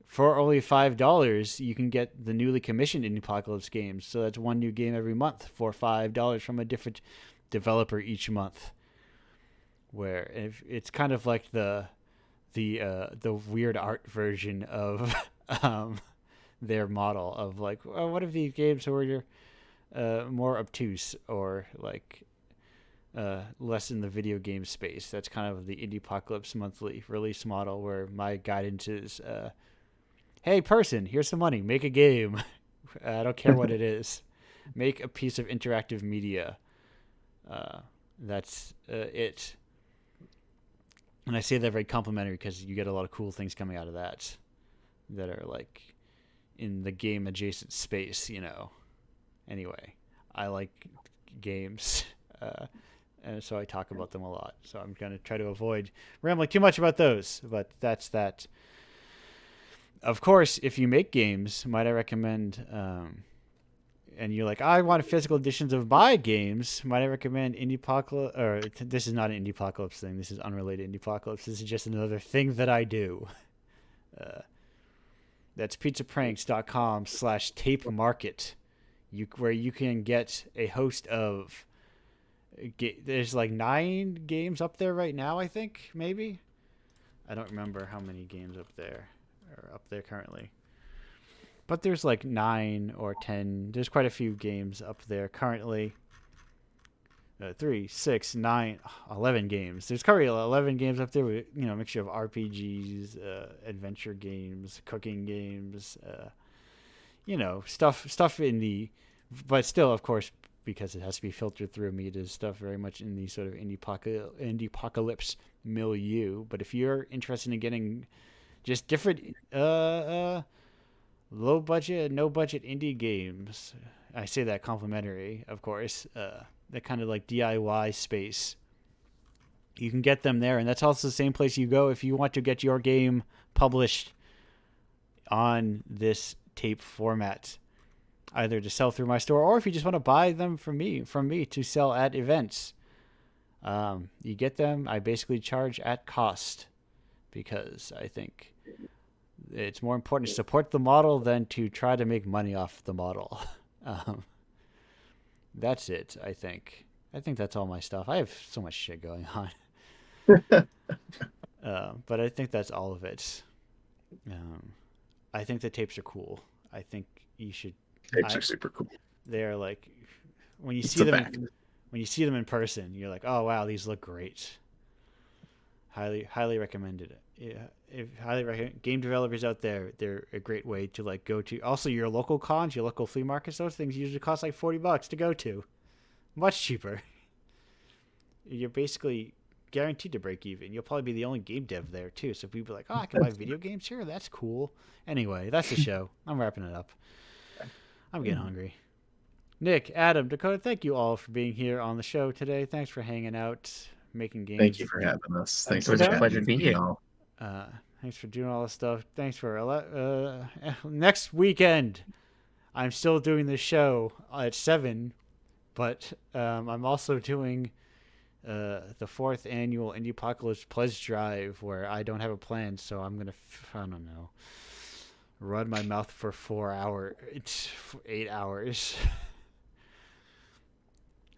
for only $5, you can get the newly commissioned Indiepocalypse games. So that's one new game every month for $5 from a different developer each month. Where it's kind of like the weird art version of their model of like, oh, what if these games were more obtuse or like less in the video game space? That's kind of the Indiepocalypse monthly release model, where my guidance is, hey person, here's some money, make a game. I don't care what it is. Make a piece of interactive media. That's it. And I say that very complimentary because you get a lot of cool things coming out of that are like in the game adjacent space, Anyway, I like games, and so I talk about them a lot. So I'm going to try to avoid rambling too much about those, but that's that. Of course, if you make games, might I recommend, and you're like, I want physical editions of my games, might I recommend Indiepocalypse? Or this is not an Indiepocalypse thing. This is unrelated Indiepocalypse. This is just another thing that I do. That's pizzapranks.com/tape market, where you can get a host of. There's like 9 games up there right now, I think, maybe. I don't remember how many games up there are up there currently. But there's like 9 or 10. There's quite a few games up there currently. 3, 6, 9, 11 games. There's currently 11 games up there with, a mixture of RPGs, adventure games, cooking games, stuff in the, but still, of course, because it has to be filtered through me, it is stuff very much in the sort of Indiepocalypse milieu. But if you're interested in getting just different, low budget, no budget indie games, I say that complimentary, of course, that kind of like DIY space, You can get them there, and that's also the same place you go if you want to get your game published on this tape format, either to sell through my store or if you just want to buy them from me to sell at events. You get them. I basically charge at cost because I think it's more important to support the model than to try to make money off the model. That's it, I think. I think that's all my stuff. I have so much shit going on. But I think that's all of it. I think the tapes are cool. I think you should. Tapes are super cool. They're like when you It's see a them fact. when you see them in person, you're like, oh wow, these look great. Highly recommended it. Yeah, highly recommend. Game developers out there, they're a great way to like go to. Also, your local cons, your local flea markets, those things usually cost like $40 to go to. Much cheaper. You're basically guaranteed to break even. You'll probably be the only game dev there too. So people are like, oh, I can buy video games here. That's cool. Anyway, that's the show. I'm wrapping it up. I'm getting hungry. Nick, Adam, Dakota, thank you all for being here on the show today. Thanks for hanging out, making games. Thank you for having us. Thanks It was for a chatting pleasure to with be me here. all. Thanks for doing all this stuff. Thanks for next weekend. I'm still doing this show at 7, but I'm also doing the 4th annual Indiepocalypse pledge drive where I don't have a plan, so I'm gonna I don't know, run my mouth for 4 hours, 8 hours.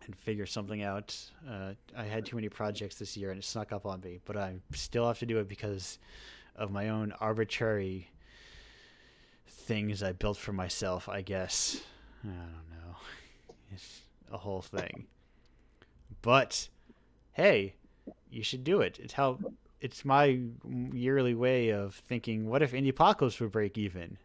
And figure something out. I had too many projects this year and it snuck up on me, but I still have to do it because of my own arbitrary things I built for myself, I guess. I don't know. It's a whole thing. But hey, you should do it. It's my yearly way of thinking, what if Indiepocalypse would break even?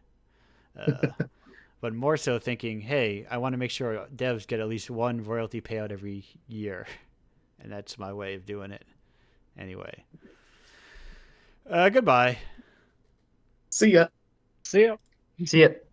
But more so thinking, hey, I want to make sure devs get at least one royalty payout every year. And that's my way of doing it. Anyway. Goodbye. See ya. See ya. See it.